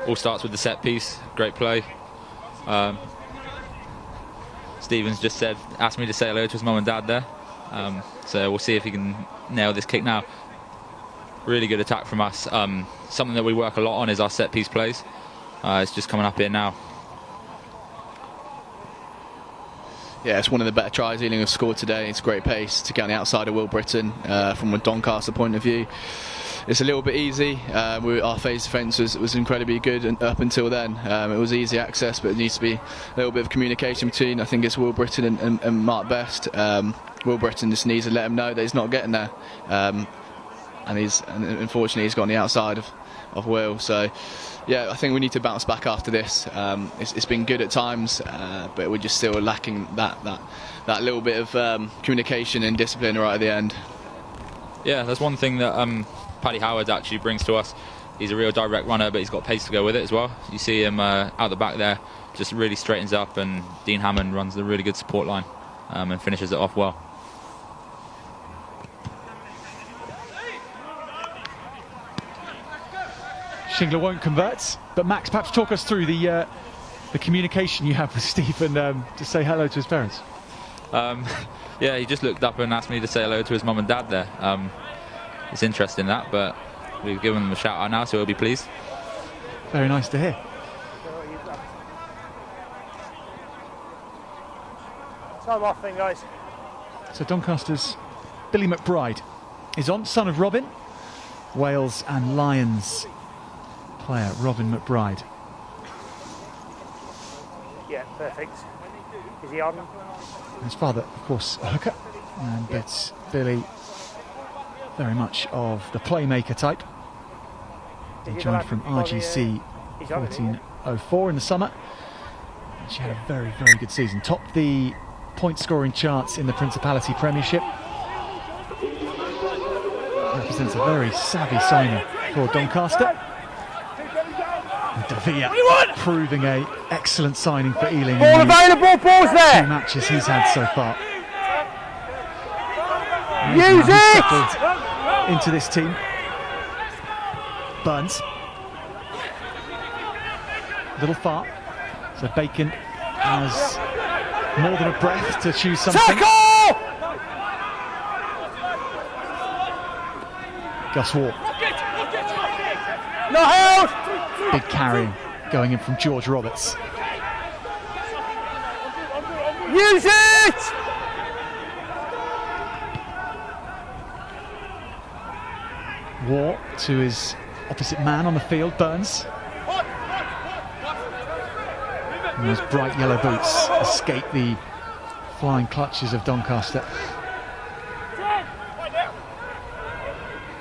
All starts with the set piece, great play. Stevens just asked me to say hello to his mum and dad there. So we'll see if he can nail this kick now. Really good attack from us. Something that we work a lot on is our set piece plays. It's just coming up here now. Yeah, it's one of the better tries Ealing have scored today. It's great pace to get on the outside of Will Britton from a Doncaster point of view. It's a little bit easy. Our phase defence was incredibly good and up until then. It was easy access, but it needs to be a little bit of communication between, I think it's Will Britton and Mark Best. Will Britton just needs to let him know that he's not getting there. And unfortunately he's got on the outside of Will. So yeah, I think we need to bounce back after this. It's been good at times, but we're just still lacking that little bit of communication and discipline right at the end. Yeah, there's one thing that Paddy Howard actually brings to us. He's a real direct runner, but he's got pace to go with it as well. You see him out the back there, just really straightens up, and Dean Hammond runs the really good support line and finishes it off well. Schindler won't convert, but Max, perhaps talk us through the communication you have with Stephen to say hello to his parents. Yeah, he just looked up and asked me to say hello to his mum and dad there. It's interesting that, but we've given him a shout out now, so he'll be pleased. Very nice to hear. Time off then, guys. So Doncaster's Billy Mcbride is on, son of Robin. Wales and Lions player Robin Mcbride. Yeah, perfect. Is he on? His father, of course, a hooker, but Billy very much of the playmaker type. He joined from RGC 1404 in the summer. She had a very, very good season. Topped the point scoring charts in the Principality Premiership. Represents a very savvy signing for Doncaster. And De Vea proving an excellent signing for Ealing. Ball available, balls there! 2 matches he's had so far. Use it! Settled into this team. Burns. Little far. So Bacon has more than a breath to choose something. Tackle! Gus Ward. Not held! Big carrying going in from George Roberts. Use it! War to his opposite man on the field, Burns. And those bright yellow boots escape the flying clutches of Doncaster.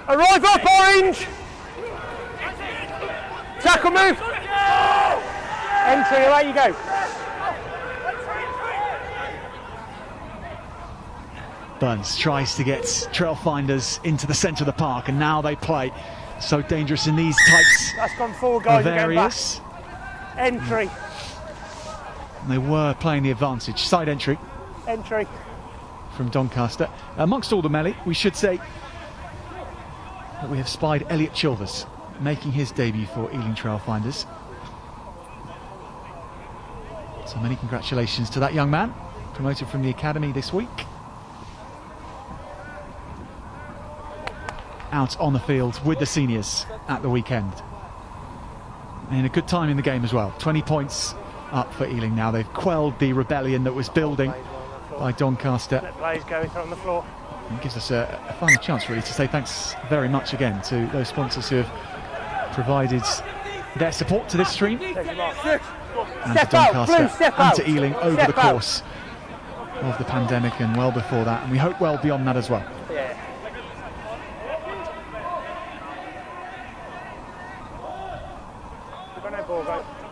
Arrive up, Orange! Tackle move! Entry, away you go. Burns tries to get Trailfinders into the centre of the park, and now they play. So dangerous in these types That's gone forward, guys, of areas. Entry. And they were playing the advantage. Side entry Entry. from Doncaster. Amongst all the melee, we should say that we have spied Elliot Childress making his debut for Ealing Trailfinders. So many congratulations to that young man, promoted from the academy this week. Out on the field with the seniors at the weekend. And a good time in the game as well. 20 points up for Ealing now. They've quelled the rebellion that was building by Doncaster. Let players go on the floor. It gives us a final chance really to say thanks very much again to those sponsors who have provided their support to this stream and to Doncaster and to Ealing over the course of the pandemic and well before that, and we hope well beyond that as well. Yeah.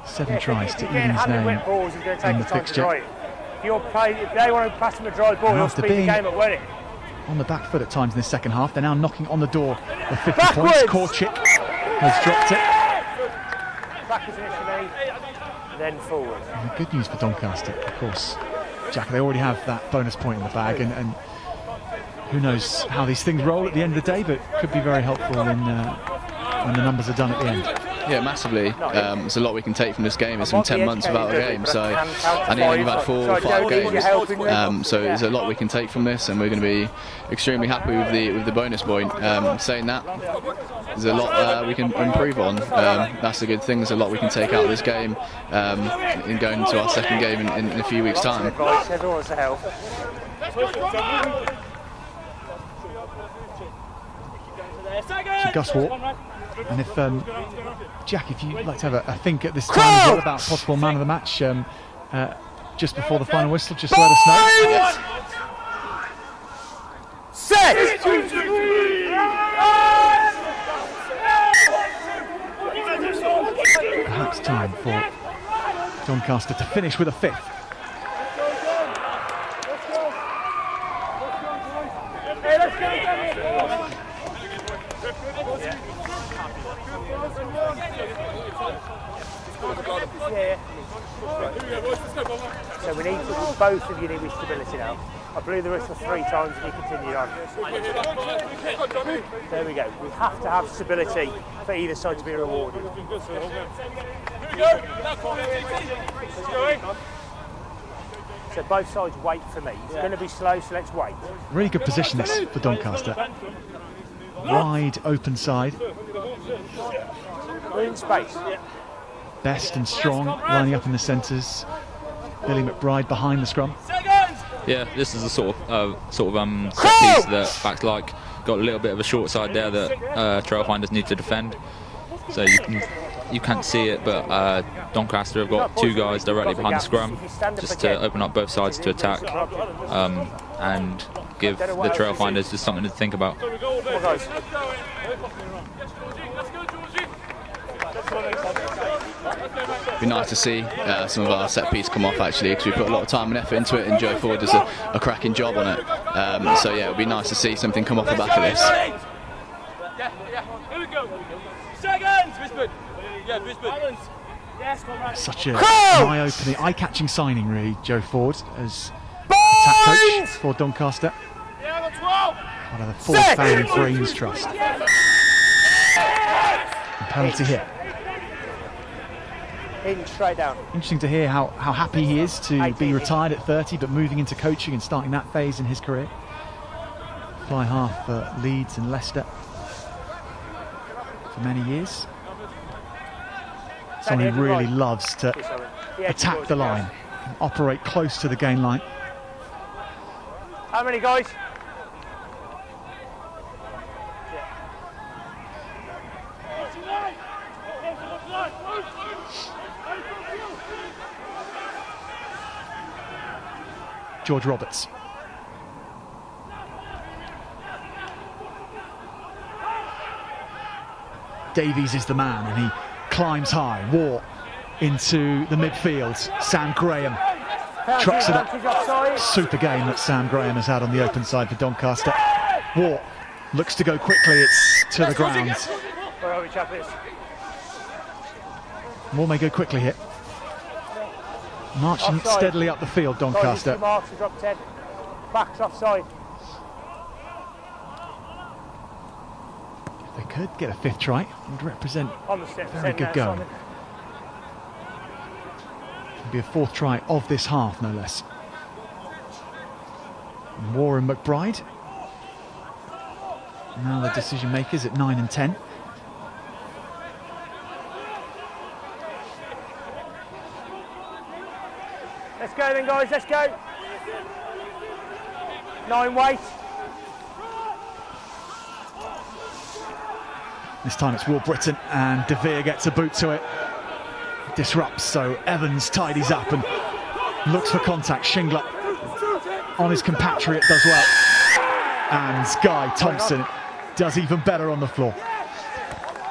7 tries to Ealing's name in the fixture. If they want to pass them a dry ball, they'll speed the game up, won't it? On the back foot at times in the second half, they're now knocking on the door of 50 points. Korchik has dropped it. Backwards initially, then forward. And the good news for Doncaster, of course, Jack, they already have that bonus point in the bag, and who knows how these things roll at the end of the day, but could be very helpful when the numbers are done at the end. Yeah, massively. There's a lot we can take from this game. It's been 10 months without a game, so and Ealing have had 4 or 5 games. So there's a lot we can take from this, and we're going to be extremely happy with the bonus point. Saying that, there's a lot we can improve on. That's a good thing. There's a lot we can take out of this game in going into our second game in a few weeks' time. So Gus Walk, and if Jack, if you'd like to have a think at this time as well about possible man of the match just before the final whistle, just let us know. Set! Perhaps time for Doncaster to finish with a 5th. So we need both of you need stability now. I blew the whistle 3 times and you continued on. There we go. We have to have stability for either side to be rewarded. So both sides wait for me. It's going to be slow, so let's wait. Really good position this for Doncaster. Wide open side. We're in space. Best and Strong lining up in the centres. Billy Mcbride behind the scrum. Yeah, this is a sort of set piece that backs like got a little bit of a short side there that Trailfinders need to defend. So you can't see it, but Doncaster have got 2 guys directly behind the scrum just to open up both sides to attack. and give the Trailfinders just something to think about. It'd be nice to see some of our set piece come off actually, because we put a lot of time and effort into it, and Joe Ford does a cracking job on it. So yeah, it would be nice to see something come off the back of this. Such a eye-opening, eye-catching signing, really, Joe Ford as attack coach for Doncaster. One of the full fan brains trust. And penalty here. In straight down. Interesting to hear how happy he is to be retired at 30, but moving into coaching and starting that phase in his career. Fly half for Leeds and Leicester for many years. Someone who really loves to attack the line and operate close to the gain line. How many guys? George Roberts. Davies is the man, and he climbs high. War into the midfield. Sam Graham trucks it up. Super game that Sam Graham has had on the open side for Doncaster. War looks to go quickly. It's to the ground. Where are we, chappies? War may go quickly here. Marching Offside. steadily up the field, Doncaster. Marks to drop 10. Backs offside. If they could get a fifth try, it would represent On the step, a very good going. It'll be a fourth try of this half, no less. War and Mcbride. Now the decision makers at 9 and 10. Let's go then, guys, let's go. 9 weight. This time it's Will Britton, and De Vere gets a boot to it. Disrupts, so Evans tidies up and looks for contact. Schindler on his compatriot does well. And Guy Thompson does even better on the floor.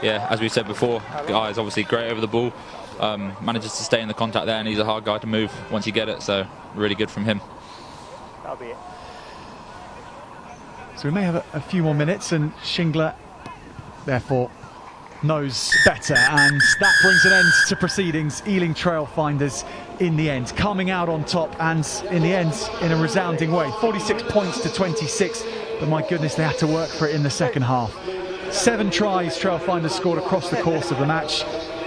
Yeah, as we said before, Guy is obviously great over the ball. Manages to stay in the contact there, and he's a hard guy to move once you get it, so really good from him. That'll be it. So we may have a few more minutes, and Schindler therefore knows better, and that brings an end to proceedings. Ealing Trailfinders in the end coming out on top, and in the end in a resounding way. 46 points to 26, but my goodness, they had to work for it in the second half. 7 tries Trailfinders scored across the course of the match.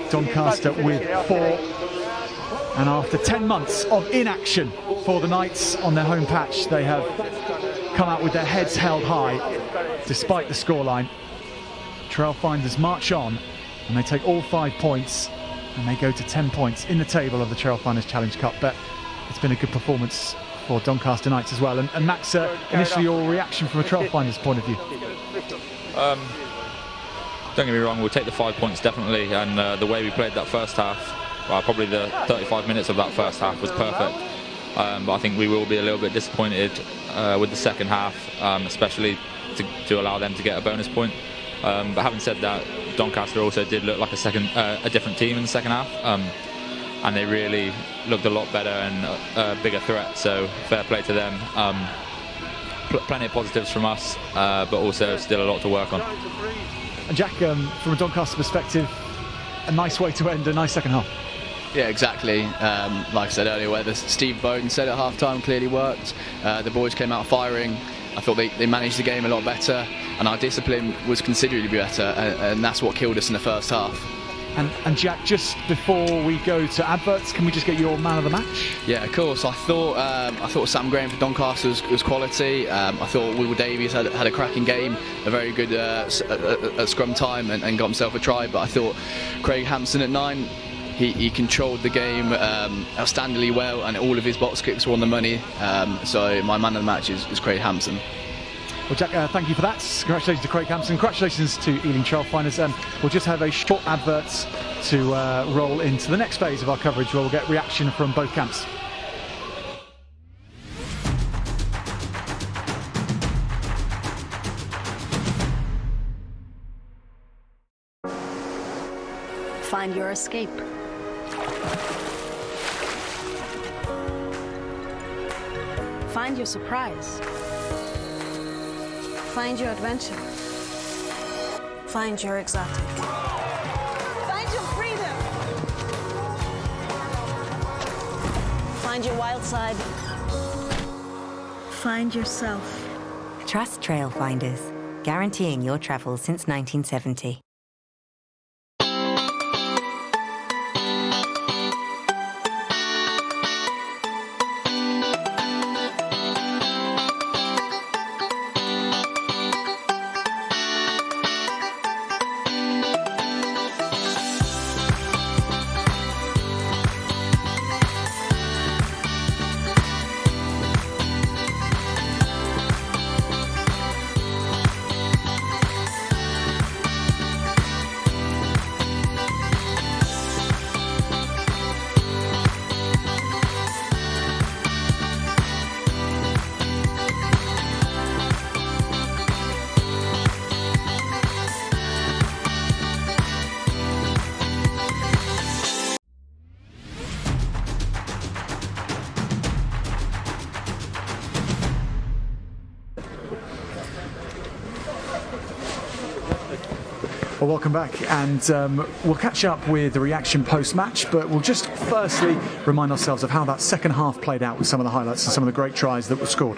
Doncaster with 4, and after 10 months of inaction for the Knights on their home patch, they have come out with their heads held high despite the scoreline. Trailfinders march on, and they take all 5 points, and they go to 10 points in the table of the Trailfinders Challenge Cup. But it's been a good performance for Doncaster Knights as well. And Max, initially your reaction from a Trailfinders point of view? Don't get me wrong, we'll take the 5 points definitely, and the way we played that first half, well, probably the 35 minutes of that first half was perfect. But I think we will be a little bit disappointed with the second half, especially to allow them to get a bonus point. But having said that, Doncaster also did look like a different team in the second half, and they really looked a lot better and a bigger threat, so fair play to them. Plenty of positives from us, but also still a lot to work on. And Jack, from a Doncaster perspective, a nice way to end a nice second half. Yeah, exactly. Like I said earlier, where Steve Bowden said at half-time clearly worked. The boys came out firing. I thought they managed the game a lot better, and our discipline was considerably better, and that's what killed us in the first half. And Jack, just before we go to adverts, can we just get your man of the match? Yeah, of course. I thought Sam Graham for Doncaster was quality. I thought Will Davies had a cracking game, a very good at scrum time, and got himself a try. But I thought Craig Hampson at 9, he controlled the game outstandingly well, and all of his box kicks were on the money. So my man of the match is Craig Hampson. Well, Jack, thank you for that. Congratulations to Craig Hampson. Congratulations to Ealing Trailfinders. We'll just have a short advert to roll into the next phase of our coverage, where we'll get reaction from both camps. Find your escape. Find your surprise. Find your adventure. Find your exotic. Find your freedom. Find your wild side. Find yourself. Trust Trailfinders, guaranteeing your travels since 1970. Well, welcome back, and we'll catch up with the reaction post-match, but we'll just firstly remind ourselves of how that second half played out with some of the highlights and some of the great tries that were scored.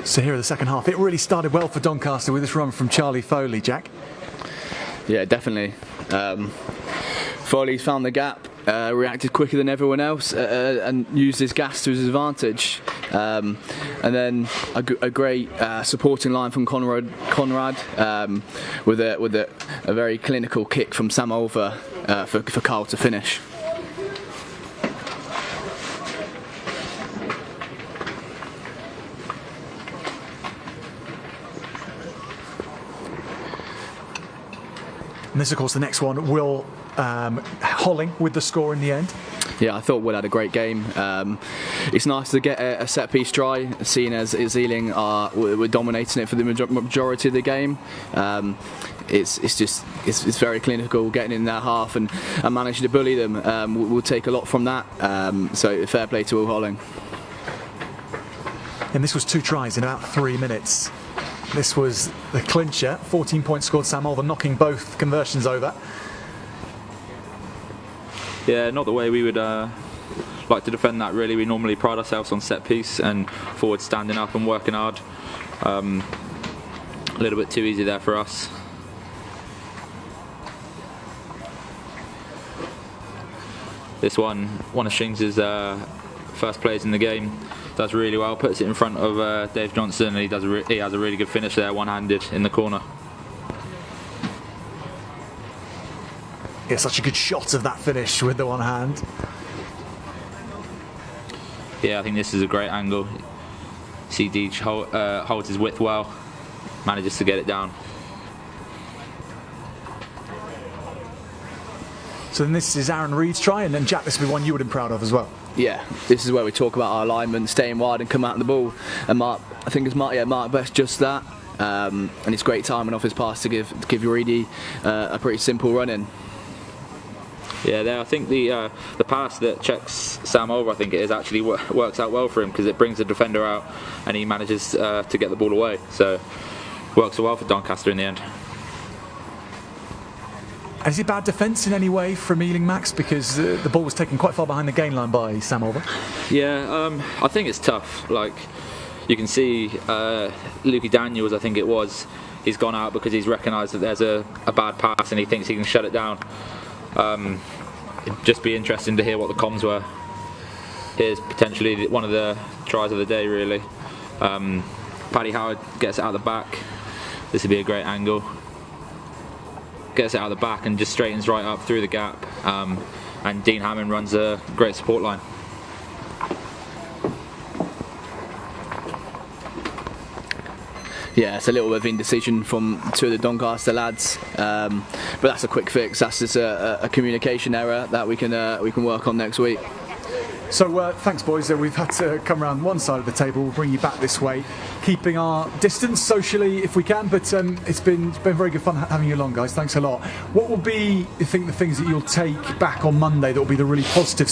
So here in the second half, it really started well for Doncaster with this run from Charlie Foley, Jack. Yeah, definitely. Foley's found the gap, reacted quicker than everyone else, and used his gas to his advantage. And then a great supporting line from Conrad with a very clinical kick from Sam Olver for Carl to finish. And this, of course, the next one, Will Holling with the score in the end. Yeah, I thought Will had a great game. It's nice to get a set-piece try, seeing as Ealing were dominating it for the majority of the game. It's very clinical, getting in their half and managing to bully them. We'll take a lot from that. So fair play to Will Holling. And this was 2 tries in about 3 minutes. This was the clincher. 14 points scored, Sam Olver knocking both conversions over. Yeah, not the way we would like to defend that, really. We normally pride ourselves on set piece and forward standing up and working hard. A little bit too easy there for us. This one of Shings' first plays in the game. Does really well, puts it in front of Dave Johnson, and he has a really good finish there, one-handed in the corner. Yeah, such a good shot of that finish with the one hand. Yeah, I think this is a great angle. See Deej holds his width well, manages to get it down. So then this is Aaron Reed's try, and then Jack, this will be one you would have been proud of as well. Yeah, this is where we talk about our alignment, staying wide and come out of the ball. And Mark Best just that. And it's great timing off his pass to give Reedy a pretty simple run in. Yeah, there. I think the pass that checks Sam over, I think it is, actually works out well for him, because it brings the defender out and he manages to get the ball away. So works well for Doncaster in the end. And is it bad defence in any way from Ealing, Max? Because the ball was taken quite far behind the gain line by Sam Olver. Yeah, I think it's tough. Like, you can see Lukey Daniels, I think it was, he's gone out because he's recognised that there's a bad pass and he thinks he can shut it down. It'd just be interesting to hear what the comms were. Here's potentially one of the tries of the day, really. Paddy Howard gets it out the back. This would be a great angle. Gets it out of the back and just straightens right up through the gap, and Dean Hammond runs a great support line. Yeah, it's a little bit of indecision from 2 of the Doncaster lads, but that's a quick fix. That's just a communication error that we can work on next week. So thanks, boys. We've had to come around one side of the table. We'll bring you back this way, keeping our distance socially if we can. But it's been very good fun having you along, guys. Thanks a lot. What will be, you think, the things that you'll take back on Monday that will be the really positive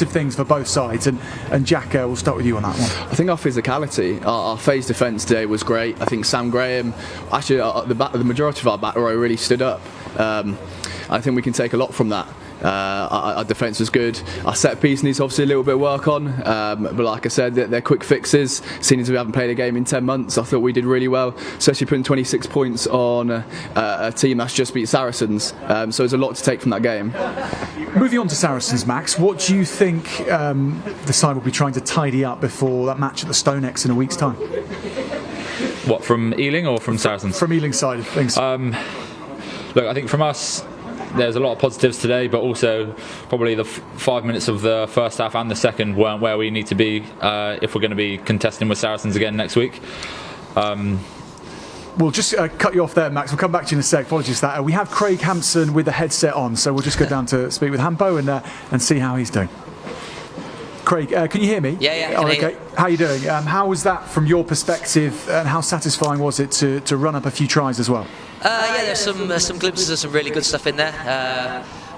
things for both sides? And Jack, we'll start with you on that one. I think our physicality, our phase defence today was great. I think Sam Graham, actually the majority of our back row really stood up. I think we can take a lot from that. Our defence was good. Our set piece needs obviously a little bit of work on, but like I said, they're quick fixes. Seeing as we haven't played a game in 10 months, I thought we did really well, especially putting 26 points on a team that's just beat Saracens. So there's a lot to take from that game. Moving on to Saracens, Max, what do you think the side will be trying to tidy up before that match at the Stonex in a week's time? What, from Ealing or from Saracens? From Ealing side of things. Look, I think from us, there's a lot of positives today, but also probably the 5 minutes of the first half and the second weren't where we need to be if we're going to be contesting with Saracens again next week. We'll just cut you off there, Max. We'll come back to you in a sec. Apologies for that. We have Craig Hampson with the headset on, so we'll just go down to speak with Hampo and see how he's doing. Craig, can you hear me? Yeah. Oh, okay. How are you doing? How was that from your perspective, and how satisfying was it to run up a few tries as well? There's some glimpses of some really good stuff in there.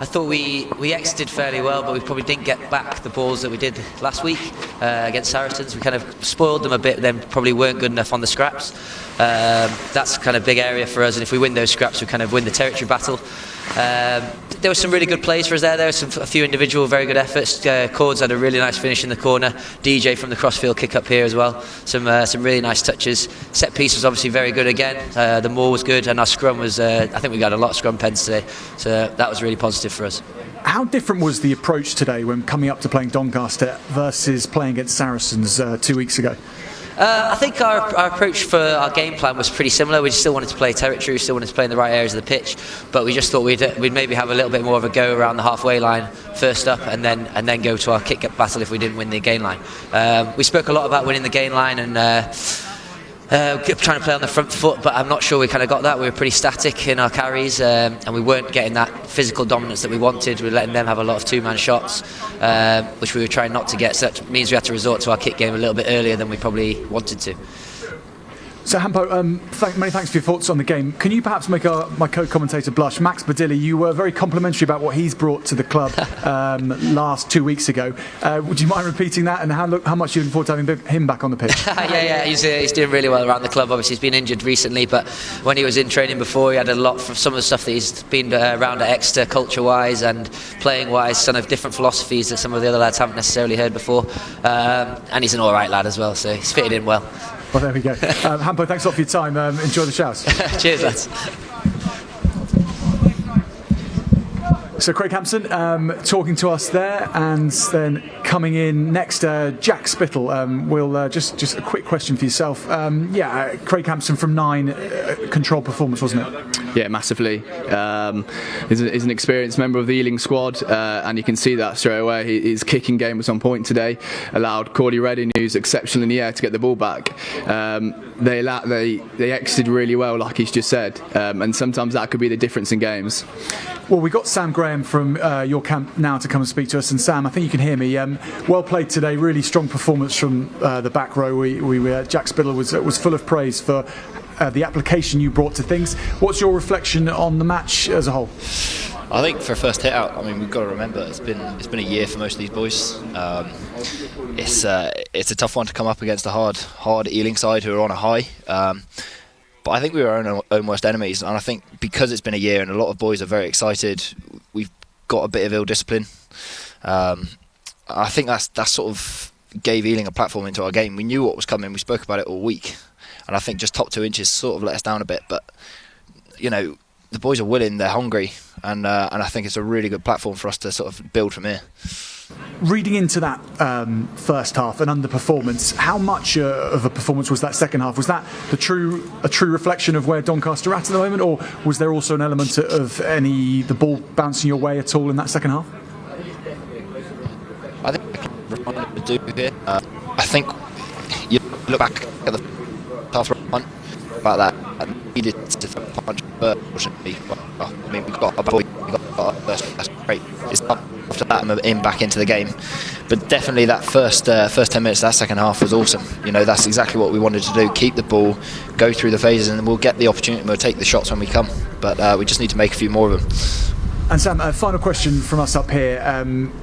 I thought we exited fairly well, but we probably didn't get back the balls that we did last week against Saracens. We kind of spoiled them a bit, then probably weren't good enough on the scraps. That's kind of big area for us, and if we win those scraps, we kind of win the territory battle. There were some really good plays for us there. There were a few individual very good efforts. Cords had a really nice finish in the corner. DJ from the crossfield kick up here as well. Some really nice touches. Set piece was obviously very good again. The maul was good, and our scrum was. I think we got a lot of scrum pens today, so that was really positive for us. How different was the approach today when coming up to playing Doncaster versus playing against Saracens 2 weeks ago? I think our approach for our game plan was pretty similar. We still wanted to play territory, we still wanted to play in the right areas of the pitch, but we just thought we'd maybe have a little bit more of a go around the halfway line first up, and then go to our kick up battle if we didn't win the gain line. We spoke a lot about winning the gain line and trying to play on the front foot, but I'm not sure we kind of got that. We were pretty static in our carries, and we weren't getting that physical dominance that we wanted. We were letting them have a lot of two-man shots, which we were trying not to get, so that means we had to resort to our kick game a little bit earlier than we probably wanted to. So Hampo, many thanks for your thoughts on the game. Can you perhaps make my co-commentator blush? Max Badilli, you were very complimentary about what he's brought to the club last 2 weeks ago. Would you mind repeating that, and how much you looking forward to having him back on the pitch? Yeah, he's doing really well around the club. Obviously he's been injured recently, but when he was in training before, he had a lot from some of the stuff that he's been around at Exeter, culture-wise and playing-wise, some of different philosophies that some of the other lads haven't necessarily heard before. And he's an alright lad as well, so he's fitted in well. Well, there we go. Hampo, thanks a lot for your time. Enjoy the showers. Cheers, lads. So Craig Hampson talking to us there, and then coming in next, Jack Spittle. We'll just a quick question for yourself. Craig Hampson from 9, controlled performance, wasn't it? Yeah, massively. He's an experienced member of the Ealing squad, and you can see that straight away. His kicking game was on point today. Allowed Cordy Redding, who's exceptional in the air, to get the ball back. They exited really well, like he's just said, and sometimes that could be the difference in games. Well, we got Sam Graham from your camp now to come and speak to us. And Sam, I think you can hear me. Well played today. Really strong performance from the back row. Jack Spittle was full of praise for the application you brought to things. What's your reflection on the match as a whole? I think for a first hit out, we've got to remember it's been a year for most of these boys. It's a tough one to come up against a hard Ealing side who are on a high. But I think we were our own worst enemies, and I think because it's been a year and a lot of boys are very excited, we've got a bit of ill discipline. I think that sort of gave Ealing a platform into our game. We knew what was coming. We spoke about it all week, and I think just top 2 inches sort of let us down a bit. But the boys are willing, they're hungry, and I think it's a really good platform for us to sort of build from here. Reading into that first half, an underperformance, how much of a performance was that second half? Was that a true reflection of where Doncaster are at the moment, or was there also an element of the ball bouncing your way at all in that second half? I think you look back at the half run about that. I needed to punch, but unfortunately, we got a boy, we got our first. That's great. It's after that, I'm back into the game. but definitely that first 10 minutes of that second half was awesome. You know, that's exactly what we wanted to do: keep the ball, go through the phases, and we'll get the opportunity. We'll take the shots when we come, but we just need to make a few more of them. And Sam, a final question from us up here.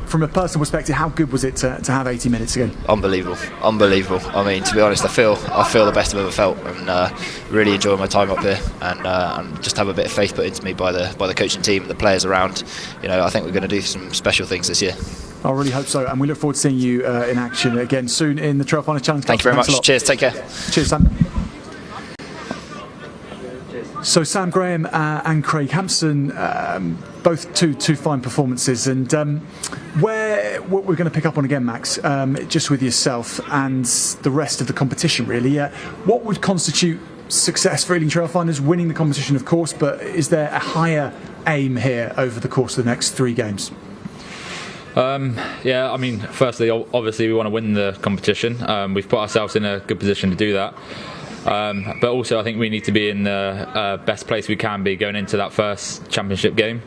From a personal perspective, how good was it to have 80 minutes again? Unbelievable. I mean, to be honest, I feel the best I've ever felt, and really enjoy my time up here, and just have a bit of faith put into me by the coaching team and the players around. You know, I think we're going to do some special things this year. I really hope so, and we look forward to seeing you in action again soon in the Trailfinders Challenge Cup. Thank you very much. Cheers. Take care. Cheers, Sam. So Sam Graham and Craig Hampson, both two fine performances, and what we're going to pick up on again, Max, just with yourself and the rest of the competition, really. What would constitute success for Ealing Trailfinders? Winning the competition, of course, but is there a higher aim here over the course of the next 3 games? Yeah, I mean, firstly, obviously we want to win the competition. We've put ourselves in a good position to do that. But also I think we need to be in the best place we can be going into that first championship game.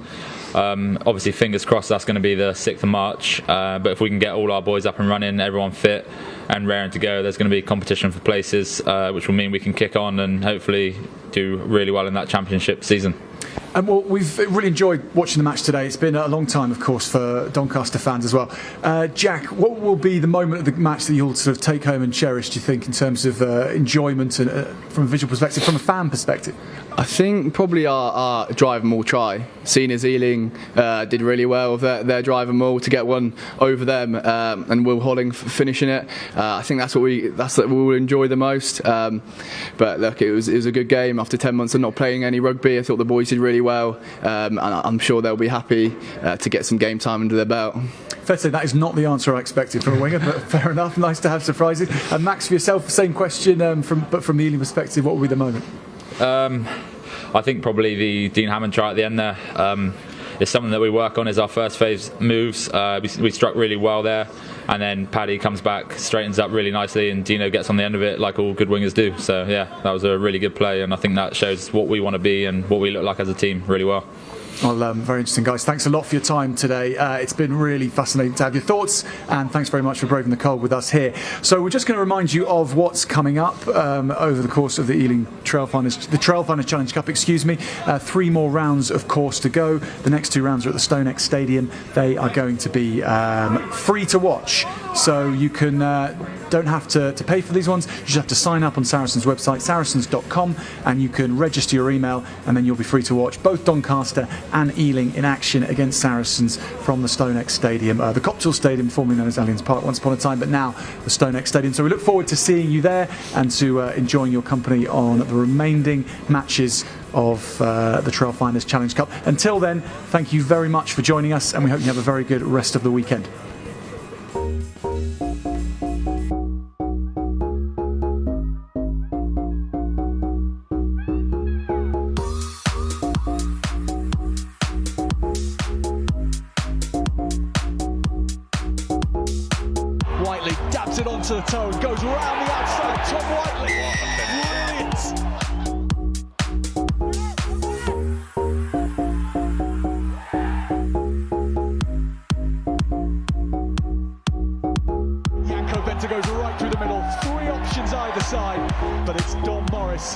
Obviously fingers crossed that's going to be the 6th of March, but if we can get all our boys up and running, everyone fit and raring to go, there's going to be competition for places, which will mean we can kick on and hopefully do really well in that championship season. Well, we've really enjoyed watching the match today. It's been a long time, of course, for Doncaster fans as well. Jack, what will be the moment of the match that you'll sort of take home and cherish, do you think, in terms of enjoyment and from a visual perspective, from a fan perspective? I think probably our drive and maul try, seeing as Ealing did really well with their drive and maul to get one over them, and Will Holling finishing it. I think that's what we will enjoy the most. But look, it was a good game after 10 months of not playing any rugby. I thought the boys did really well, and I'm sure they'll be happy to get some game time under their belt. Fair to say that is not the answer I expected from a winger, but fair enough. Nice to have surprises. And Max, for yourself, same question, but from the Ealing perspective, what will be the moment? I think probably the Dean Hammond try at the end there. It's something that we work on as our first phase moves. We struck really well there, and then Paddy comes back, straightens up really nicely, and Dino gets on the end of it like all good wingers do. So yeah, that was a really good play, and I think that shows what we want to be and what we look like as a team really well. Well, very interesting, guys. Thanks a lot for your time today. It's been really fascinating to have your thoughts, and thanks very much for braving the cold with us here. So we're just going to remind you of what's coming up over the course of the Ealing Trailfinders, the Trailfinders Challenge Cup, 3 more rounds, of course, to go. The next 2 rounds are at the StoneX Stadium. They are going to be free to watch, so you can don't have to pay for these ones. You just have to sign up on Saracens' website, saracens.com, and you can register your email, and then you'll be free to watch both Doncaster and Ealing in action against Saracens from the StoneX Stadium, the Copthall Stadium, formerly known as Allianz Park once upon a time, but now the StoneX Stadium. So we look forward to seeing you there and to enjoying your company on the remaining matches of the Trailfinders Challenge Cup. Until then, thank you very much for joining us, and we hope you have a very good rest of the weekend. Whiteley dabs it onto the toe and goes round the outside. Tom Whiteley, brilliant. Yanko Benter goes right through the middle. 3 options either side, but it's Don Morris.